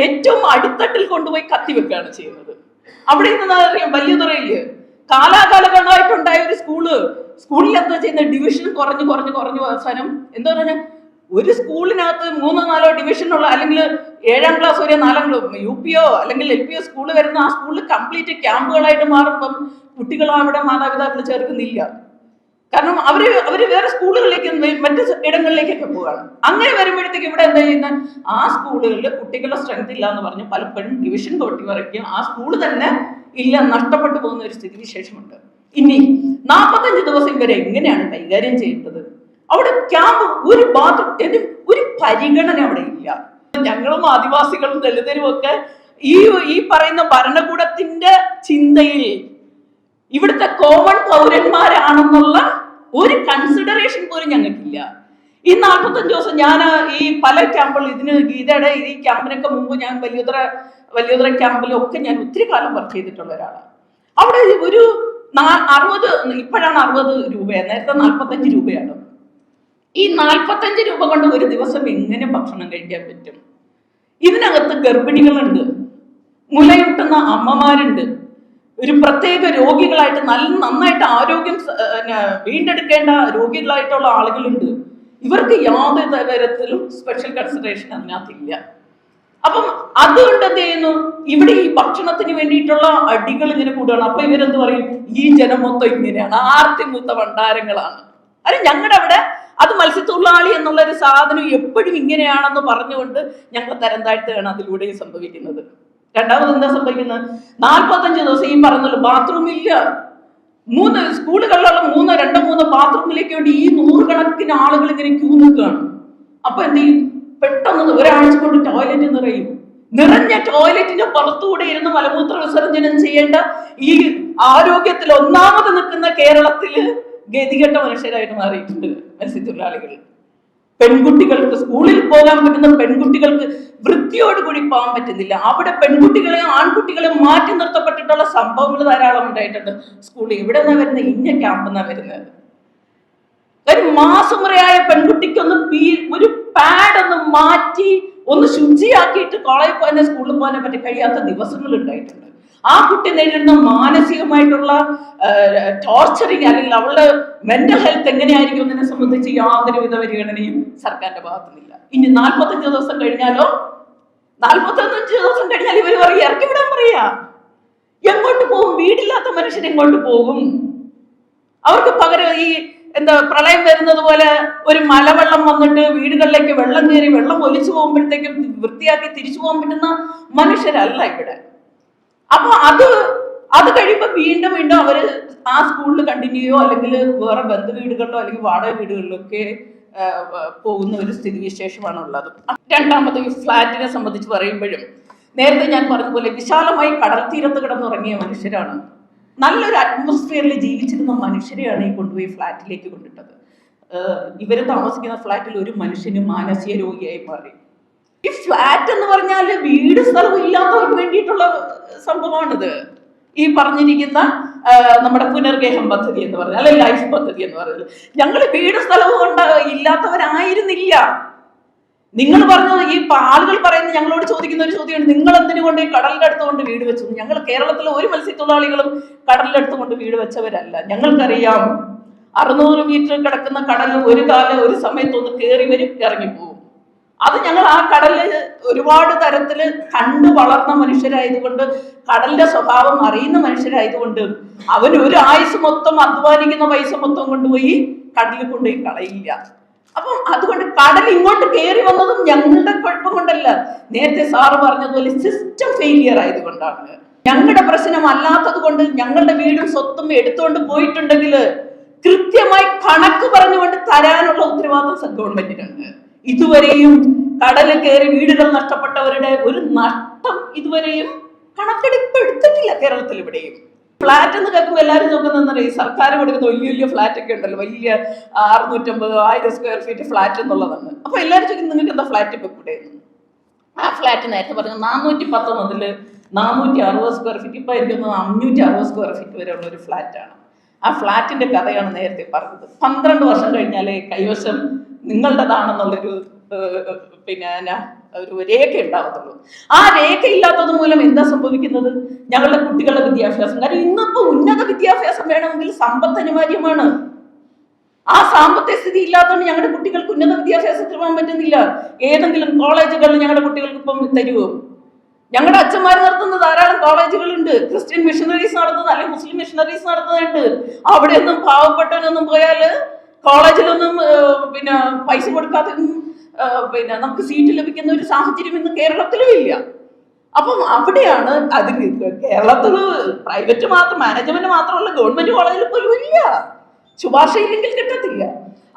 ഏറ്റവും അടിത്തട്ടിൽ കൊണ്ടുപോയി കത്തിവെക്കുകയാണ് ചെയ്യുന്നത്. അവിടെ നിന്ന് അറിയാം, വലിയതുറയില് കാലാകാലങ്ങളായിട്ടുണ്ടായ ഒരു സ്കൂളിൽ എന്താ ചെയ്യുന്നത്? ഡിവിഷൻ കുറഞ്ഞു അവസാനം എന്താ പറഞ്ഞാൽ ഒരു സ്കൂളിനകത്ത് 3-4 ഡിവിഷനുള്ള, അല്ലെങ്കിൽ 7ാം ക്ലാസ് വരെ 4ാം UPയോ അല്ലെങ്കിൽ LPയോ സ്കൂള് വരുന്ന ആ സ്കൂളിൽ കംപ്ലീറ്റ് ക്യാമ്പുകളായിട്ട് മാറുമ്പം കുട്ടികളും അവിടെ മാതാപിതാക്കൾ ചേർക്കുന്നില്ല. കാരണം അവര് വേറെ സ്കൂളുകളിലേക്ക് മറ്റു ഇടങ്ങളിലേക്കൊക്കെ പോവുകയാണ്. അങ്ങനെ വരുമ്പോഴത്തേക്ക് ഇവിടെ എന്താ ചെയ്യുന്നത്? ആ സ്കൂളുകളിൽ കുട്ടികളുടെ സ്ട്രെങ്ത് ഇല്ല എന്ന് പറഞ്ഞ് പലപ്പോഴും ഡിവിഷൻ കൊട്ടി വരയ്ക്കും. ആ സ്കൂൾ തന്നെ ഇല്ല, നഷ്ടപ്പെട്ടു പോകുന്ന ഒരു സ്ഥിതിവിശേഷമുണ്ട്. ഇനി 45 ദിവസം ഇവരെ എങ്ങനെയാണ് കൈകാര്യം ചെയ്യേണ്ടത്? അവിടെ ക്യാമ്പ് ഒരു പരിഗണന അവിടെ ഇല്ല. ഞങ്ങളും ആദിവാസികളും ദളിതരും ഒക്കെ ഈ പറയുന്ന ഭരണകൂടത്തിന്റെ ചിന്തയിൽ ഇവിടുത്തെ കോമൺ പൗരന്മാരാണെന്നുള്ള ഒരു കൺസിഡറേഷൻ പോലും ഞങ്ങൾക്കില്ല. ഈ 45 ദിവസം ഞാൻ ഈ പല ക്യാമ്പുകൾ, ഗീതയുടെ ഈ ക്യാമ്പിനൊക്കെ മുമ്പ് ഞാൻ വലിയതുറ ക്യാമ്പിലൊക്കെ ഞാൻ ഒത്തിരി കാലം വർക്ക് ചെയ്തിട്ടുള്ള ഒരാളാണ്. അവിടെ ഒരു 60, ഇപ്പോഴാണ് 60 രൂപയാണ്, നേരത്തെ 45 രൂപയാണ്. ഈ 45 രൂപ കൊണ്ട് ഒരു ദിവസം എങ്ങനെ ഭക്ഷണം കഴിക്കാൻ പറ്റും? ഇതിനകത്ത് ഗർഭിണികളുണ്ട്, മുലയൂട്ടുന്ന അമ്മമാരുണ്ട്, ഒരു പ്രത്യേക രോഗികളായിട്ട് നന്നായിട്ട് ആരോഗ്യം വീണ്ടെടുക്കേണ്ട രോഗികളായിട്ടുള്ള ആളുകളുണ്ട്. ഇവർക്ക് യാതൊരു തരത്തിലും സ്പെഷ്യൽ കൺസിഡറേഷൻ അതിനകത്തില്ല. അപ്പം അതുകൊണ്ട് എന്ത് ചെയ്യുന്നു, ഇവിടെ ഈ ഭക്ഷണത്തിന് വേണ്ടിയിട്ടുള്ള അടികൾ ഇങ്ങനെ കൂടുകയാണ്. അപ്പൊ ഇവരെന്ത് പറയും, ഈ ജനം മൊത്തം ഇങ്ങനെയാണ്, ആർത്തി മൂത്ത ഭണ്ഡാരങ്ങളാണ്. അല്ല, ഞങ്ങളുടെ അവിടെ അത് മത്സ്യത്തൊഴിലാളി എന്നുള്ള ഒരു സാധനം എപ്പോഴും ഇങ്ങനെയാണെന്ന് പറഞ്ഞുകൊണ്ട് ഞങ്ങൾ തരം താഴ്ത്തുകയാണ് അതിലൂടെയും സംഭവിക്കുന്നത്. രണ്ടാമത് എന്താ സംഭവിക്കുന്നത്, 45 ദിവസം ഈ പറഞ്ഞല്ലോ ബാത്റൂമില്ല. 3 സ്കൂളുകളിലുള്ള 2-3 ബാത്റൂമിലേക്ക് വേണ്ടി ഈ 100 കണക്കിന് ആളുകൾ ഇങ്ങനെ ക്യൂ നിൽക്കുകയാണ്. അപ്പൊ എന്ത് ചെയ്യും, പെട്ടെന്ന് ഒരാഴ്ച കൊണ്ട് ടോയ്ലറ്റ് നിറയും. നിറഞ്ഞ ടോയ്ലറ്റിന്റെ പുറത്തുകൂടെ ഇരുന്ന് മലമൂത്ര വിസർജനം ചെയ്യേണ്ട ഈ ആരോഗ്യത്തിൽ ഒന്നാമത് നിൽക്കുന്ന കേരളത്തില് ഗതികെട്ട മനുഷ്യരായിട്ട് മാറിയിട്ടുണ്ട് മത്സ്യത്തൊഴിലാളികൾ. പെൺകുട്ടികൾക്ക് സ്കൂളിൽ പോകാൻ പറ്റുന്ന പെൺകുട്ടികൾക്ക് വൃത്തിയോടുകൂടി പോകാൻ പറ്റുന്നില്ല. അവിടെ പെൺകുട്ടികളെയും ആൺകുട്ടികളെയും മാറ്റി നിർത്തപ്പെട്ടിട്ടുള്ള സംഭവങ്ങൾ ധാരാളം ഉണ്ടായിട്ടുണ്ട്. സ്കൂളിൽ എവിടെ നിന്നാ വരുന്നത്, ഇന്ന ക്യാമ്പ് നിന്നാ വരുന്നത്. ഒരു മാസമുറയായ പെൺകുട്ടിക്കൊന്ന് ഒരു പാഡ് ഒന്ന് മാറ്റി ഒന്ന് ശുചിയാക്കിയിട്ട് കോളേജിൽ പോകാനോ സ്കൂളിൽ പോകാനോ പറ്റി കഴിയാത്ത ദിവസങ്ങൾ ഉണ്ടായിട്ടുണ്ട്. ആ കുട്ടി നേരിടുന്ന മാനസികമായിട്ടുള്ള ടോർച്ചറിങ് അല്ലെങ്കിൽ അവളുടെ മെന്റൽ ഹെൽത്ത് എങ്ങനെയായിരിക്കും എന്നതിനെ സംബന്ധിച്ച് യാതൊരുവിധ പരിഗണനയും സർക്കാരിന്റെ ഭാഗത്തുനിന്നില്ല. ഇനി 45 ദിവസം കഴിഞ്ഞാലോ, 45 ദിവസം കഴിഞ്ഞാൽ ഇവർ പറയും ഇറക്കി വിടാൻ പറയാ. എങ്ങോട്ട് പോകും, വീടില്ലാത്ത മനുഷ്യർ എങ്ങോട്ട് പോകും? അവർക്ക് പകരം ഈ പ്രളയം വരുന്നത് പോലെ ഒരു മലവെള്ളം വന്നിട്ട് വീടുകളിലേക്ക് വെള്ളം കയറി വെള്ളം ഒലിച്ചു പോകുമ്പോഴത്തേക്കും വൃത്തിയാക്കി തിരിച്ചു പോകാൻ പറ്റുന്ന മനുഷ്യരല്ല ഇവിടെ. അപ്പൊ അത് കഴിയുമ്പോൾ വീണ്ടും അവര് ആ സ്കൂളിൽ കണ്ടിന്യൂ അല്ലെങ്കിൽ വേറെ ബന്ധു വീടുകളിലോ അല്ലെങ്കിൽ വാടക വീടുകളിലോ ഒക്കെ പോകുന്ന ഒരു സ്ഥിതിവിശേഷമാണ് ഉള്ളത്. രണ്ടാമത് ഈ ഫ്ലാറ്റിനെ സംബന്ധിച്ച് പറയുമ്പോഴും നേരത്തെ ഞാൻ പറഞ്ഞ പോലെ വിശാലമായി കടൽ തീരത്ത് കിടന്നുറങ്ങിയ മനുഷ്യരാണ്. നല്ലൊരു അറ്റ്മോസ്ഫിയറിൽ ജീവിച്ചിരുന്ന മനുഷ്യരെയാണ് ഈ കൊണ്ടുപോയി ഫ്ലാറ്റിലേക്ക് കൊണ്ടിട്ടത്. ഇവര് താമസിക്കുന്ന ഫ്ലാറ്റിൽ ഒരു മനുഷ്യന് മാനസിക രോഗിയായി മാറി. ഈ ഫ്ലാറ്റ് എന്ന് പറഞ്ഞാൽ വീട് സ്ഥലവും ഇല്ലാത്തവർക്ക് വേണ്ടിയിട്ടുള്ള സംഭവമാണിത്. ഈ പറഞ്ഞിരിക്കുന്ന നമ്മുടെ പുനർഗേഹം പദ്ധതി എന്ന് പറഞ്ഞാൽ അല്ലെ ലൈഫ് പദ്ധതി എന്ന് പറയുന്നത്, ഞങ്ങൾ വീട് സ്ഥലവും ഇല്ലാത്തവരായിരുന്നില്ല. നിങ്ങൾ പറഞ്ഞത് ഈ ആളുകൾ പറയുന്നത് ഞങ്ങളോട് ചോദിക്കുന്ന ഒരു ചോദ്യമാണ്, നിങ്ങൾ എന്തിനുകൊണ്ട് ഈ കടലിന്റെ അടുത്തുകൊണ്ട് വീട് വെച്ചു? ഞങ്ങൾ കേരളത്തിലെ ഒരു മത്സ്യത്തൊഴിലാളികളും കടലിന്റെ അടുത്തുകൊണ്ട് വീട് വെച്ചവരല്ല. ഞങ്ങൾക്കറിയാം 600 മീറ്റർ കിടക്കുന്ന കടൽ ഒരു സമയത്തൊന്ന് കയറി വരും, ഇറങ്ങിപ്പോവും. അത് ഞങ്ങൾ ആ കടലിൽ ഒരുപാട് തരത്തില് കണ്ടു വളർന്ന മനുഷ്യരായതുകൊണ്ട്, കടലിന്റെ സ്വഭാവം അറിയുന്ന മനുഷ്യരായതുകൊണ്ട് അവൻ ഒരു ആയുസ് മൊത്തം അധ്വാനിക്കുന്ന പൈസ മൊത്തം കൊണ്ടുപോയി കടലിൽ കൊണ്ടുപോയി കളയില്ല. അപ്പം അതുകൊണ്ട് കടൽ ഇങ്ങോട്ട് കയറി വന്നതും ഞങ്ങളുടെ കുഴപ്പം കൊണ്ടല്ല, നേരത്തെ സാറ് പറഞ്ഞതുപോലെ സിസ്റ്റം ഫെയിലിയർ ആയതുകൊണ്ടാണ്. ഞങ്ങളുടെ പ്രശ്നം അല്ലാത്തത് കൊണ്ട് ഞങ്ങളുടെ വീടും സ്വത്തും എടുത്തുകൊണ്ട് പോയിട്ടുണ്ടെങ്കിൽ കൃത്യമായി കണക്ക് പറഞ്ഞുകൊണ്ട് തരാനുള്ള ഉത്തരവാദിത്വം ഗവൺമെന്റിനുണ്ട്. ഇതുവരെയും കടലിൽ കയറി വീടുകൾ നഷ്ടപ്പെട്ടവരുടെ ഒരു നഷ്ടം ഇതുവരെയും കണക്കെടുപ്പ് എടുത്തിട്ടില്ല കേരളത്തിൽ എവിടെയും. ഫ്ലാറ്റ് എന്ന് കേൾക്കുമ്പോൾ എല്ലാവരും നോക്കുന്നത് ഈ സർക്കാർ കൊടുക്കുന്ന വലിയ വലിയ ഫ്ലാറ്റ് ഒക്കെ ഉണ്ടല്ലോ, വലിയ 650-1000 സ്ക്വയർ ഫീറ്റ് ഫ്ലാറ്റ് എന്നുള്ളതാണ്. അപ്പൊ എല്ലാവരും ചോദിക്കും നിങ്ങൾക്ക് എന്താ ഫ്ലാറ്റ് ഇപ്പൊ കൂടെ? ആ ഫ്ലാറ്റ് നേരത്തെ പറഞ്ഞു 410 മുതൽ 460 സ്ക്വയർ ഫീറ്റ്, ഇപ്പൊ എനിക്കൊന്ന് 560 സ്ക്വയർ ഫീറ്റ് വരെ ഉള്ള ഒരു ഫ്ലാറ്റാണ്. ആ ഫ്ലാറ്റിന്റെ കഥയാണ് നേരത്തെ പറഞ്ഞത്. 12 വർഷം കഴിഞ്ഞാലേ കൈവശം നിങ്ങളുടേതാണെന്നുള്ളൊരു ഒരു രേഖ ഉണ്ടാവത്തുള്ളൂ. ആ രേഖ ഇല്ലാത്തത് മൂലം എന്താ സംഭവിക്കുന്നത്? ഞങ്ങളുടെ കുട്ടികളുടെ വിദ്യാഭ്യാസം, കാരണം ഇന്നിപ്പോ ഉന്നത വിദ്യാഭ്യാസം വേണമെങ്കിൽ സമ്പത്ത് അനിവാര്യമാണ്. ആ സാമ്പത്തിക സ്ഥിതി ഇല്ലാത്തതുകൊണ്ട് ഞങ്ങളുടെ കുട്ടികൾക്ക് ഉന്നത വിദ്യാഭ്യാസത്തിൽ പോകാൻ പറ്റുന്നില്ല. ഏതെങ്കിലും കോളേജുകളിൽ ഞങ്ങളുടെ കുട്ടികൾക്ക് ഇപ്പം തരുമോ? ഞങ്ങളുടെ അച്ഛന്മാർ നടത്തുന്ന ധാരാളം കോളേജുകളുണ്ട്, ക്രിസ്ത്യൻ മിഷണറീസ് നടത്തുന്ന അല്ലെങ്കിൽ മുസ്ലിം മിഷണറീസ് നടത്തുന്നുണ്ട്. അവിടെയൊന്നും പാവപ്പെട്ടവനൊന്നും പോയാല് കോളേജിലൊന്നും പൈസ കൊടുക്കാതെ നമുക്ക് സീറ്റ് ലഭിക്കുന്ന ഒരു സാഹചര്യം ഇന്ന് കേരളത്തിലും ഇല്ല. അപ്പം അവിടെയാണ് അതിന് കേരളത്തിൽ പ്രൈവറ്റ് മാത്രം മാനേജ്മെന്റ് മാത്രമല്ല ഗവൺമെന്റ് കോളേജിൽ പോലും ഇല്ല, ശുപാർശ ഇല്ലെങ്കിൽ കിട്ടത്തില്ല.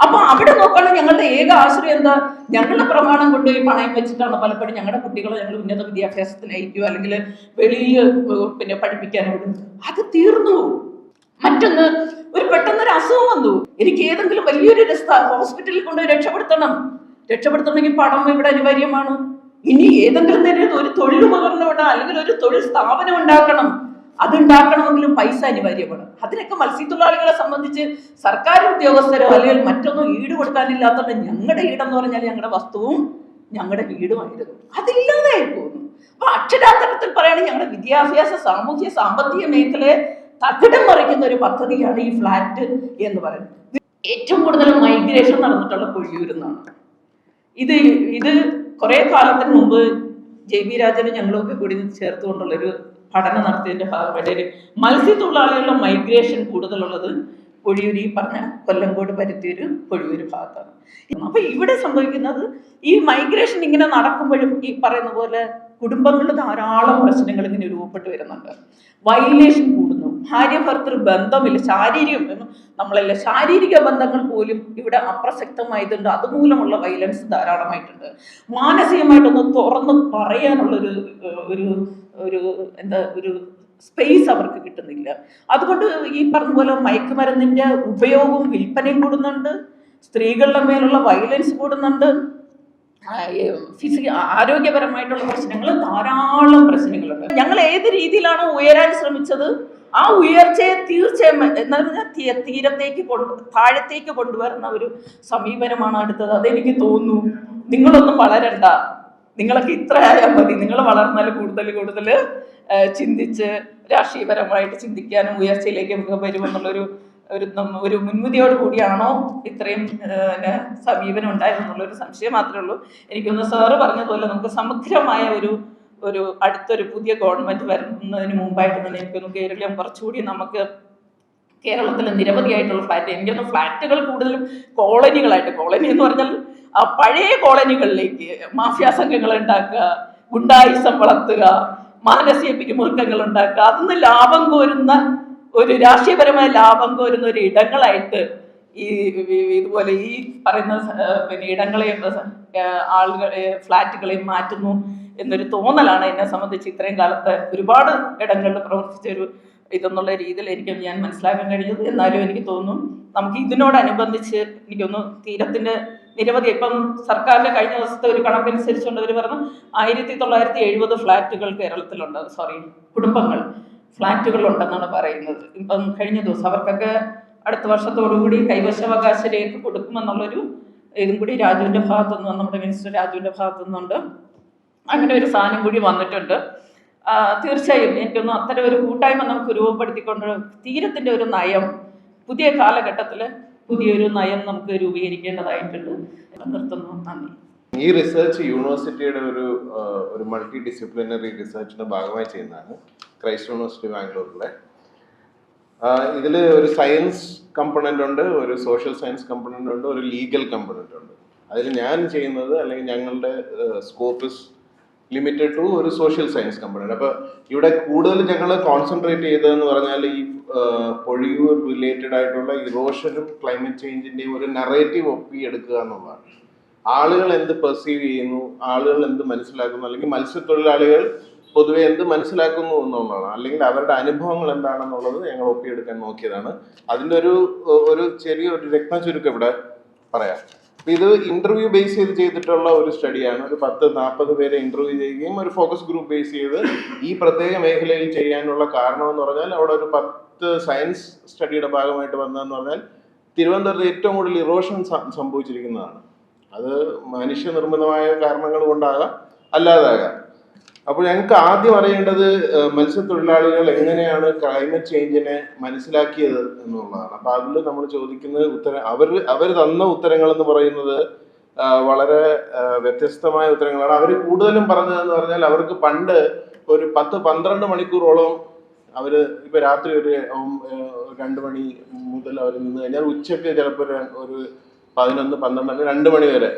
അപ്പൊ അവിടെ നോക്കുകയാണെങ്കിൽ ഞങ്ങളുടെ ഏക ആശ്രയം എന്താ? ഞങ്ങളുടെ പ്രമാണം കൊണ്ട് ഈ പണയം വെച്ചിട്ടാണ് പലപ്പോഴും ഞങ്ങളുടെ കുട്ടികളെ ഞങ്ങൾ ഉന്നത വിദ്യാഭ്യാസത്തിന് അയക്കുക അല്ലെങ്കിൽ വെളിയിൽ പഠിപ്പിക്കാൻ വിടുന്നത്. അത് തീർന്നു. മറ്റൊന്ന്, പെട്ടെന്നൊരു അസുഖം വന്നു, എനിക്ക് ഏതെങ്കിലും വലിയൊരു ഹോസ്പിറ്റലിൽ കൊണ്ട് രക്ഷപ്പെടുത്തണമെങ്കിൽ പണം ഇവിടെ അനിവാര്യമാണ്. ഇനി ഏതെങ്കിലും നേരം ഒരു തൊഴിലുപകരണം ഉണ്ടാകും അല്ലെങ്കിൽ ഒരു തൊഴിൽ സ്ഥാപനം ഉണ്ടാക്കണം. അതുണ്ടാക്കണമെങ്കിലും പൈസ അനിവാര്യമാണ്. അതിനൊക്കെ മത്സ്യത്തൊഴിലാളികളെ സംബന്ധിച്ച് സർക്കാർ ഉദ്യോഗസ്ഥരോ അല്ലെങ്കിൽ മറ്റൊന്നും ഈട് കൊടുക്കാനില്ലാത്തതുകൊണ്ട് ഞങ്ങളുടെ ഈടെന്ന് പറഞ്ഞാൽ ഞങ്ങളുടെ വസ്തുവും ഞങ്ങളുടെ വീടുമായിരുന്നു, അതില്ലാതായി പോകുന്നു. അപ്പൊ അക്ഷരാർത്ഥത്തിൽ പറയുകയാണെങ്കിൽ ഞങ്ങളുടെ വിദ്യാഭ്യാസ, സാമൂഹ്യ, സാമ്പത്തിക മേഖലയെ തകിടം മറിക്കുന്ന ഒരു പദ്ധതിയാണ് ഈ ഫ്ലാറ്റ് എന്ന് പറയുന്നത്. ഏറ്റവും കൂടുതൽ മൈഗ്രേഷൻ നടന്നിട്ടുള്ള പൊഴിയൂരിൽ നിന്നാണ്. ഇത് കുറെ കാലത്തിന് മുമ്പ് JB രാജനും ഞങ്ങളൊക്കെ കൂടി ചേർത്തുകൊണ്ടുള്ളൊരു പഠനം നടത്തിയതിൻ്റെ ഭാഗമായിട്ട് ഒരു മത്സ്യത്തൊഴിലാളികളുടെ മൈഗ്രേഷൻ കൂടുതലുള്ളത് പൊഴിയൂർ, ഈ പറഞ്ഞ കൊല്ലങ്കോട്, പരുത്തിയൂർ, പൊഴിയൂർ ഭാഗത്താണ്. അപ്പൊ ഇവിടെ സംഭവിക്കുന്നത് ഈ മൈഗ്രേഷൻ ഇങ്ങനെ നടക്കുമ്പോഴും ഈ പറയുന്ന പോലെ കുടുംബങ്ങളിൽ ധാരാളം പ്രശ്നങ്ങൾ ഇങ്ങനെ രൂപപ്പെട്ട് വരുന്നുണ്ട്. വയലേഷൻ കൂടുന്നു, ഭാര്യ ഭർത്തൃ ബന്ധമില്ല, ശാരീരിക ബന്ധങ്ങൾ പോലും ഇവിടെ അപ്രസക്തമായതുണ്ട്. അതുമൂലമുള്ള വയലൻസ് ധാരാളമായിട്ടുണ്ട്. മാനസികമായിട്ടൊന്ന് തുറന്ന് പറയാനുള്ളൊരു ഒരു സ്പേസ് അവർക്ക് കിട്ടുന്നില്ല. അതുകൊണ്ട് ഈ പറഞ്ഞ പോലെ മയക്കുമരുന്നിന്റെ ഉപയോഗവും വിൽപ്പനയും കൂടുന്നുണ്ട്, സ്ത്രീകളുടെ മേലുള്ള വയലൻസ് കൂടുന്നുണ്ട്, ആരോഗ്യപരമായിട്ടുള്ള പ്രശ്നങ്ങൾ, ധാരാളം പ്രശ്നങ്ങളുണ്ട്. ഞങ്ങൾ ഏത് രീതിയിലാണ് ഉയരാൻ ശ്രമിച്ചത്, ആ ഉയർച്ചയെ തീർച്ചയായും എന്താ പറഞ്ഞാൽ താഴത്തേക്ക് കൊണ്ടുവരുന്ന ഒരു സമീപനമാണ് അടുത്തത്. അതെനിക്ക് തോന്നുന്നു. നിങ്ങളൊന്നും വളരണ്ട, നിങ്ങളൊക്കെ ഇത്ര ആയാൽ മതി, നിങ്ങൾ വളർന്നാൽ കൂടുതൽ ചിന്തിച്ച് രാഷ്ട്രീയപരമായിട്ട് ചിന്തിക്കാനും ഉയർച്ചയിലേക്ക് വരുമെന്നുള്ളൊരു ഒരു മുൻവിധിയോട് കൂടിയാണോ ഇത്രയും സമീപനം ഉണ്ടായിരുന്നുള്ളൊരു സംശയം മാത്രമേ ഉള്ളൂ. എനിക്കൊന്ന് സാറ് പറഞ്ഞതുപോലെ നമുക്ക് സമഗ്രമായ ഒരു അടുത്തൊരു പുതിയ ഗവൺമെന്റ് വരുന്നതിന് മുമ്പായിട്ട് തന്നെ എനിക്കൊന്ന് കേരളം കുറച്ചുകൂടി നമുക്ക് കേരളത്തിൽ നിരവധിയായിട്ടുള്ള എനിക്കൊന്ന് ഫ്ലാറ്റുകൾ കൂടുതലും കോളനികളായിട്ട്, കോളനി എന്ന് പറഞ്ഞാൽ ആ പഴയ കോളനികളിലേക്ക് മാഫിയ സംഘങ്ങൾ ഉണ്ടാക്കുക, ഗുണ്ടായിസം വളർത്തുക, മാനസിക പിരിമുറുക്കങ്ങൾ ഉണ്ടാക്കുക, അതിന്ന് ലാഭം കോരുന്ന ഒരു രാഷ്ട്രീയപരമായ ലാഭം കോരുന്ന ഒരു ഇടങ്ങളായിട്ട് ഇതുപോലെ ഈ പറയുന്ന ഇടങ്ങളെയും ഫ്ലാറ്റുകളെയും മാറ്റുന്നു എന്നൊരു തോന്നലാണ് എന്നെ സംബന്ധിച്ച് ഇത്രയും കാലത്ത് ഒരുപാട് ഇടങ്ങളിൽ പ്രവർത്തിച്ച ഒരു ഇതെന്നുള്ള രീതിയിൽ ഞാൻ മനസ്സിലാക്കാൻ കഴിഞ്ഞത്. എന്നാലും എനിക്ക് തോന്നുന്നു നമുക്ക് ഇതിനോടനുബന്ധിച്ച് എനിക്കൊന്ന് തീരത്തിന്റെ നിരവധി, ഇപ്പം സർക്കാരിന്റെ കഴിഞ്ഞ ദിവസത്തെ ഒരു കണക്കനുസരിച്ചുകൊണ്ട് അവർ പറഞ്ഞു 1970 ഫ്ലാറ്റുകൾ കേരളത്തിലുണ്ട്, കുടുംബങ്ങൾ ഫ്ലാറ്റുകളുണ്ടെന്നാണ് പറയുന്നത്. ഇപ്പം കഴിഞ്ഞ ദിവസം അവർക്കൊക്കെ അടുത്ത വർഷത്തോടുകൂടി കൈവശാവകാശ രേഖ കൊടുക്കുമെന്നുള്ളൊരു ഇതും കൂടി രാജുവിൻ്റെ ഭാഗത്തുനിന്ന്, നമ്മുടെ മിനിസ്റ്റർ രാജുവിൻ്റെ ഭാഗത്തുനിന്നുണ്ട്. അങ്ങനെ ഒരു സാധനം കൂടി വന്നിട്ടുണ്ട്. തീർച്ചയായും എനിക്കൊന്ന് അത്തരം ഒരു കൂട്ടായ്മ നമുക്ക് രൂപപ്പെടുത്തിക്കൊണ്ട് തീരത്തിൻ്റെ ഒരു നയം, പുതിയ കാലഘട്ടത്തിൽ പുതിയൊരു നയം നമുക്ക് രൂപീകരിക്കേണ്ടതായിട്ടുണ്ട്. നിർത്തുന്നു. നന്ദി. ഈ റിസർച്ച് യൂണിവേഴ്സിറ്റിയുടെ ഒരു മൾട്ടി ഡിസിപ്ലിനറി റിസർച്ചിന്റെ ഭാഗമായി ചെയ്യുന്നതാണ്, ക്രൈസ്റ്റ് യൂണിവേഴ്സിറ്റി ബാംഗ്ലൂരിലെ. ഇതിൽ ഒരു സയൻസ് കമ്പണന്റ് ഉണ്ട്, ഒരു സോഷ്യൽ സയൻസ് കമ്പണന്റ് ഉണ്ട്, ഒരു ലീഗൽ കമ്പണന്റ് ഉണ്ട്. അതിൽ ഞാൻ ചെയ്യുന്നത്, അല്ലെങ്കിൽ ഞങ്ങളുടെ സ്കോപ്പ് ഇസ് ലിമിറ്റഡ് ടു ഒരു സോഷ്യൽ സയൻസ് കമ്പണന്റ്. അപ്പോൾ ഇവിടെ കൂടുതൽ ഞങ്ങൾ കോൺസെൻട്രേറ്റ് ചെയ്തതെന്ന് പറഞ്ഞാൽ ഈ പൊഴിയൂർ റിലേറ്റഡ് ആയിട്ടുള്ള ഇറോഷനും ക്ലൈമറ്റ് ചേഞ്ചിന്റെയും ഒരു നറേറ്റീവ് ഒപ്പിയെടുക്കുക എന്നുള്ളതാണ്. ആളുകൾ എന്ത് പെർസീവ് ചെയ്യുന്നു, ആളുകൾ എന്ത് മനസ്സിലാക്കുന്നു, അല്ലെങ്കിൽ മത്സ്യത്തൊഴിലാളികൾ പൊതുവെ എന്ത് മനസ്സിലാക്കുന്നു എന്നുള്ളതാണ്, അല്ലെങ്കിൽ അവരുടെ അനുഭവങ്ങൾ എന്താണെന്നുള്ളത് ഞങ്ങൾ ഒപ്പിയെടുക്കാൻ നോക്കിയതാണ്. അതിൻ്റെ ഒരു ചെറിയൊരു രത്ന ചുരുക്കം ഇവിടെ പറയാം. ഇത് ഇന്റർവ്യൂ ബേസ് ചെയ്തിട്ടുള്ള ഒരു സ്റ്റഡിയാണ്. ഒരു 10-40 പേരെ ഇന്റർവ്യൂ ചെയ്യുകയും ഒരു ഫോക്കസ് ഗ്രൂപ്പ് ബേസ് ചെയ്ത് ഈ പ്രത്യേക മേഖലയിൽ ചെയ്യാനുള്ള കാരണം എന്ന് പറഞ്ഞാൽ, അവിടെ ഒരു 10 സയൻസ് സ്റ്റഡിയുടെ ഭാഗമായിട്ട് വന്നതെന്ന് പറഞ്ഞാൽ തിരുവനന്തപുരത്ത് ഏറ്റവും കൂടുതൽ ഇറോഷൻ സംഭവിച്ചിരിക്കുന്നതാണ്. അത് മനുഷ്യനിർമ്മിതമായ കാരണങ്ങൾ കൊണ്ടാകാം, അല്ലാതാകാം. അപ്പോൾ ഞങ്ങൾക്ക് ആദ്യം അറിയേണ്ടത് മത്സ്യത്തൊഴിലാളികൾ എങ്ങനെയാണ് ക്ലൈമറ്റ് ചേഞ്ചിനെ മനസ്സിലാക്കിയത് എന്നുള്ളതാണ്. അപ്പൊ അതിൽ നമ്മൾ ചോദിക്കുന്നത് അവർ തന്ന ഉത്തരങ്ങൾ എന്ന് പറയുന്നത് വളരെ വ്യത്യസ്തമായ ഉത്തരങ്ങളാണ്. അവർ കൂടുതലും പറഞ്ഞതെന്ന് പറഞ്ഞാൽ, അവർക്ക് പണ്ട് ഒരു 10-12 മണിക്കൂറോളം അവര് ഇപ്പൊ രാത്രി ഒരു 2 മണി മുതൽ അവർ നിന്ന് കഴിഞ്ഞാൽ ഉച്ചക്ക് ചിലപ്പോൾ ഒരു 11-12 2 മണി വരെ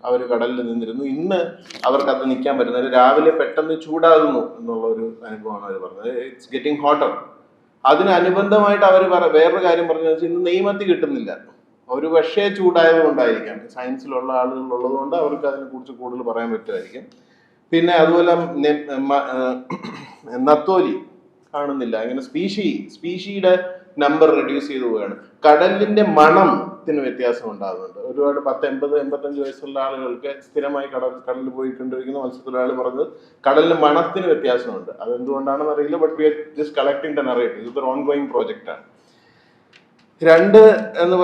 അവർ കടലിൽ നിന്നിരുന്നു. ഇന്ന് അവർക്കത് നിൽക്കാൻ പറ്റുന്നത് രാവിലെ പെട്ടെന്ന് ചൂടാകുന്നു എന്നുള്ള ഒരു അനുഭവമാണ് അവർ പറഞ്ഞത്. It's getting hotter. അതിനനുബന്ധമായിട്ട് അവർ വേറൊരു കാര്യം പറഞ്ഞതെന്ന് വെച്ചാൽ, ഇന്ന് നെയ്മത്തി കിട്ടുന്നില്ല. ഒരു പക്ഷേ ചൂടായത് കൊണ്ടായിരിക്കാം, സയൻസിലുള്ള ആളുകൾ ഉള്ളതുകൊണ്ട് അവർക്ക് അതിനെക്കുറിച്ച് കൂടുതൽ പറയാൻ പറ്റുമായിരിക്കും. പിന്നെ അതുപോലെ നത്തോലി കാണുന്നില്ല. അങ്ങനെ സ്പീഷിയുടെ നമ്പർ റെഡ്യൂസ് ചെയ്തു പോവുകയാണ്. കടലിന്റെ മണത്തിന് വ്യത്യാസം ഉണ്ടാകുന്നുണ്ട്. ഒരുപാട് 10-80-85 വയസ്സുള്ള ആളുകൾക്ക് സ്ഥിരമായി കടലിൽ പോയിക്കൊണ്ടിരിക്കുന്ന മത്സ്യത്തൊഴിലാളി പറഞ്ഞത് കടലിന്റെ മണത്തിന് വ്യത്യാസമുണ്ട്. അതെന്തുകൊണ്ടാണെന്ന് അറിയില്ല. But we are just collecting the narrative. ഇതൊരു ഓൺഗോയിങ് പ്രോജക്റ്റാണ്. 2 എന്ന്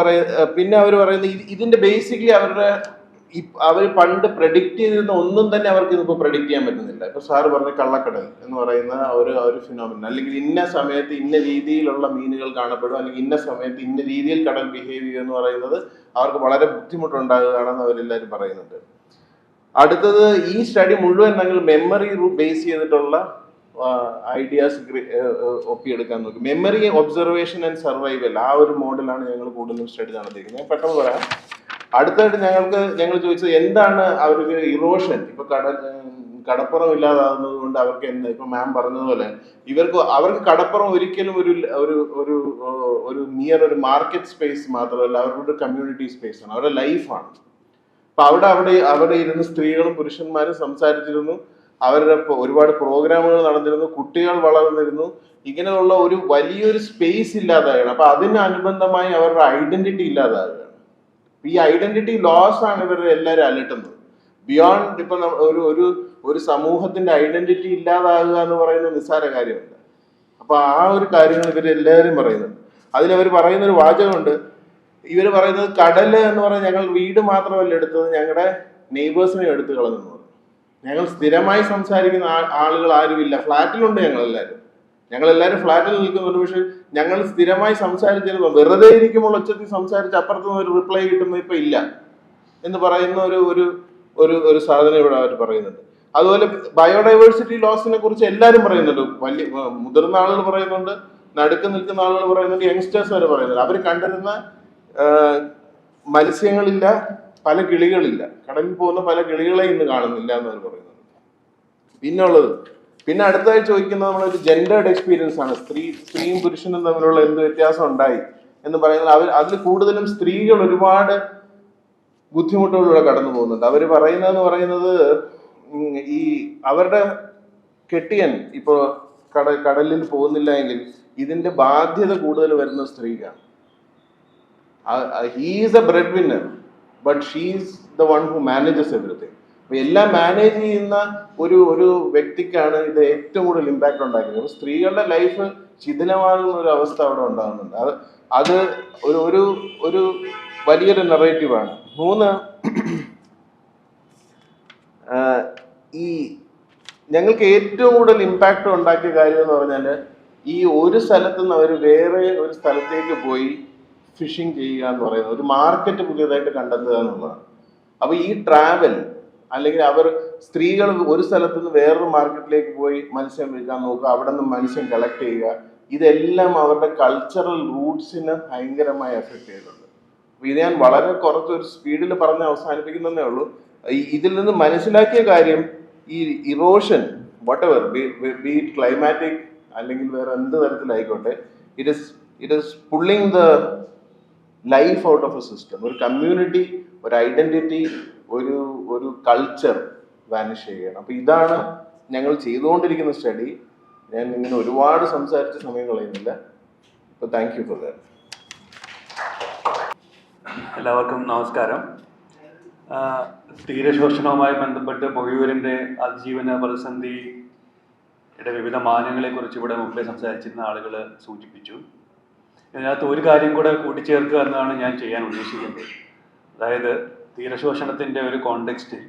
പിന്നെ അവർ പറയുന്നത് ഇതിന്റെ ബേസിക്കലി അവർ പണ്ട് പ്രഡിക്റ്റ് ചെയ്തിരുന്ന ഒന്നും തന്നെ അവർക്ക് ഇതിപ്പോൾ പ്രഡിക്റ്റ് ചെയ്യാൻ പറ്റുന്നില്ല. ഇപ്പൊ സാറ് പറഞ്ഞ കള്ളക്കടൽ എന്ന് പറയുന്ന ഒരു ഫിനോമിനൻ, അല്ലെങ്കിൽ ഇന്ന സമയത്ത് ഇന്ന രീതിയിലുള്ള മീനുകൾ കാണപ്പെടും, അല്ലെങ്കിൽ ഇന്ന സമയത്ത് ഇന്ന രീതിയിൽ കടൽ ബിഹേവ് ചെയ്യുക എന്ന് പറയുന്നത് അവർക്ക് വളരെ ബുദ്ധിമുട്ടുണ്ടാകുകയാണെന്ന് അവരെല്ലാവരും പറയുന്നുണ്ട്. അടുത്തത് ഈ സ്റ്റഡി മുഴുവൻ ഞങ്ങൾ മെമ്മറി ബേസ് ചെയ്തിട്ടുള്ള ഐഡിയാസ് ഒപ്പിയെടുക്കാൻ നോക്കി. മെമ്മറി, ഒബ്സർവേഷൻ ആൻഡ് സർവൈവൽ, ആ ഒരു മോഡലാണ് ഞങ്ങൾ കൂടുതലും സ്റ്റഡി നടത്തിയിരിക്കുന്നത്. ഞാൻ പെട്ടെന്ന് പറയാം. അടുത്തായിട്ട് ഞങ്ങൾ ചോദിച്ചത് എന്താണ് അവർക്ക് ഇറോഷൻ, ഇപ്പൊ കടപ്പുറം ഇല്ലാതാകുന്നത് കൊണ്ട് അവർക്ക് എന്താ, ഇപ്പൊ മാം പറഞ്ഞതുപോലെ അവർക്ക് കടപ്പുറം ഒരിക്കലും ഒരു നിയർ ഒരു മാർക്കറ്റ് സ്പേസ് മാത്രമല്ല, അവരുടെ കമ്മ്യൂണിറ്റി സ്പേസ് ആണ്, അവരുടെ ലൈഫാണ്. അപ്പൊ അവിടെ ഇരുന്ന് സ്ത്രീകളും പുരുഷന്മാരും സംസാരിച്ചിരുന്നു, അവരുടെ ഒരുപാട് പ്രോഗ്രാമുകൾ നടന്നിരുന്നു, കുട്ടികൾ വളർന്നിരുന്നു. ഇങ്ങനെയുള്ള ഒരു വലിയൊരു സ്പേസ് ഇല്ലാതാവുകയാണ്. അപ്പൊ അതിനനുബന്ധമായി അവരുടെ ഐഡന്റിറ്റി ഇല്ലാതാവുകയാണ്. ഈ ഐഡന്റിറ്റി ലോസ് ആണ് ഇവരെ എല്ലാവരും അലട്ടുന്നത്. ബിയോണ്ട് ഇപ്പൊ ഒരു സമൂഹത്തിന്റെ ഐഡന്റിറ്റി ഇല്ലാതാകുക എന്ന് പറയുന്നത് നിസ്സാര കാര്യമല്ല. അപ്പൊ ആ ഒരു കാര്യങ്ങൾ ഇവരെല്ലാവരും പറയുന്നുണ്ട്. അതിലവർ പറയുന്ന ഒരു വാചകമുണ്ട്. ഇവർ പറയുന്നത് കടല് എന്ന് പറഞ്ഞാൽ ഞങ്ങൾ വീട് മാത്രമല്ല എടുത്തത്, ഞങ്ങളുടെ നെയ്ബേഴ്സിനെ എടുത്തു കളഞ്ഞു. ഞങ്ങൾ സ്ഥിരമായി സംസാരിക്കുന്ന ആളുകൾ ആരുമില്ല. ഫ്ലാറ്റിലുണ്ട് ഞങ്ങളെല്ലാവരും ഫ്ലാറ്റിൽ നിൽക്കുന്നുണ്ട്. പക്ഷെ ഞങ്ങൾ സ്ഥിരമായി സംസാരിച്ചിരുന്നു, വെറുതെ ഇരിക്കുമ്പോൾ ഒച്ചത്തിൽ സംസാരിച്ച് അപ്പുറത്തുനിന്ന് ഒരു റിപ്ലൈ കിട്ടുന്നത് ഇപ്പൊ ഇല്ല എന്ന് പറയുന്ന ഒരു സാധനം ഇവിടെ അവർ പറയുന്നുണ്ട്. അതുപോലെ ബയോഡൈവേഴ്സിറ്റി ലോസിനെ കുറിച്ച് എല്ലാവരും പറയുന്നുണ്ട്. വലിയ മുതിർന്ന ആളുകൾ പറയുന്നുണ്ട്, നടുക്ക് നിൽക്കുന്ന ആളുകൾ പറയുന്നുണ്ട്, യങ്സ്റ്റേഴ്സ് വരെ പറയുന്നുണ്ട്. അവർ കണ്ടിരുന്ന മത്സ്യങ്ങളില്ല, പല കിളികളില്ല, കടലിൽ പോകുന്ന പല കിളികളെ ഇന്ന് കാണുന്നില്ല എന്ന് അവർ പറയുന്നുണ്ട്. പിന്നെ അടുത്തതായി ചോദിക്കുന്നത് നമ്മളൊരു ജെൻഡേർഡ് എക്സ്പീരിയൻസ് ആണ്. സ്ത്രീയും പുരുഷനും തമ്മിലുള്ള എന്ത് വ്യത്യാസം ഉണ്ടായി എന്ന് പറയുന്നത്. അതിൽ കൂടുതലും സ്ത്രീകൾ ഒരുപാട് ബുദ്ധിമുട്ടുകളിലൂടെ കടന്നു പോകുന്നുണ്ട്. അവർ പറയുന്നത് ഈ അവരുടെ കെട്ടിയൻ ഇപ്പോ കടലിൽ പോകുന്നില്ല എങ്കിൽ ഇതിന്റെ ബാധ്യത കൂടുതൽ വരുന്ന സ്ത്രീക്കാണ്. He is a breadwinner, but she is the one who manages everything. അപ്പൊ എല്ലാം മാനേജ് ചെയ്യുന്ന ഒരു വ്യക്തിക്കാണ് ഇത് ഏറ്റവും കൂടുതൽ ഇമ്പാക്ട് ഉണ്ടാക്കുന്നത്. അപ്പൊ സ്ത്രീകളുടെ ലൈഫ് ശിഥിലമാകുന്ന ഒരു അവസ്ഥ അവിടെ ഉണ്ടാകുന്നുണ്ട്. അത് ഒരു വലിയൊരു നെറേറ്റീവാണ്. 3, ഞങ്ങൾക്ക് ഏറ്റവും കൂടുതൽ ഇമ്പാക്ട് ഉണ്ടാക്കിയ കാര്യം എന്ന് പറഞ്ഞാൽ ഈ ഒരു സ്ഥലത്ത് നിന്ന് അവർ വേറെ ഒരു സ്ഥലത്തേക്ക് പോയി ഫിഷിംഗ് ചെയ്യുക എന്ന് പറയുന്നത്, ഒരു മാർക്കറ്റ് പുതിയതായിട്ട് കണ്ടെത്തുക എന്നുള്ളതാണ്. അപ്പൊ ഈ ട്രാവൽ, അല്ലെങ്കിൽ സ്ത്രീകൾ ഒരു സ്ഥലത്ത് നിന്ന് വേറൊരു മാർക്കറ്റിലേക്ക് പോയി മത്സ്യം വിൽക്കാൻ നോക്കുക, അവിടെ നിന്ന് മത്സ്യം കളക്ട് ചെയ്യുക, ഇതെല്ലാം അവരുടെ കൾച്ചറൽ റൂട്ട്സിനെ ഭയങ്കരമായി എഫക്ട് ചെയ്തിട്ടുണ്ട്. ഇത് ഞാൻ വളരെ കുറച്ചൊരു സ്പീഡിൽ പറഞ്ഞ് അവസാനിപ്പിക്കുന്നതേ ഉള്ളൂ. ഇതിൽ നിന്ന് മനസ്സിലാക്കിയ കാര്യം, ഈ erosion whatever, be it climatic അല്ലെങ്കിൽ വേറെ എന്ത് തരത്തിലായിക്കോട്ടെ, it is pulling the life out of a system. ഒരു കമ്മ്യൂണിറ്റി, ഒരു ഐഡന്റിറ്റി, ഒരു കൾച്ചർ വാനിഷ് ചെയ്യുകയാണ്. അപ്പൊ ഇതാണ് ഞങ്ങൾ ചെയ്തുകൊണ്ടിരിക്കുന്ന സ്റ്റഡി. ഞാൻ ഇങ്ങനെ ഒരുപാട് സംസാരിച്ച സമയം കളയുന്നില്ല. അപ്പോൾ താങ്ക് യു ഫോർ ദാറ്റ്. എല്ലാവർക്കും നമസ്കാരം. തീരശോഷണവുമായി ബന്ധപ്പെട്ട് പൊഴിയൂരിൻ്റെ അതിജീവന പ്രതിസന്ധിയുടെ വിവിധ മാനങ്ങളെക്കുറിച്ച് ഇവിടെ മുമ്പേ സംസാരിച്ചിരുന്ന ആളുകൾ സൂചിപ്പിച്ചു. ഇതിനകത്ത് ഒരു കാര്യം കൂടെ കൂട്ടിച്ചേർക്കുക എന്നാണ് ഞാൻ ചെയ്യാൻ ഉദ്ദേശിക്കുന്നത്. അതായത് തീരശോഷണത്തിൻ്റെ ഒരു കോണ്ടെക്സ്റ്റിൽ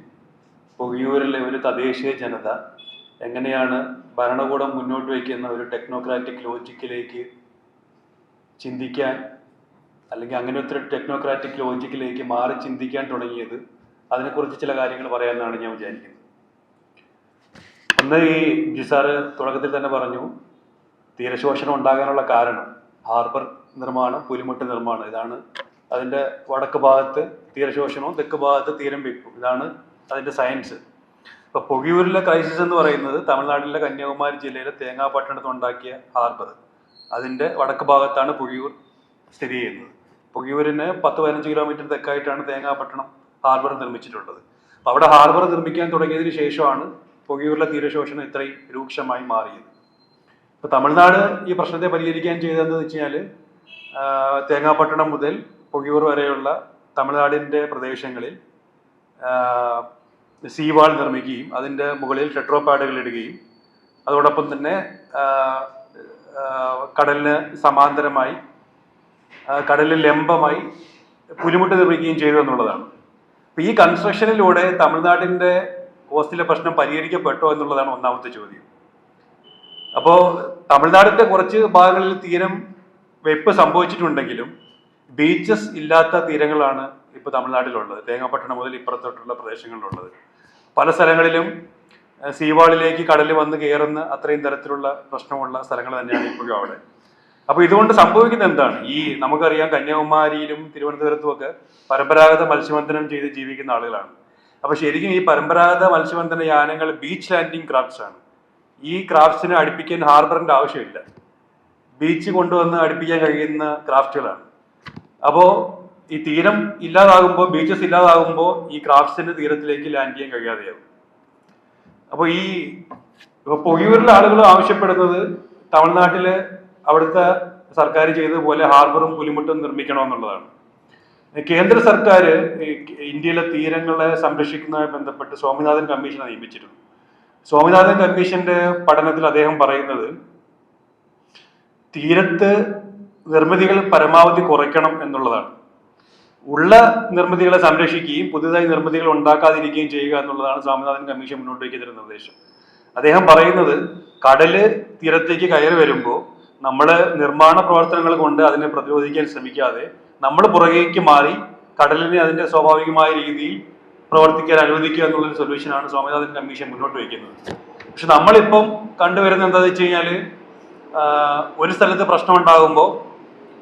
പൊഴിയൂരിലെ ഒരു തദ്ദേശീയ ജനത എങ്ങനെയാണ് ഭരണകൂടം മുന്നോട്ട് വയ്ക്കുന്ന ഒരു ടെക്നോക്രാറ്റിക് ലോജിക്കിലേക്ക് ചിന്തിക്കാൻ, അല്ലെങ്കിൽ അങ്ങനത്തെ ഒരു ടെക്നോക്രാറ്റിക് ലോജിക്കിലേക്ക് മാറി ചിന്തിക്കാൻ തുടങ്ങിയത്, അതിനെക്കുറിച്ച് ചില കാര്യങ്ങൾ പറയാമെന്നാണ് ഞാൻ വിചാരിക്കുന്നത്. ഒന്ന്, ഈ ജിസാറ് തുടക്കത്തിൽ തന്നെ പറഞ്ഞു, തീരശോഷണം ഉണ്ടാകാനുള്ള കാരണം ഹാർബർ നിർമ്മാണം, പുലിമുട്ട് നിർമ്മാണം, ഇതാണ് അതിൻ്റെ വടക്ക് ഭാഗത്ത് തീരശോഷണവും തെക്ക് ഭാഗത്ത് തീരം വെപ്പും, ഇതാണ് അതിൻ്റെ സയൻസ്. ഇപ്പോൾ പൊഴിയൂരിലെ ക്രൈസിസ് എന്ന് പറയുന്നത് തമിഴ്നാട്ടിലെ കന്യാകുമാരി ജില്ലയിലെ തേങ്ങാപട്ടണത്തുണ്ടാക്കിയ ഹാർബർ, അതിൻ്റെ വടക്ക് ഭാഗത്താണ് പൊഴിയൂർ സ്ഥിതി ചെയ്യുന്നത്. പൊഴിയൂരിന് 10-15 കിലോമീറ്റർ തെക്കായിട്ടാണ് തേങ്ങാപട്ടണം ഹാർബർ നിർമ്മിച്ചിട്ടുള്ളത്. അപ്പോൾ അവിടെ ഹാർബർ നിർമ്മിക്കാൻ തുടങ്ങിയതിന് ശേഷമാണ് പൊഴിയൂരിലെ തീരശോഷണം ഇത്രയും രൂക്ഷമായി മാറിയത്. ഇപ്പോൾ തമിഴ്നാട് ഈ പ്രശ്നത്തെ പരിഹരിക്കാൻ ചെയ്തതെന്ന് വെച്ച് കഴിഞ്ഞാൽ തേങ്ങാപട്ടണം മുതൽ പൊഴിയൂർ വരെയുള്ള തമിഴ്നാടിൻ്റെ പ്രദേശങ്ങളിൽ സീവാൾ നിർമ്മിക്കുകയും അതിൻ്റെ മുകളിൽ ടെട്രോപാഡുകൾ ഇടുകയും അതോടൊപ്പം തന്നെ കടലിന് സമാന്തരമായി കടലിൽ ലംബമായി പുലിമുട്ട് നിർമ്മിക്കുകയും ചെയ്തു എന്നുള്ളതാണ്. അപ്പോൾ ഈ കൺസ്ട്രക്ഷനിലൂടെ തമിഴ്നാടിൻ്റെ കോസ്റ്റിലെ പ്രശ്നം പരിഹരിക്കപ്പെട്ടോ എന്നുള്ളതാണ് ഒന്നാമത്തെ ചോദ്യം. അപ്പോൾ തമിഴ്നാടിൻ്റെ കുറച്ച് ഭാഗങ്ങളിൽ തീരം വെപ്പ് സംഭവിച്ചിട്ടുണ്ടെങ്കിലും ബീച്ചസ് ഇല്ലാത്ത തീരങ്ങളാണ് ഇപ്പോൾ തമിഴ്നാട്ടിലുള്ളത്, തേങ്ങാപട്ടണം മുതൽ ഇപ്പുറത്തോട്ടുള്ള പ്രദേശങ്ങളിലുള്ളത്. പല സ്ഥലങ്ങളിലും സീവാളിലേക്ക് കടൽ വന്ന് കയറുന്ന അത്രയും തരത്തിലുള്ള പ്രശ്നമുള്ള സ്ഥലങ്ങൾ തന്നെയാണ് ഇപ്പോഴും അവിടെ. അപ്പോൾ ഇതുകൊണ്ട് സംഭവിക്കുന്നത് എന്താണ്? ഈ നമുക്കറിയാം കന്യാകുമാരിയിലും തിരുവനന്തപുരത്തും ഒക്കെ പരമ്പരാഗത മത്സ്യബന്ധനം ചെയ്ത് ജീവിക്കുന്ന ആളുകളാണ്. അപ്പോൾ ശരിക്കും ഈ പരമ്പരാഗത മത്സ്യബന്ധന യാനങ്ങൾ ബീച്ച് ലാൻഡിങ് ക്രാഫ്റ്റ്സ് ആണ്. ഈ ക്രാഫ്റ്റ്സിനെ അടുപ്പിക്കാൻ ഹാർബറിന്റെ ആവശ്യമില്ല, ബീച്ച് കൊണ്ടുവന്ന് അടുപ്പിക്കാൻ കഴിയുന്ന ക്രാഫ്റ്റുകളാണ്. അപ്പോൾ ഈ തീരം ഇല്ലാതാകുമ്പോൾ, ബീച്ചസ് ഇല്ലാതാകുമ്പോൾ ഈ ക്രാഫ്റ്റ്സിന്റെ തീരത്തിലേക്ക് ലാൻഡ് ചെയ്യാൻ കഴിയാതെയാകും. അപ്പോൾ ഇപ്പോൾ പൊഴിയൂരിലെ ആളുകൾ ആവശ്യപ്പെടുന്നത് തമിഴ്നാട്ടില് അവിടുത്തെ സർക്കാർ ചെയ്തതുപോലെ ഹാർബറും പുലിമുട്ടും നിർമ്മിക്കണമെന്നുള്ളതാണ്. കേന്ദ്ര സർക്കാർ ഇന്ത്യയിലെ തീരങ്ങളെ സംരക്ഷിക്കുന്നതുമായി ബന്ധപ്പെട്ട് സ്വാമിനാഥൻ കമ്മീഷനെ നിയമിച്ചിരുന്നു. സ്വാമിനാഥൻ കമ്മീഷന്റെ പഠനത്തിൽ അദ്ദേഹം പറയുന്നത് തീരത്ത് നിർമ്മിതികൾ പരമാവധി കുറയ്ക്കണം എന്നുള്ളതാണ്. ഉള്ള നിർമ്മിതികളെ സംരക്ഷിക്കുകയും പുതുതായി നിർമ്മിതികൾ ഉണ്ടാക്കാതിരിക്കുകയും ചെയ്യുക എന്നുള്ളതാണ് സ്വാമിനാഥൻ കമ്മീഷൻ മുന്നോട്ട് വയ്ക്കുന്ന നിർദ്ദേശം. അദ്ദേഹം പറയുന്നത് കടല് തീരത്തേക്ക് കയറി വരുമ്പോൾ നമ്മൾ നിർമ്മാണ പ്രവർത്തനങ്ങൾ കൊണ്ട് അതിനെ പ്രതിരോധിക്കാൻ ശ്രമിക്കാതെ നമ്മൾ പുറകേക്ക് മാറി കടലിനെ അതിന്റെ സ്വാഭാവികമായ രീതിയിൽ പ്രവർത്തിക്കാൻ അനുവദിക്കുക എന്നുള്ളൊരു സൊല്യൂഷനാണ് സ്വാമിനാഥൻ കമ്മീഷൻ മുന്നോട്ട് വയ്ക്കുന്നത്. പക്ഷെ നമ്മളിപ്പം കണ്ടുവരുന്നത് എന്താണെന്ന് വെച്ച് കഴിഞ്ഞാൽ ഒരു സ്ഥലത്ത് പ്രശ്നം ഉണ്ടാകുമ്പോൾ,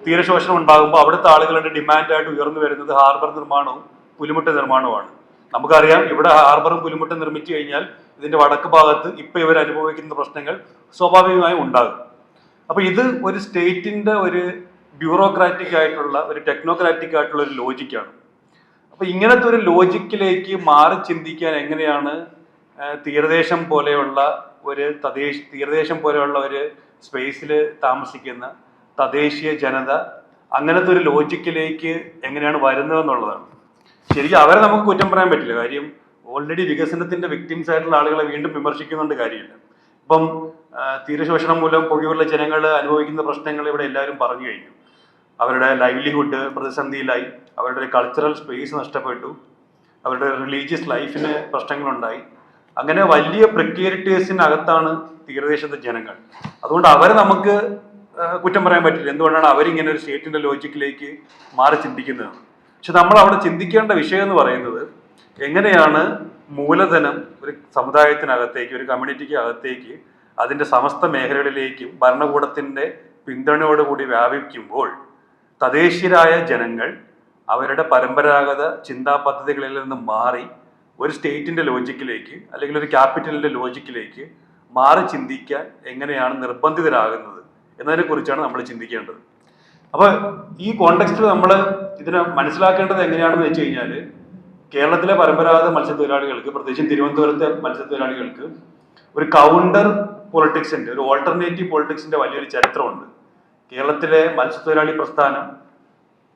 തീരശോഷണം ഉണ്ടാകുമ്പോൾ അവിടുത്തെ ആളുകളുടെ ഡിമാൻഡായിട്ട് ഉയർന്നു വരുന്നത് ഹാർബർ നിർമ്മാണവും പുലിമുട്ട് നിർമ്മാണവുമാണ്. നമുക്കറിയാം ഇവിടെ ഹാർബറും പുലിമുട്ടും നിർമ്മിച്ചു കഴിഞ്ഞാൽ ഇതിന്റെ വടക്ക് ഭാഗത്ത് ഇപ്പൊ ഇവർ അനുഭവിക്കുന്ന പ്രശ്നങ്ങൾ സ്വാഭാവികമായും ഉണ്ടാകും. അപ്പൊ ഇത് ഒരു സ്റ്റേറ്റിന്റെ ഒരു ബ്യൂറോക്രാറ്റിക് ആയിട്ടുള്ള, ഒരു ടെക്നോക്രാറ്റിക് ആയിട്ടുള്ള ഒരു ലോജിക്കാണ്. അപ്പൊ ഇങ്ങനത്തെ ഒരു ലോജിക്കിലേക്ക് മാറി ചിന്തിക്കാൻ എങ്ങനെയാണ് തീരദേശം പോലെയുള്ള ഒരു സ്പേസിൽ താമസിക്കുന്ന തദ്ദേശീയ ജനത അങ്ങനത്തെ ഒരു ലോജിക്കിലേക്ക് എങ്ങനെയാണ് വരുന്നതെന്നുള്ളതാണ്. ശരിക്കും അവരെ നമുക്ക് കുറ്റം പറയാൻ പറ്റില്ല. കാര്യം ഓൾറെഡി വികസനത്തിന്റെ വിക്ടിംസ് ആയിട്ടുള്ള ആളുകളെ വീണ്ടും വിമർശിക്കുന്നുണ്ട് കാര്യമില്ല. ഇപ്പം തീരശോഷണം മൂലം പൊഴിയൂരിലെ ജനങ്ങൾ അനുഭവിക്കുന്ന പ്രശ്നങ്ങൾ ഇവിടെ എല്ലാവരും പറഞ്ഞു കഴിഞ്ഞു. അവരുടെ ലൈവ്ലിഹുഡ് പ്രതിസന്ധിയിലായി, അവരുടെ ഒരു കൾച്ചറൽ സ്പേസ് നഷ്ടപ്പെട്ടു, അവരുടെ റിലീജിയസ് ലൈഫിന് പ്രശ്നങ്ങളുണ്ടായി. അങ്ങനെ വലിയ പ്രിക്കേരിറ്റേഴ്സിനകത്താണ് തീരദേശത്തെ ജനങ്ങൾ. അതുകൊണ്ട് അവരെ നമുക്ക് കുറ്റം പറയാൻ പറ്റില്ല. എന്തുകൊണ്ടാണ് അവരിങ്ങനെ ഒരു സ്റ്റേറ്റിന്റെ ലോജിക്കിലേക്ക് മാറി ചിന്തിക്കുന്നത്? പക്ഷെ നമ്മൾ അവിടെ ചിന്തിക്കേണ്ട വിഷയം എന്ന് പറയുന്നത് എങ്ങനെയാണ് മൂലധനം ഒരു സമുദായത്തിനകത്തേക്ക്, ഒരു കമ്മ്യൂണിറ്റിക്ക് അകത്തേക്ക്, അതിന്റെ സമസ്ത മേഖലകളിലേക്കും ഭരണകൂടത്തിന്റെ പിന്തുണയോടുകൂടി വ്യാപിക്കുമ്പോൾ തദ്ദേശീയരായ ജനങ്ങൾ അവരുടെ പരമ്പരാഗത ചിന്താ പദ്ധതികളിൽ നിന്ന് മാറി ഒരു സ്റ്റേറ്റിന്റെ ലോജിക്കിലേക്ക് അല്ലെങ്കിൽ ഒരു ക്യാപിറ്റലിന്റെ ലോജിക്കിലേക്ക് മാറി ചിന്തിക്കാൻ എങ്ങനെയാണ് നിർബന്ധിതരാകുന്നത് എന്നതിനെ കുറിച്ചാണ് നമ്മൾ ചിന്തിക്കേണ്ടത്. അപ്പൊ ഈ കോണ്ടെക്സ്റ്റിൽ നമ്മൾ ഇതിനെ മനസ്സിലാക്കേണ്ടത് എങ്ങനെയാണെന്ന് വെച്ച് കഴിഞ്ഞാൽ, കേരളത്തിലെ പരമ്പരാഗത മത്സ്യത്തൊഴിലാളികൾക്ക്, പ്രത്യേകിച്ചും തിരുവനന്തപുരത്തെ മത്സ്യത്തൊഴിലാളികൾക്ക് ഒരു കൗണ്ടർ പൊളിറ്റിക്സിന്റെ, ഒരു ഓൾട്ടർനേറ്റീവ് പൊളിറ്റിക്സിന്റെ വലിയൊരു ചരിത്രമുണ്ട്. കേരളത്തിലെ മത്സ്യത്തൊഴിലാളി പ്രസ്ഥാനം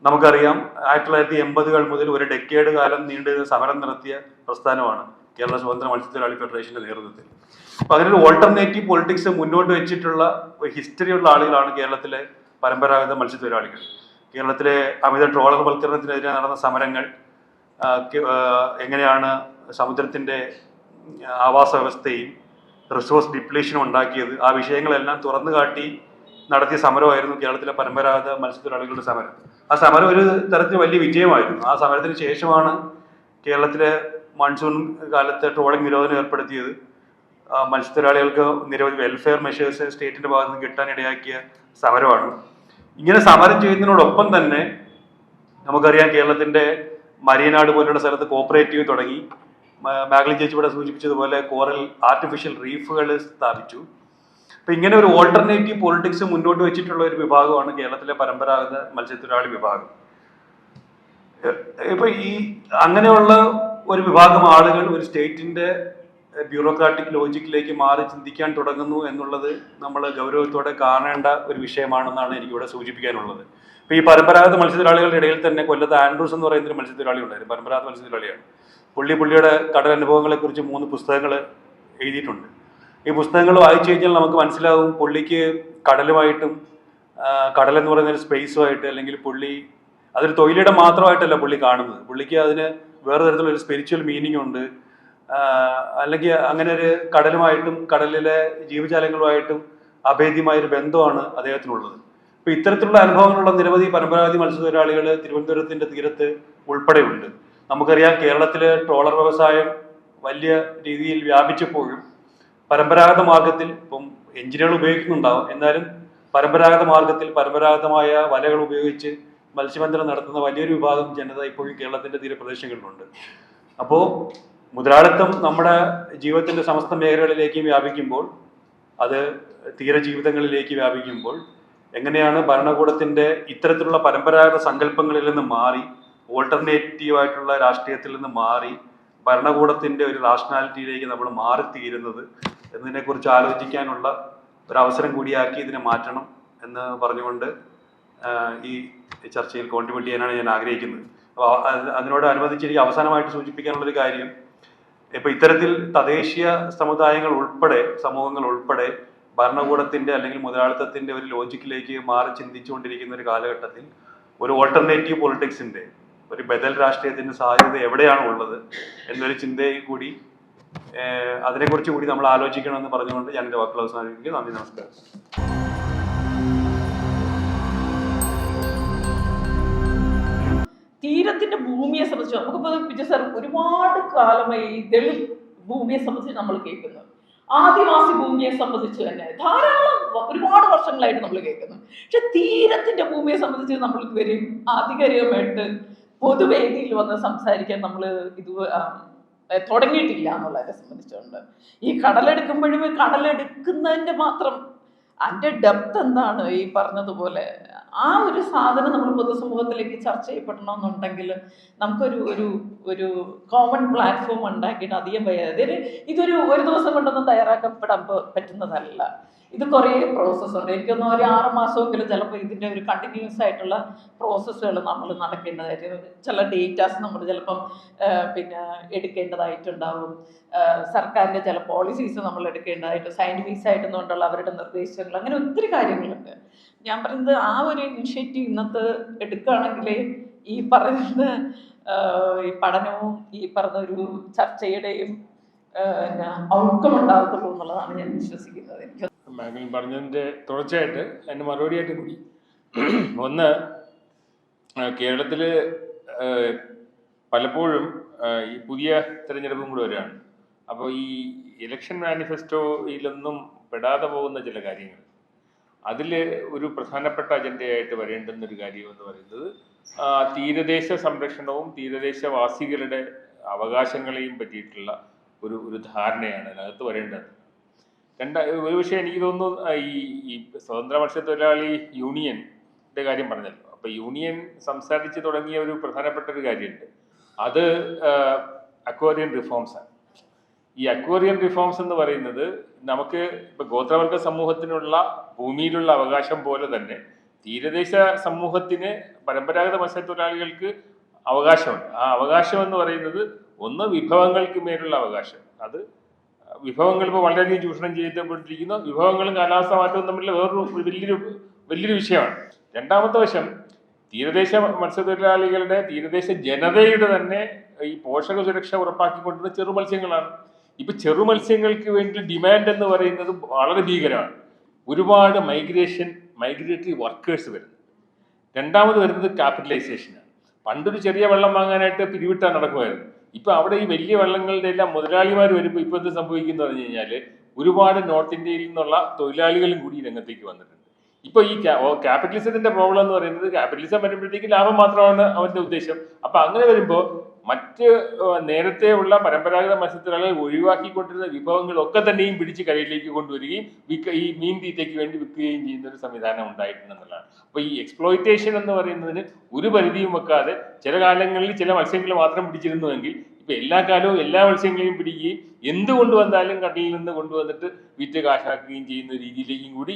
നമുക്കറിയാം 1980 മുതൽ ഒരു ഡെക്കേഡ് കാലം നീണ്ടു സമരം നടത്തിയ പ്രസ്ഥാനമാണ് കേരള സ്വതന്ത്ര മത്സ്യത്തൊഴിലാളി ഫെഡറേഷന്റെ നേതൃത്വത്തിൽ. അപ്പൊ അങ്ങനെ ഒരു ഓൾട്ടർനേറ്റീവ് പൊളിറ്റിക്സ് മുന്നോട്ട് വെച്ചിട്ടുള്ള ഒരു ഹിസ്റ്ററിയുള്ള ആളുകളാണ് കേരളത്തിലെ പരമ്പരാഗത മത്സ്യത്തൊഴിലാളികൾ. കേരളത്തിലെ അമിത ട്രോളർവൽക്കരണത്തിനെതിരെ നടന്ന സമരങ്ങൾ, എങ്ങനെയാണ് സമുദ്രത്തിന്റെ ആവാസ വ്യവസ്ഥയും റിസോഴ്സ് ഡിപ്ലീഷനും ഉണ്ടാക്കിയത്, ആ വിഷയങ്ങളെല്ലാം തുറന്നു കാട്ടി നടത്തിയ സമരമായിരുന്നു കേരളത്തിലെ പരമ്പരാഗത മത്സ്യത്തൊഴിലാളികളുടെ സമരം. ആ സമരം ഒരു തരത്തിൽ വലിയ വിജയമായിരുന്നു. ആ സമരത്തിന് ശേഷമാണ് കേരളത്തിലെ മൺസൂൺ കാലത്ത് ട്രോളിംഗ് നിരോധനം ഏർപ്പെടുത്തിയത്. മത്സ്യത്തൊഴിലാളികൾക്ക് നിരവധി വെൽഫെയർ മെഷേഴ്സ് സ്റ്റേറ്റിന്റെ ഭാഗത്ത് നിന്ന് കിട്ടാനിടയാക്കിയ സമരമാണ്. ഇങ്ങനെ സമരം ചെയ്യുന്നതിനോടൊപ്പം തന്നെ നമുക്കറിയാം കേരളത്തിന്റെ മരിയനാട് പോലുള്ള സ്ഥലത്ത് കോപ്പറേറ്റീവ് തുടങ്ങി. മാഗ്ലിൻ ചേച്ചി ഇവിടെ സൂചിപ്പിച്ചതുപോലെ കോറൽ ആർട്ടിഫിഷ്യൽ റീഫുകൾ സ്ഥാപിച്ചു. അപ്പൊ ഇങ്ങനെ ഒരു ഓൾട്ടർനേറ്റീവ് പൊളിറ്റിക്സ് മുന്നോട്ട് വെച്ചിട്ടുള്ള ഒരു വിഭാഗമാണ് കേരളത്തിലെ പരമ്പരാഗത മത്സ്യത്തൊഴിലാളി വിഭാഗം. ഇപ്പൊ അങ്ങനെയുള്ള ഒരു വിഭാഗം ആളുകൾ ഒരു സ്റ്റേറ്റിന്റെ ബ്യൂറോക്രാറ്റിക് ലോജിക്കിലേക്ക് മാറി ചിന്തിക്കാൻ തുടങ്ങുന്നു എന്നുള്ളത് നമ്മൾ ഗൗരവത്തോടെ കാണേണ്ട ഒരു വിഷയമാണെന്നാണ് എനിക്കിവിടെ സൂചിപ്പിക്കാനുള്ളത്. ഇപ്പൊ ഈ പരമ്പരാഗത മത്സ്യത്തൊഴിലാളികളുടെ ഇടയിൽ തന്നെ കൊല്ലത്ത് ആൻഡ്രൂസ് എന്ന് പറയുന്ന ഒരു മത്സ്യത്തൊഴിലാളി ഉണ്ടായിരുന്നു, പരമ്പരാഗത മത്സ്യത്തൊഴിലാളിയാണ്. പുള്ളിയുടെ കടലനുഭവങ്ങളെ കുറിച്ച് 3 പുസ്തകങ്ങൾ എഴുതിയിട്ടുണ്ട്. ഈ പുസ്തകങ്ങൾ വായിച്ചു കഴിഞ്ഞാൽ നമുക്ക് മനസ്സിലാവും പുള്ളിക്ക് കടലുമായിട്ടും കടലെന്ന് പറയുന്ന ഒരു സ്പേസുമായിട്ട്, അല്ലെങ്കിൽ അതൊരു തൊഴിലിടം മാത്രമായിട്ടല്ല പുള്ളി കാണുന്നത്. പുള്ളിക്ക് അതിന് വേറെ തരത്തിലുള്ള ഒരു സ്പിരിച്വൽ മീനിങ് ഉണ്ട്. അല്ലെങ്കിൽ അങ്ങനെ ഒരു കടലുമായിട്ടും കടലിലെ ജീവജാലങ്ങളുമായിട്ടും അഭേദ്യമായൊരു ബന്ധമാണ് അദ്ദേഹത്തിനുള്ളത്. അപ്പൊ ഇത്തരത്തിലുള്ള അനുഭവങ്ങളുള്ള നിരവധി പരമ്പരാഗത മത്സ്യത്തൊഴിലാളികൾ തിരുവനന്തപുരത്തിന്റെ തീരത്ത് ഉൾപ്പെടെയുണ്ട്. നമുക്കറിയാം കേരളത്തിലെ ട്രോളർ വ്യവസായം വലിയ രീതിയിൽ വ്യാപിച്ചപ്പോഴും പരമ്പരാഗത മാർഗത്തിൽ ഇപ്പം എഞ്ചിനുകൾ ഉപയോഗിക്കുന്നുണ്ടാവും, എന്നാലും പരമ്പരാഗത മാർഗത്തിൽ പരമ്പരാഗതമായ വലകൾ ഉപയോഗിച്ച് മത്സ്യബന്ധനം നടത്തുന്ന വലിയൊരു വിഭാഗം ജനത ഇപ്പോഴും കേരളത്തിൻ്റെ തീരപ്രദേശങ്ങളിലുണ്ട്. അപ്പോൾ മുതലാളിത്തം നമ്മുടെ ജീവിതത്തിൻ്റെ സമസ്ത മേഖലകളിലേക്ക് വ്യാപിക്കുമ്പോൾ, അത് തീരജീവിതങ്ങളിലേക്ക് വ്യാപിക്കുമ്പോൾ എങ്ങനെയാണ് ഭരണകൂടത്തിൻ്റെ ഇത്തരത്തിലുള്ള പരമ്പരാഗത സങ്കല്പങ്ങളിൽ നിന്ന് മാറി ഓൾട്ടർനേറ്റീവായിട്ടുള്ള രാഷ്ട്രീയത്തിൽ നിന്ന് മാറി ഭരണകൂടത്തിൻ്റെ ഒരു റാഷണാലിറ്റിയിലേക്ക് നമ്മൾ മാറിത്തീരുന്നത് എന്നതിനെക്കുറിച്ച് ആലോചിക്കാനുള്ള ഒരവസരം കൂടിയാക്കി ഇതിനെ മാറ്റണം എന്ന് പറഞ്ഞുകൊണ്ട് ഈ ചർച്ചയിൽ കോൺട്രിബ്യൂട്ട് ചെയ്യാനാണ് ഞാൻ ആഗ്രഹിക്കുന്നത്. അപ്പോൾ അതിനോടനുബന്ധിച്ച് എനിക്ക് അവസാനമായിട്ട് സൂചിപ്പിക്കാനുള്ളൊരു കാര്യം, ഇപ്പോൾ ഇത്തരത്തിൽ തദ്ദേശീയ സമുദായങ്ങൾ ഉൾപ്പെടെ, സമൂഹങ്ങൾ ഉൾപ്പെടെ ഭരണകൂടത്തിൻ്റെ അല്ലെങ്കിൽ മുതലാളിത്തത്തിൻ്റെ ഒരു ലോജിക്കിലേക്ക് മാറി ചിന്തിച്ചുകൊണ്ടിരിക്കുന്ന ഒരു കാലഘട്ടത്തിൽ ഒരു ഓൾട്ടർനേറ്റീവ് പൊളിറ്റിക്സിൻ്റെ, ഒരു ബദൽ രാഷ്ട്രീയത്തിൻ്റെ സാധ്യത എവിടെയാണ് ഉള്ളത് എന്നൊരു ചിന്തയിൽ കൂടി അതിനെക്കുറിച്ച് കൂടി നമ്മൾ ആലോചിക്കണമെന്ന് പറഞ്ഞുകൊണ്ട് ഞാൻ എൻ്റെ വാക്കുകൾ അവസാനിപ്പിക്കുന്നു. നന്ദി, നമസ്കാരം. തീരത്തിന്റെ ഭൂമിയെ സംബന്ധിച്ച് നമുക്കിപ്പോൾ വിജയ് സാർ ഒരുപാട് കാലമായി ഈ ദളിത് ഭൂമിയെ സംബന്ധിച്ച് നമ്മൾ കേൾക്കുന്നത്, ആദിവാസി ഭൂമിയെ സംബന്ധിച്ച് തന്നെ ധാരാളം ഒരുപാട് വർഷങ്ങളായിട്ട് നമ്മൾ കേൾക്കുന്നു. പക്ഷെ തീരത്തിന്റെ ഭൂമിയെ സംബന്ധിച്ച് നമ്മൾ ഇതുവരെയും ആധികാരികമായിട്ട് പൊതുവേദിയിൽ വന്ന് സംസാരിക്കാൻ നമ്മൾ ഇത് തുടങ്ങിയിട്ടില്ല എന്നുള്ളതിനെ സംബന്ധിച്ചുകൊണ്ട്. ഈ കടലെടുക്കുമ്പോഴും കടലെടുക്കുന്നതിൻ്റെ മാത്രം അതിൻ്റെ ഡെപ്ത് എന്താണ്, ഈ പറഞ്ഞതുപോലെ ആ ഒരു സാധനം നമ്മൾ പൊതുസമൂഹത്തിലേക്ക് ചർച്ച ചെയ്യപ്പെടണമെന്നുണ്ടെങ്കിൽ നമുക്കൊരു ഒരു ഒരു കോമൺ പ്ലാറ്റ്ഫോം ഉണ്ടാക്കിയിട്ട് അധികം ഇതൊരു ദിവസം കൊണ്ടൊന്നും തയ്യാറാക്കപ്പെടാൻ പറ്റുന്നതല്ല. ഇത് കുറേ പ്രോസസ്സുണ്ട്. എനിക്കൊന്നും ഒരു 6 മാസമെങ്കിലും ചിലപ്പോൾ ഇതിൻ്റെ ഒരു കണ്ടിന്യൂസ് ആയിട്ടുള്ള പ്രോസസ്സുകൾ നമ്മൾ നടക്കേണ്ടതായിട്ട്, ചില ഡേറ്റാസ് നമ്മൾ ചിലപ്പം എടുക്കേണ്ടതായിട്ടുണ്ടാവും. സർക്കാരിൻ്റെ ചില പോളിസീസ് നമ്മൾ എടുക്കേണ്ടതായിട്ട്, സയൻറ്റിഫിക്സ് ആയിട്ടെന്നുകൊണ്ടുള്ള അവരുടെ നിർദ്ദേശങ്ങൾ, അങ്ങനെ ഒത്തിരി കാര്യങ്ങളുണ്ട്. ഞാൻ പറയുന്നത് ആ ഒരു ഇനിഷ്യേറ്റീവ് ഇന്നത്തെ എടുക്കുകയാണെങ്കിൽ ഈ പറയുന്ന ഈ പഠനവും ഈ പറഞ്ഞ ഒരു ചർച്ചയുടെയും ഔട്ട്കം ഉണ്ടാകത്തുള്ളൂ എന്നുള്ളതാണ് ഞാൻ വിശ്വസിക്കുന്നത്. എനിക്ക് മാഗിൽ പറഞ്ഞതിൻ്റെ തുടർച്ചയായിട്ട് അതിൻ്റെ മറുപടിയായിട്ട് കൂടി, ഒന്ന്, കേരളത്തിൽ പലപ്പോഴും ഈ പുതിയ തിരഞ്ഞെടുപ്പും കൂടെ വരികയാണ്. അപ്പോൾ ഈ ഇലക്ഷൻ മാനിഫെസ്റ്റോയിലൊന്നും പെടാതെ പോകുന്ന ചില കാര്യങ്ങൾ, അതിൽ ഒരു പ്രധാനപ്പെട്ട അജണ്ടയായിട്ട് വരേണ്ടുന്നൊരു കാര്യം എന്ന് പറയുന്നത് തീരദേശ സംരക്ഷണവും തീരദേശവാസികളുടെ അവകാശങ്ങളെയും പറ്റിയിട്ടുള്ള ഒരു ധാരണയാണ് അതിനകത്ത് വരേണ്ടത്. ഒരുപക്ഷെ എനിക്ക് തോന്നുന്നു ഈ സ്വതന്ത്ര മത്സ്യത്തൊഴിലാളി യൂണിയൻ്റെ കാര്യം പറഞ്ഞല്ലോ. അപ്പോൾ യൂണിയൻ സംസാരിച്ച് തുടങ്ങിയ ഒരു പ്രധാനപ്പെട്ട ഒരു കാര്യമുണ്ട്, അത് അക്വേറിയൻ റിഫോംസാണ്. ഈ അക്വേറിയൻ റിഫോംസ് എന്ന് പറയുന്നത് നമുക്ക് ഇപ്പോൾ ഗോത്രവർഗ സമൂഹത്തിനുള്ള ഭൂമിയിലുള്ള അവകാശം പോലെ തന്നെ തീരദേശ സമൂഹത്തിന്, പരമ്പരാഗത മത്സ്യത്തൊഴിലാളികൾക്ക് അവകാശമുണ്ട്. ആ അവകാശം എന്ന് പറയുന്നത് ഒന്ന് വിഭവങ്ങൾക്ക് മേലുള്ള അവകാശം, അത് വിഭവങ്ങൾ ഇപ്പോൾ വളരെയധികം ചൂഷണം ചെയ്യപ്പെട്ടിരിക്കുന്നു. വിഭവങ്ങളും കാലാവസ്ഥ മാറ്റവും തമ്മിലുള്ള വലിയൊരു വിഷയമാണ്. രണ്ടാമത്തെ വശം തീരദേശ മത്സ്യത്തൊഴിലാളികളുടെ, തീരദേശ ജനതയുടെ തന്നെ ഈ പോഷക സുരക്ഷ ഉറപ്പാക്കിക്കൊണ്ടുള്ള ചെറു മത്സ്യങ്ങളാണ്. ഇപ്പൊ ചെറു മത്സ്യങ്ങൾക്ക് വേണ്ടി ഡിമാൻഡ് എന്ന് പറയുന്നത് വളരെ ഭീകരമാണ്. ഒരുപാട് മൈഗ്രേറ്ററി വർക്കേഴ്സ് വരുന്നു. രണ്ടാമത് വരുന്നത് ക്യാപിറ്റലൈസേഷനാണ്. പണ്ടൊരു ചെറിയ വെള്ളം വാങ്ങാനായിട്ട് പിരിവിട്ടാൽ നടക്കുമായിരുന്നു. ഇപ്പൊ അവിടെ ഈ വലിയ വെള്ളങ്ങളുടെ എല്ലാം മുതലാളിമാർ വരുമ്പോൾ ഇപ്പൊ എന്ത് സംഭവിക്കുന്നു പറഞ്ഞു കഴിഞ്ഞാൽ ഒരുപാട് നോർത്ത് ഇന്ത്യയിൽ നിന്നുള്ള തൊഴിലാളികളും കൂടി രംഗത്തേക്ക് വന്നിട്ടുണ്ട്. ഇപ്പൊ ഈ ക്യാപിറ്റലിസത്തിന്റെ പ്രോബ്ലം എന്ന് പറയുന്നത്, ക്യാപിറ്റലിസം വരുമ്പോഴത്തേക്ക് ലാഭം മാത്രമാണ് അവന്റെ ഉദ്ദേശം. അപ്പൊ അങ്ങനെ വരുമ്പോൾ മറ്റ് നേരത്തെ ഉള്ള പരമ്പരാഗത മത്സ്യത്തൊഴിലാളികൾ ഒഴിവാക്കിക്കൊണ്ടിരുന്ന വിഭവങ്ങളൊക്കെ തന്നെയും പിടിച്ച് കരയിലേക്ക് കൊണ്ടുവരികയും ഈ മീൻ തീറ്റയ്ക്ക് വേണ്ടി വിൽക്കുകയും ചെയ്യുന്ന ഒരു സംവിധാനം ഉണ്ടായിട്ടുണ്ടെന്നുള്ളതാണ്. അപ്പൊ ഈ എക്സ്പ്ലോയിറ്റേഷൻ എന്ന് പറയുന്നതിന് ഒരു പരിധിയും വെക്കാതെ ചില കാലങ്ങളിൽ ചില മത്സ്യങ്ങൾ മാത്രം പിടിച്ചിരുന്നുവെങ്കിൽ ഇപ്പൊ എല്ലാ കാലവും എല്ലാ മത്സ്യങ്ങളെയും പിടിക്കുകയും എന്ത് കൊണ്ടുവന്നാലും കടലിൽ നിന്ന് കൊണ്ടുവന്നിട്ട് വിറ്റ് കാശാക്കുകയും ചെയ്യുന്ന രീതിയിലേക്കും കൂടി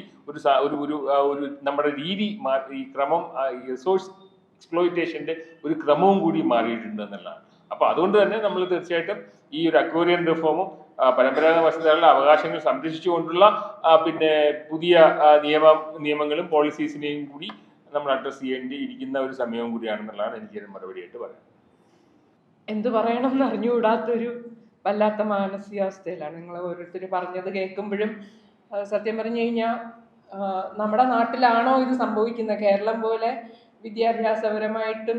ഒരു നമ്മുടെ രീതി, ഈ ക്രമം, റിസോഴ്സ് എക്സ്പ്ലോയിറ്റേഷന്റെ ഒരു ക്രമവും കൂടി മാറിയിട്ടുണ്ട് എന്നുള്ളതാണ്. അപ്പൊ അതുകൊണ്ട് തന്നെ നമ്മൾ തീർച്ചയായിട്ടും ഈ ഒരു അക്വേറിയൻ റിഫോമും പരമ്പരാഗത മത്സ്യത്തൊഴിലാളികളുടെ അവകാശങ്ങൾ സംരക്ഷിച്ചുകൊണ്ടുള്ള പുതിയ നിയമങ്ങളും പോളിസീസിനെയും കൂടി നമ്മൾ അഡ്രസ് ചെയ്യേണ്ടിയിരിക്കുന്ന ഒരു സമയവും കൂടിയാണെന്നുള്ളതാണ് എനിക്ക് മറുപടിയായിട്ട് പറയാം. എന്ത് പറയണമെന്ന് അറിഞ്ഞുകൂടാത്തൊരു വല്ലാത്ത മാനസികാവസ്ഥയിലാണ് നിങ്ങൾ ഓരോരുത്തർ പറഞ്ഞത് കേൾക്കുമ്പോഴും. സത്യം പറഞ്ഞു കഴിഞ്ഞാൽ നമ്മുടെ നാട്ടിലാണോ ഇത് സംഭവിക്കുന്നത്? കേരളം പോലെ വിദ്യാഭ്യാസപരമായിട്ടും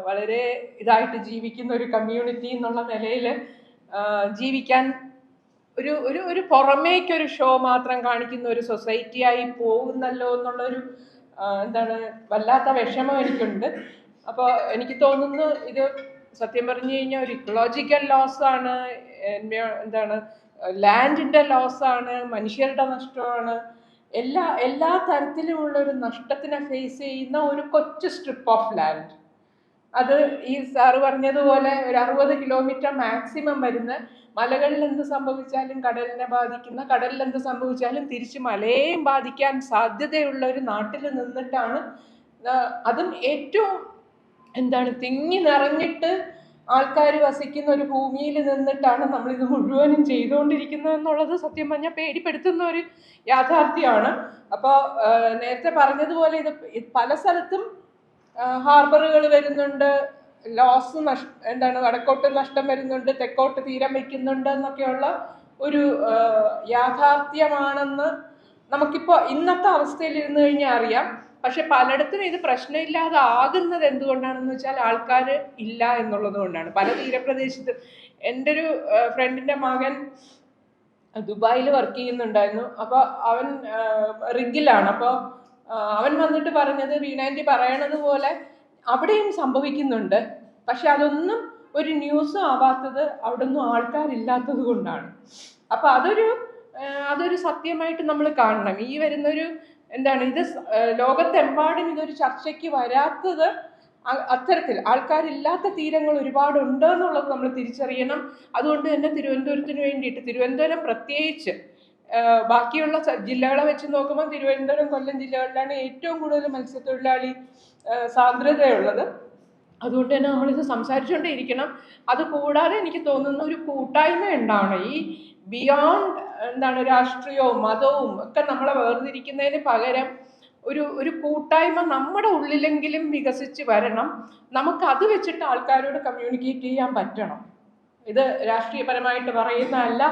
വളരെ ഇതായിട്ട് ജീവിക്കുന്ന ഒരു കമ്മ്യൂണിറ്റി എന്നുള്ള നിലയിൽ ജീവിക്കാൻ ഒരു ഒരു ഒരു പുറമേക്കൊരു ഷോ മാത്രം കാണിക്കുന്ന ഒരു സൊസൈറ്റിയായി പോകുന്നല്ലോ എന്നുള്ളൊരു എന്താണ് വല്ലാത്ത വിഷമം എനിക്കുണ്ട്. അപ്പോൾ എനിക്ക് തോന്നുന്നു ഇത് സത്യം പറഞ്ഞു കഴിഞ്ഞാൽ ഒരു ഇക്കോളജിക്കൽ ലോസാണ്, എന്താണ് ലാൻഡിൻ്റെ ലോസാണ്, മനുഷ്യരുടെ നഷ്ടമാണ്, എല്ലാ തരത്തിലുമുള്ള ഒരു നഷ്ടത്തിനെ ഫേസ് ചെയ്യുന്ന ഒരു കൊച്ചു സ്ട്രിപ്പ് ഓഫ് ലാൻഡ്. അത് ഈ സാറ് പറഞ്ഞതുപോലെ ഒരു 60 കിലോമീറ്റർ മാക്സിമം വരുന്ന, മലകളിൽ എന്ത് സംഭവിച്ചാലും കടലിനെ ബാധിക്കുന്ന, കടലിൽ എന്ത് സംഭവിച്ചാലും തിരിച്ച് മലയെയും ബാധിക്കാൻ സാധ്യതയുള്ള ഒരു നാട്ടിൽ നിന്നിട്ടാണ്, അതും ഏറ്റവും എന്താണ് തിങ്ങി നിറഞ്ഞിട്ട് ആൾക്കാർ വസിക്കുന്ന ഒരു ഭൂമിയിൽ നിന്നിട്ടാണ് നമ്മളിത് മുഴുവനും ചെയ്തുകൊണ്ടിരിക്കുന്നത് എന്നുള്ളത് സത്യം പറഞ്ഞാൽ പേടിപ്പെടുത്തുന്ന ഒരു യാഥാർത്ഥ്യമാണ്. അപ്പോൾ നേരത്തെ പറഞ്ഞതുപോലെ ഇത് പല സ്ഥലത്തും ഹാർബറുകൾ വരുന്നുണ്ട്, ലോസ് എന്താണ് വടക്കോട്ട് നഷ്ടം വരുന്നുണ്ട്, തെക്കോട്ട് തീരം വയ്ക്കുന്നുണ്ട് എന്നൊക്കെയുള്ള ഒരു യാഥാർത്ഥ്യമാണെന്ന് നമുക്കിപ്പോൾ ഇന്നത്തെ അവസ്ഥയിൽ ഇരുന്ന് കഴിഞ്ഞാൽ അറിയാം. പക്ഷെ പലയിടത്തും ഇത് പ്രശ്നമില്ലാതെ ആകുന്നത് എന്തുകൊണ്ടാണെന്ന് വെച്ചാൽ ആൾക്കാർ ഇല്ല എന്നുള്ളത് കൊണ്ടാണ്. പല തീരപ്രദേശത്ത് എൻ്റെ ഒരു ഫ്രണ്ടിൻ്റെ മകൻ ദുബായിൽ വർക്ക് ചെയ്യുന്നുണ്ടായിരുന്നു. അപ്പോൾ അവൻ റിഗിലാണ്. അപ്പോൾ അവൻ വന്നിട്ട് പറഞ്ഞത് വീണാൻറ്റി പറയണത് പോലെ അവിടെയും സംഭവിക്കുന്നുണ്ട്, പക്ഷെ അതൊന്നും ഒരു ന്യൂസും ആവാത്തത് അവിടെ ഒന്നും ആൾക്കാരില്ലാത്തത് കൊണ്ടാണ്. അപ്പോൾ അതൊരു സത്യമായിട്ട് നമ്മൾ കാണണം. ഈ വരുന്നൊരു എന്താണ് ഇത് ലോകത്തെമ്പാടും ഇതൊരു ചർച്ചയ്ക്ക് വരാത്തത് അത്തരത്തിൽ ആൾക്കാരില്ലാത്ത തീരങ്ങൾ ഒരുപാടുണ്ട് എന്നുള്ളത് നമ്മൾ തിരിച്ചറിയണം. അതുകൊണ്ട് തന്നെ തിരുവനന്തപുരത്തിന് വേണ്ടിയിട്ട്, തിരുവനന്തപുരം പ്രത്യേകിച്ച് ബാക്കിയുള്ള ജില്ലകളെ വെച്ച് നോക്കുമ്പോൾ തിരുവനന്തപുരം, കൊല്ലം ജില്ലകളിലാണ് ഏറ്റവും കൂടുതൽ മത്സ്യത്തൊഴിലാളി സാന്ദ്രതയുള്ളത്. അതുകൊണ്ട് തന്നെ നമ്മളിത് സംസാരിച്ചുകൊണ്ടേയിരിക്കണം. അതുകൂടാതെ എനിക്ക് തോന്നുന്ന ഒരു കൂട്ടായ്മ ഉണ്ടാവണം. ഈ ബിയോണ്ട് എന്താണ് രാഷ്ട്രീയവും മതവും ഒക്കെ നമ്മളെ വേർതിരിക്കുന്നതിന് പകരം ഒരു കൂട്ടായ്മ നമ്മുടെ ഉള്ളിലെങ്കിലും വികസിച്ച് വരണം. നമുക്കത് വെച്ചിട്ട് ആൾക്കാരോട് കമ്മ്യൂണിക്കേറ്റ് ചെയ്യാൻ പറ്റണം. ഇത് രാഷ്ട്രീയപരമായിട്ട് പറയുന്നതല്ല,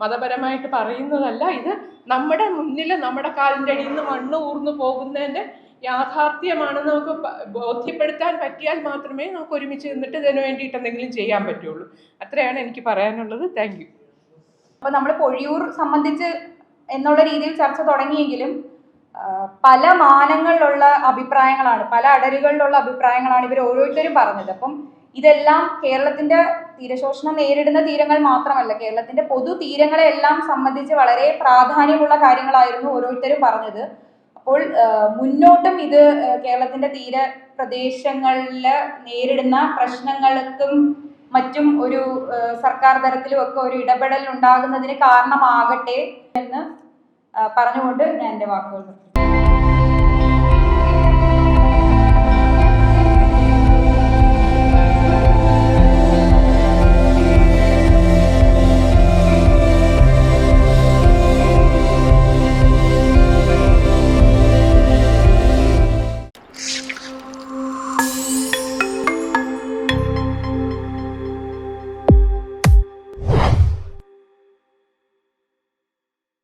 മതപരമായിട്ട് പറയുന്നതല്ല. ഇത് നമ്മുടെ മുന്നിൽ നമ്മുടെ കാലിൻ്റെ അടിയിൽ നിന്ന് മണ്ണ് ഊർന്നു പോകുന്നതിൻ്റെ യാഥാർത്ഥ്യമാണെന്ന് നമുക്ക് ബോധ്യപ്പെടുത്താൻ പറ്റിയാൽ മാത്രമേ നമുക്ക് ഒരുമിച്ച് നിന്നിട്ട് ഇതിനു വേണ്ടിയിട്ട് എന്തെങ്കിലും ചെയ്യാൻ പറ്റുള്ളൂ. അത്രയാണ് എനിക്ക് പറയാനുള്ളത്. Thank you. അപ്പോൾ നമ്മൾ പൊഴിയൂർ സംബന്ധിച്ച് എന്നുള്ള രീതിയിൽ ചർച്ച തുടങ്ങിയെങ്കിലും പല മാനങ്ങളിലുള്ള അഭിപ്രായങ്ങളാണ്, പല അടരുകളിലുള്ള അഭിപ്രായങ്ങളാണ് ഇവർ ഓരോരുത്തരും പറഞ്ഞത്. അപ്പം ഇതെല്ലാം കേരളത്തിന്റെ തീരശോഷണം നേരിടുന്ന തീരങ്ങൾ മാത്രമല്ല, കേരളത്തിന്റെ പൊതു തീരങ്ങളെ എല്ലാം സംബന്ധിച്ച് വളരെ പ്രാധാന്യമുള്ള കാര്യങ്ങളായിരുന്നു ഓരോരുത്തരും പറഞ്ഞത്. അപ്പോൾ മുന്നോട്ടും ഇത് കേരളത്തിന്റെ തീരപ്രദേശങ്ങളിൽ നേരിടുന്ന പ്രശ്നങ്ങൾക്കും മറ്റും ഒരു സർക്കാർ തലത്തിലും ഒക്കെ ഒരു ഇടപെടൽ ഉണ്ടാകുന്നതിന് കാരണമാകട്ടെ എന്ന് പറഞ്ഞുകൊണ്ട് ഞാൻ എൻ്റെ വാക്കുകൾ